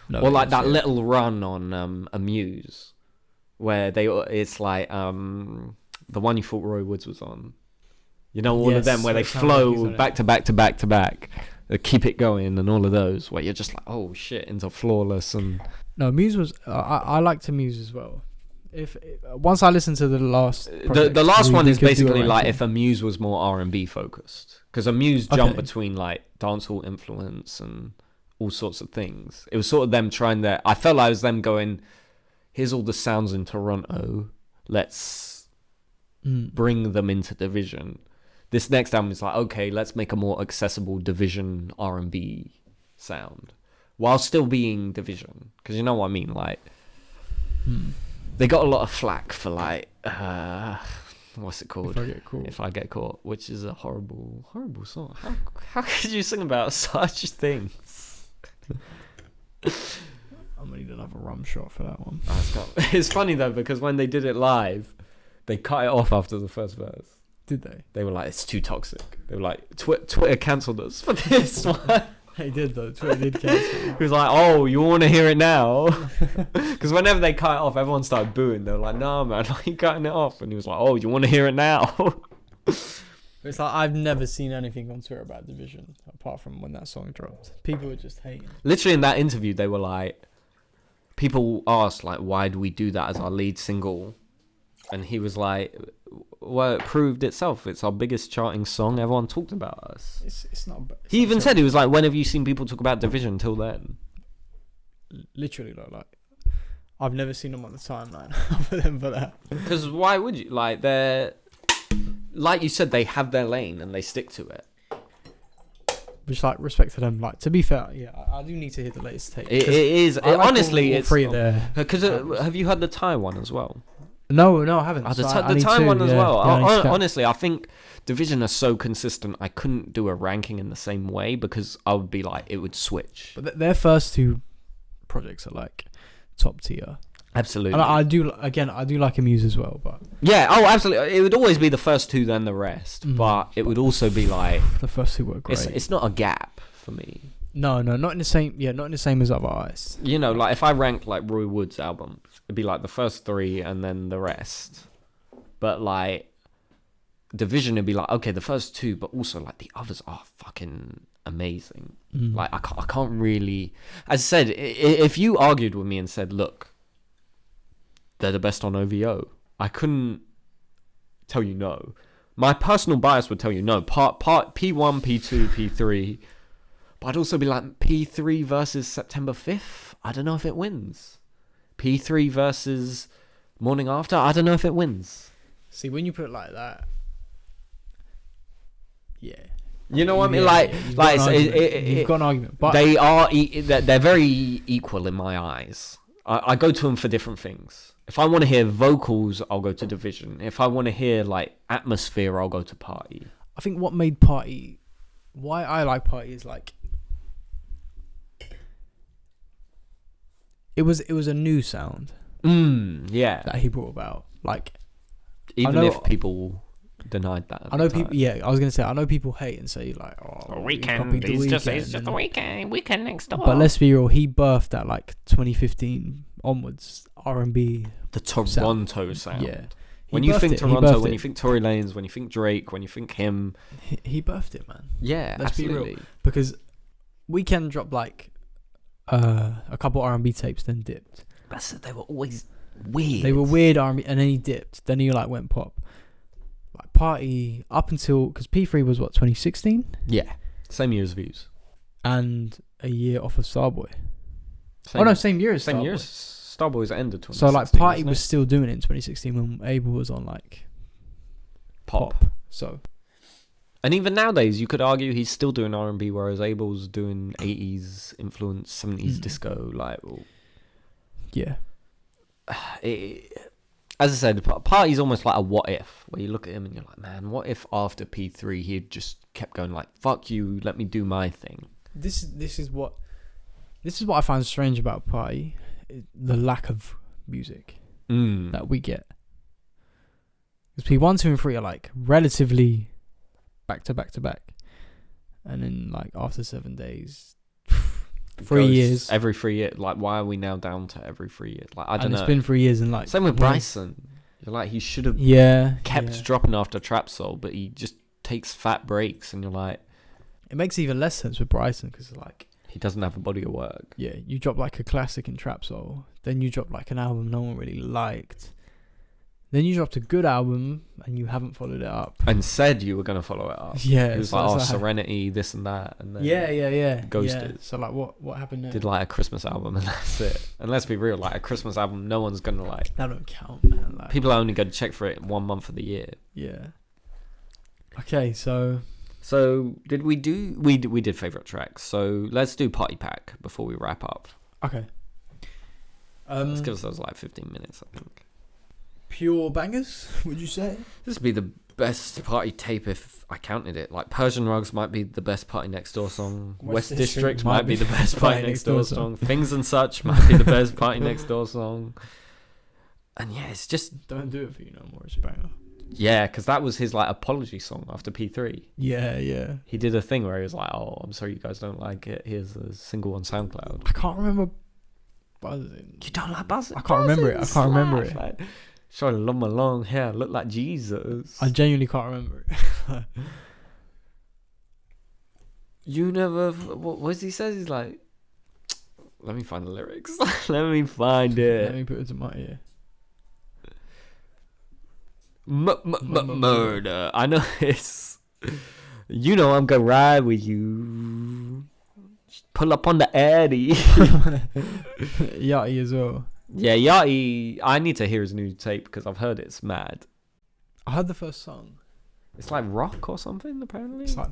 No, Or, like, that little run on Amuse. Where it's like the one you thought Roy Woods was on. You know, all of them where they flow back to back to back to back. They keep it going and all of those where you're just like, oh shit, into Flawless and... No, Muse was... I liked Muse as well. Once I listened to the last... The last one is basically like if Amuse was more R&B focused. Because Amuse jumped between like dancehall influence and all sorts of things. It was sort of them trying their... I felt like it was them going... Here's all the sounds in Toronto. Let's bring them into Division. This next album is like, okay, let's make a more accessible Division R&B sound while still being Division. Because you know what I mean? Like, they got a lot of flack for like, what's it called? If I Get Caught, which is a horrible, horrible song. How could you sing about such things? I'm gonna need another rum shot for that one. It's funny though because when they did it live, they cut it off after the first verse. Did they? They were like, "It's too toxic." They were like, "Twitter cancelled us for this one." They did though. Twitter did cancel. He was like, "Oh, you want to hear it now?" Because whenever they cut it off, everyone started booing. They were like, "No, man, why are you cutting it off?" And he was like, "Oh, you want to hear it now?" It's like I've never seen anything on Twitter about Division apart from when that song dropped. People were just hating. Literally in that interview, they were like. People asked, like, why do we do that as our lead single? And he was like, well, it proved itself. It's our biggest charting song. Everyone talked about us. It's not... He even said, he was like, when have you seen people talk about Division till then? Literally, like I've never seen them on the timeline other than for that. Because why would you? Like, they're... Like you said, they have their lane and they stick to it. Which, like, respect to them. Like, to be fair, yeah, I do need to hear the latest take. It is honestly, all it's three there. Because have you heard the Thai one as well? No, I haven't. The Thai one as well. Honestly, I think Division are so consistent. I couldn't do a ranking in the same way because I would be like, it would switch. But their first 2 projects are like top tier. Absolutely. And I do like Amuse as well, but yeah, absolutely. It would always be the first 2, then the rest. But it would also be like the first 2 were great. It's not a gap for me. No, not in the same. Yeah, not in the same as other artists. You know, like if I ranked like Roy Wood's albums, it'd be like the first 3 and then the rest. But like Division, it'd be like okay, the first 2, but also like the others are fucking amazing. Like I can't really. As I said, if you argued with me and said, look. They're the best on OVO. I couldn't tell you no. My personal bias would tell you no. Part P1, P2, P3. But I'd also be like, P3 versus September 5th? I don't know if it wins. P3 versus Morning After? I don't know if it wins. See, when you put it like that, yeah. You know what I mean? You've got an argument. But they're very equal in my eyes. I go to them for different things. If I want to hear vocals, I'll go to Division. If I want to hear like atmosphere, I'll go to Party. I think what made why I like Party is like it was a new sound. Yeah. That he brought about. Like even if people denied that. I know people. Yeah, I was gonna say I know people hate and say like, "Oh, Weeknd, he's just the Weeknd next door." But let's be real, he birthed that like 2015 onwards R&B. The Toronto sound. Yeah. When you think Toronto, when you think Tory Lanez, when you think Drake, when you think him, he birthed it, man. Yeah, let's absolutely. be real. Because Weeknd dropped like a couple R&B tapes, then dipped. That's it. They were always weird. They were weird R&B, and then he dipped. Then he like went pop. Like Party up until because P3 was what 2016. Yeah, same year as Views, and a year off of Starboy. Same year as Starboy. Starboy's ended 2016. So like Party was still doing it in 2016 when Abel was on like pop. So, and even nowadays, you could argue he's still doing R&B, whereas Abel's doing 80s influence, 70s disco. Like, yeah. As I said, Party's almost like a what if, where you look at him and you're like, man, what if after P3 he had just kept going like, fuck you, let me do my thing. This is what I find strange about Party, the lack of music that we get. Because P1, 2, and 3 are like relatively back to back to back, and then like after 7 days, 3 years, every 3 years. Like, why are we now down to every 3 years? Like, I don't know. It's been 3 years and like same with Bryson. You're like, he should have kept dropping after Trap Soul, but he just takes fat breaks, and you're like, it makes even less sense with Bryson because like he doesn't have a body of work. Yeah, you drop like a classic in Trap Soul, then you drop like an album no one really liked, then you dropped a good album and you haven't followed it up and said you were going to follow it up. Yeah, it was like, Serenity, this and that, and then ghosted. Yeah. So like, what happened there? Did like a Christmas album and that's it. And let's be real, like a Christmas album, no one's gonna like. That don't count, man. Like, people are only going to check for it 1 month of the year. Yeah. Okay, so did we do? We did favorite tracks. So let's do Party Pack before we wrap up. Okay. Let's give ourselves like 15 minutes, I think. Pure bangers, would you say? This would be the best party tape if I counted it. Like Persian Rugs might be the best Party Next Door song. West District might be the best Party Next Door song. Things and Such might be the best Party Next Door song. And yeah, it's just Don't Do It For You No More. It's a banger. Yeah, because that was his like apology song after P3. Yeah. He did a thing where he was like, "Oh, I'm sorry you guys don't like it. Here's a single on SoundCloud." I can't remember Buzzing. You don't like Buzzing? I can't remember it. Like, sorry, I love my long hair. I look like Jesus. I genuinely can't remember it. You never. What does he say? He's like, let me find the lyrics. Let me find it. Let me put it to my ear. Murder. I know it's. You know I'm gonna ride with you. Pull up on the Addy. Yachty as well. Yeah, Yachty. I need to hear his new tape because I've heard it's mad. I heard the first song. It's like rock or something, apparently. It's like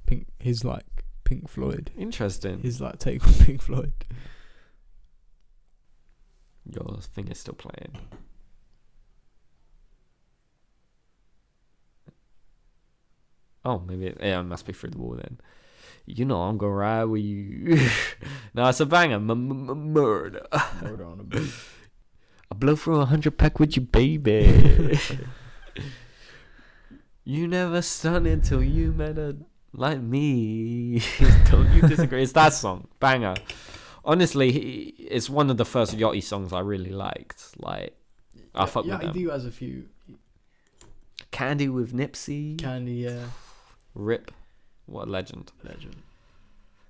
Pink. His like Pink Floyd. Interesting. His like take on Pink Floyd. Your thing is still playing. Oh, maybe it must be Through the Wall then. You know I'm gonna ride with you. No, it's a banger. Murder. Murder on a beat. I blow through 100 pack with you, baby. You never stunned until you met a like me. Don't you disagree? It's that song, banger. Honestly, it's one of the first Yachty songs I really liked. Like, I fuck with them. Yachty has a few. Candy with Nipsey. Candy, yeah. Rip. What a legend.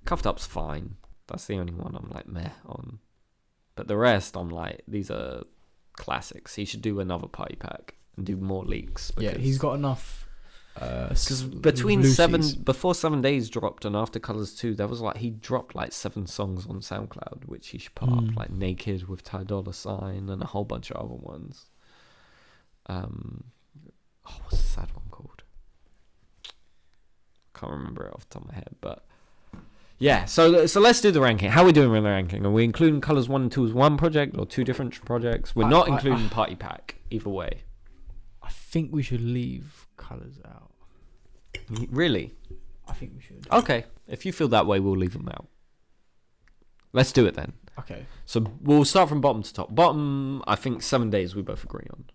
Cuffed Up's fine. That's the only one I'm like meh on. But the rest, I'm like, these are classics. He should do another Party Pack and do more leaks. Yeah, he's got enough. Because between before 7 Days dropped and after Colours 2, there was like, he dropped like 7 songs on SoundCloud, which he should put up, like Naked with Ty Dolla $ign and a whole bunch of other ones. What's the sad one called? Can't remember it off the top of my head, but yeah. So let's do the ranking. How are we doing with the ranking? Are we including Colours 1 and 2 as one project or two different projects? We're not including Party Pack either way. I think we should leave Colours out. Really? I think we should. Okay, if you feel that way, we'll leave them out. Let's do it then. Okay. So we'll start from bottom to top. Bottom, I think 7 Days we both agree on.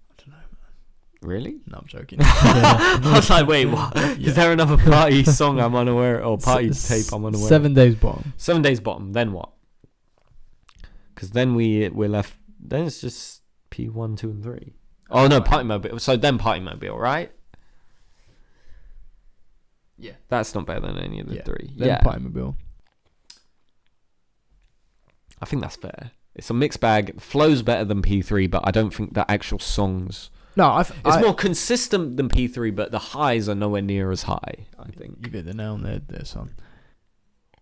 I don't know. Really? No, I'm joking. I was like, wait, what? Is there another party song I'm unaware or party tape I'm unaware 7 Days Bottom. 7 Days Bottom. Then what? Because then we're left. Then it's just P1, 2, and 3. Oh no, Partymobile. So then Partymobile, right? Yeah. That's not better than any of the three. Then Partymobile. I think that's fair. It's a mixed bag. Flow's better than P3, but I don't think the actual songs. No, it's more consistent than P3, but the highs are nowhere near as high, I think. You hit the nail on there, son.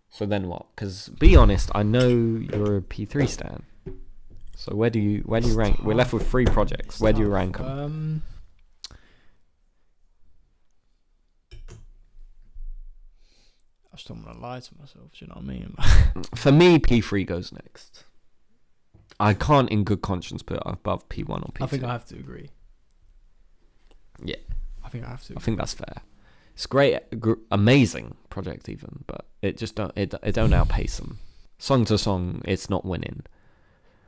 So then what? Because be honest, I know you're a P3 stan. So where do you rank? We're left with 3 projects. Where do you rank them? I just don't want to lie to myself. Do you know what I mean? For me, P3 goes next. I can't, in good conscience, put it above P1 or P2. I think I have to agree. Yeah, I think I have to. I think that's fair. It's great, amazing project even, but it just don't outpace them. Song to song, it's not winning.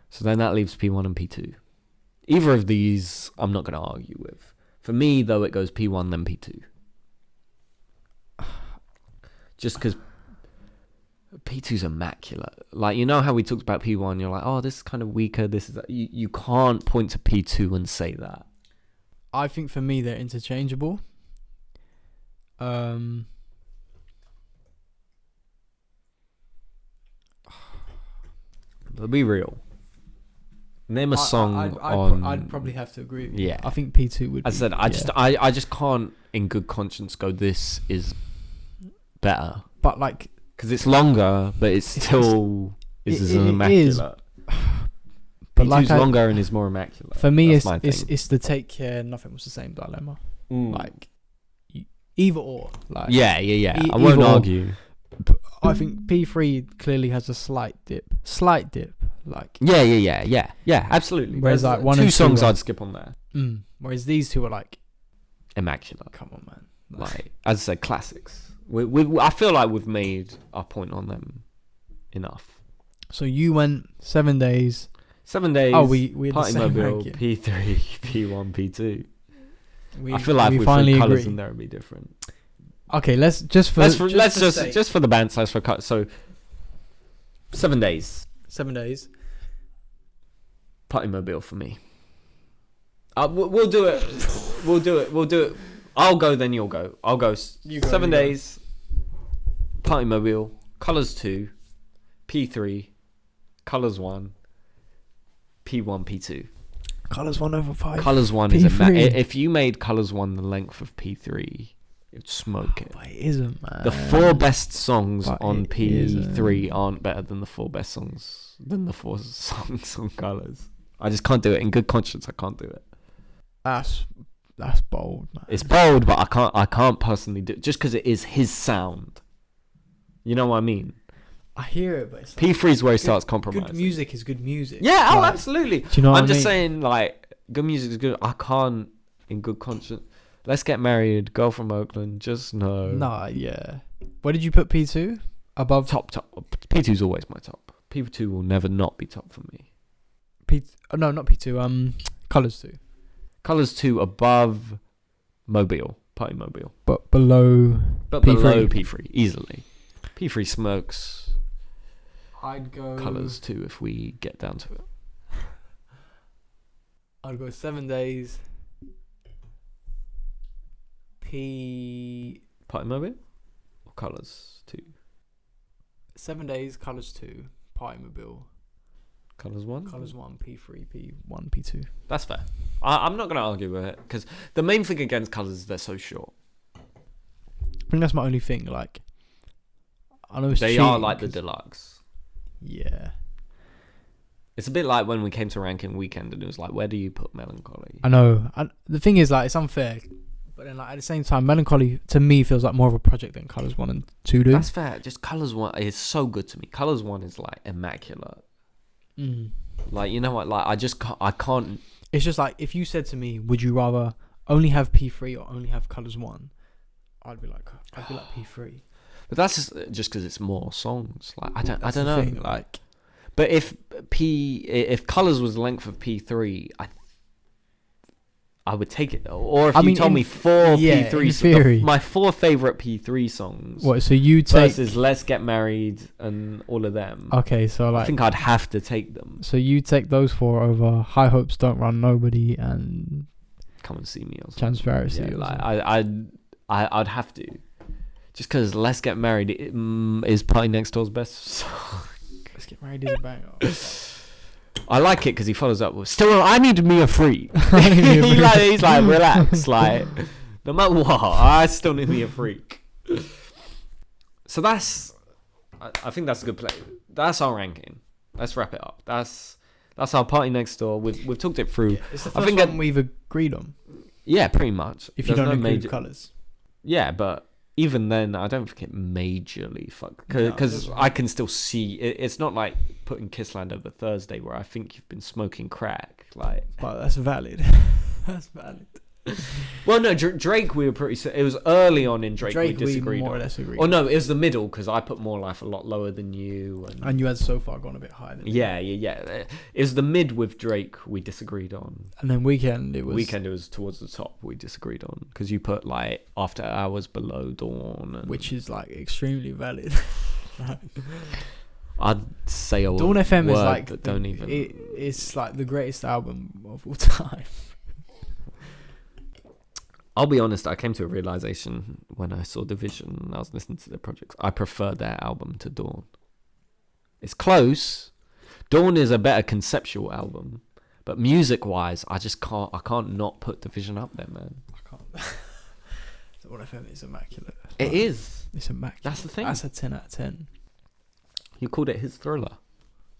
So then that leaves P1 and P2. Either of these, I'm not going to argue with. For me, though, it goes P1 then P2. Just because P2's immaculate. Like, you know how we talked about P1, you're like, oh, this is kind of weaker, this is that. You can't point to P2 and say that. I think for me they're interchangeable. But be real. Name a song on. I'd probably have to agree with you. Yeah. I think P2 would. As I said, I just can't, in good conscience, go. This is better. But like, because it's longer, but it's still is immaculate. But P2's longer and is more immaculate. For me, it's the Take Care. Nothing was the same dilemma. Like, either or. Like, yeah. I won't argue. I think P3 clearly has a slight dip. Like, yeah, absolutely. Whereas like one 2 and songs 2 I'd skip on there. Whereas these 2 are like immaculate. Come on, man. Like, as I said, classics. I feel like we've made our point on them enough. So you went 7 days. 7 days. Oh, we had the same Partymobile, ranking. P3, P1, P2. We I feel like we if we finally threw colours agree. in there, it'd be different. Okay, let's just for the band size for cut. So 7 days. 7 days. Partymobile for me. We'll do it. We'll do it. I'll go, then you'll go. I'll go. 7 days. Partymobile. Colours 2. P3. Colours 1. P1, P2. Colours 1 over 5. Colours 1 P3. is if you made Colours 1 the length of P3, it'd smoke it. But it isn't, man. The 4 best songs on P3 isn't. aren't better than the 4 best songs than the 4 songs on Colours. I just can't do it. In good conscience, I can't do it. That's bold, man. It's bold, but I can't personally do it just because it is his sound. You know what I mean? I hear it, but it's P3 is where he starts compromising. Good music is good music. Yeah, like, absolutely. Do you know what I'm I just mean? saying, like, good music is good. I can't, in good conscience. Let's get married. Girl from Oakland. Just no. Nah, yeah. Where did you put P2? Above Top. P2's always my top. P2 will never not be top for me. No, not P2. Colours 2. Colours 2 above Mobile. Partymobile. But below. But P3. below P3 easily. P3 smokes. I'd go Colours 2 if we get down to it. I'd go 7 days. Partymobile or Colours 2? 7 days. Colours 2. Partymobile. Colours 1? Colours 1. P3. P1. P2. That's fair. I'm not going to argue with it because the main thing against Colours is they're so short. I think that's my only thing. Like, I know it's they cheating are like the deluxe. Yeah. It's a bit like when we came to ranking Weeknd and it was like, where do you put Melancholy? I know. And the thing is, like, it's unfair. But then, like, at the same time, Melancholy to me feels like more of a project than Colours 1 and 2 do. That's fair. Just Colours 1 is so good to me. Colours 1 is like immaculate. Like, you know what? Like, I can't. It's just like, if you said to me, would you rather only have P3 or only have Colours 1? I'd be like P3. But that's just because it's more songs. Like, I don't know. Thing, like, but if Colours was the length of P3, I would take it though. Or if you told me 4 P3 my 4 favorite P3 songs. What? So you take versus Let's Get Married and all of them. Okay, so like I think I'd have to take them. So you take those 4 over High Hopes, Don't Run Nobody, and Come and See Me or something. Transparency. Yeah, like I'd have to, just because Let's Get Married is Party Next Door's best song. Let's Get Married is a banger. I like it because he follows up with "Still, I need me a freak." He's like, relax, like no matter what, I still need me a freak. So I think that's a good play. That's our ranking. Let's wrap it up. That's our Party Next Door. We've talked it through. Yeah, it's the first one we've agreed on. Yeah, pretty much. If you don't include colours. Yeah, but even then, I don't think it majorly fuck, because I can still see it's not like putting Kissland over Thursday where I think you've been smoking crack. Like, but that's valid. That's valid. Well, no, Drake, we were pretty. It was early on in Drake we disagreed. We more or less agreed. Oh no, it was the middle because I put More Life a lot lower than you, and you had So Far gone a bit higher than yeah. It was the mid with Drake we disagreed on, and then Weeknd it was towards the top we disagreed on because you put like After Hours below Dawn, which is like extremely valid. I'd say Dawn FM is like it's like the greatest album of all time. I'll be honest, I came to a realization when I saw Division and I was listening to their projects. I prefer their album to Dawn. It's close. Dawn is a better conceptual album. But music-wise, I can't not put Division up there, man. I can't. Dawn FM is immaculate. It is. It's immaculate. That's the thing. That's a 10 out of 10. You called it his thriller.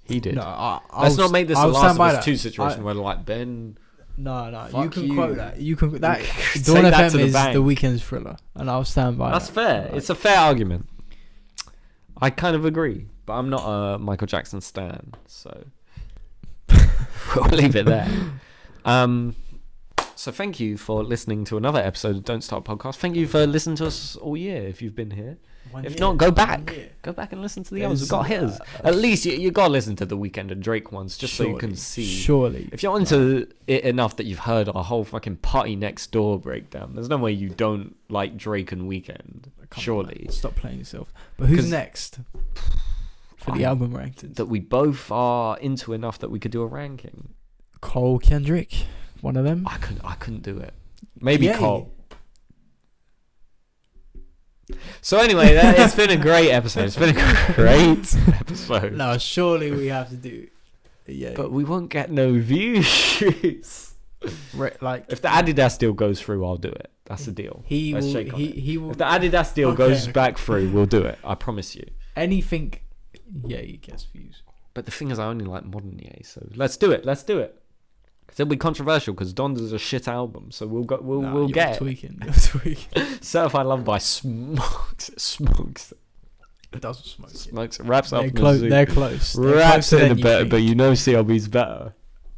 He did. No, Let's not make this a Last of Us 2 situation where like Ben... No, you can quote that. You can that. Dawn FM is the Weeknd's thriller, and I'll stand by. That's fair. It's a fair argument. I kind of agree, but I'm not a Michael Jackson stan, so we'll leave it there. So thank you for listening to another episode of Don't Start Podcast. Thank you for listening to us all year if you've been here. If not, go back and listen to the others. We've got hitters. At least you got to listen to the Weeknd and Drake ones just so you can see. Surely. If you're into it enough that you've heard our whole fucking Party Next Door breakdown, there's no way you don't like Drake and Weeknd. Surely. Stop playing yourself. But who's next for the album rankings? That we both are into enough that we could do a ranking. Cole, Kendrick, one of them. I couldn't do it. Maybe Cole. So anyway, it's been a great episode. It's been a great episode. No, surely we have to do. Yeah, but we won't get no views. Like if the Adidas deal goes through, I'll do it. That's the deal. He will. If the Adidas deal goes back through, we'll do it. I promise you. Anything. Yeah, he gets views. But the thing is, I only like modern Ye, so let's do it. It'll be controversial because Don's is a shit album, so we'll get tweaking. Certified Love by Smokes. It doesn't smoke. Smokes. Raps up. They're close. Raps in a better, but you know CLB's better.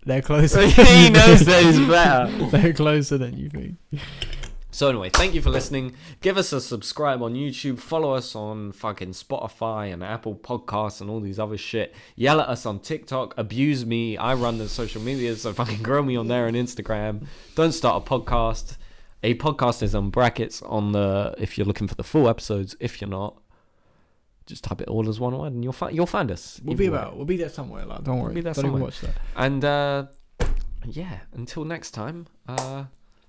They're closer. He knows that he's better. They're closer than you think. So anyway, thank you for listening. Give us a subscribe on YouTube. Follow us on fucking Spotify and Apple Podcasts and all these other shit. Yell at us on TikTok. Abuse me. I run the social media, so fucking grow me on there and Instagram. Don't Start a Podcast. A podcast is on brackets on the if you're looking for the full episodes. If you're not, just type it all as one word and you'll find us. We'll be there somewhere. Like, don't worry. We'll be there don't somewhere. Even watch that. And yeah, until next time.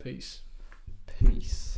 Peace. Peace.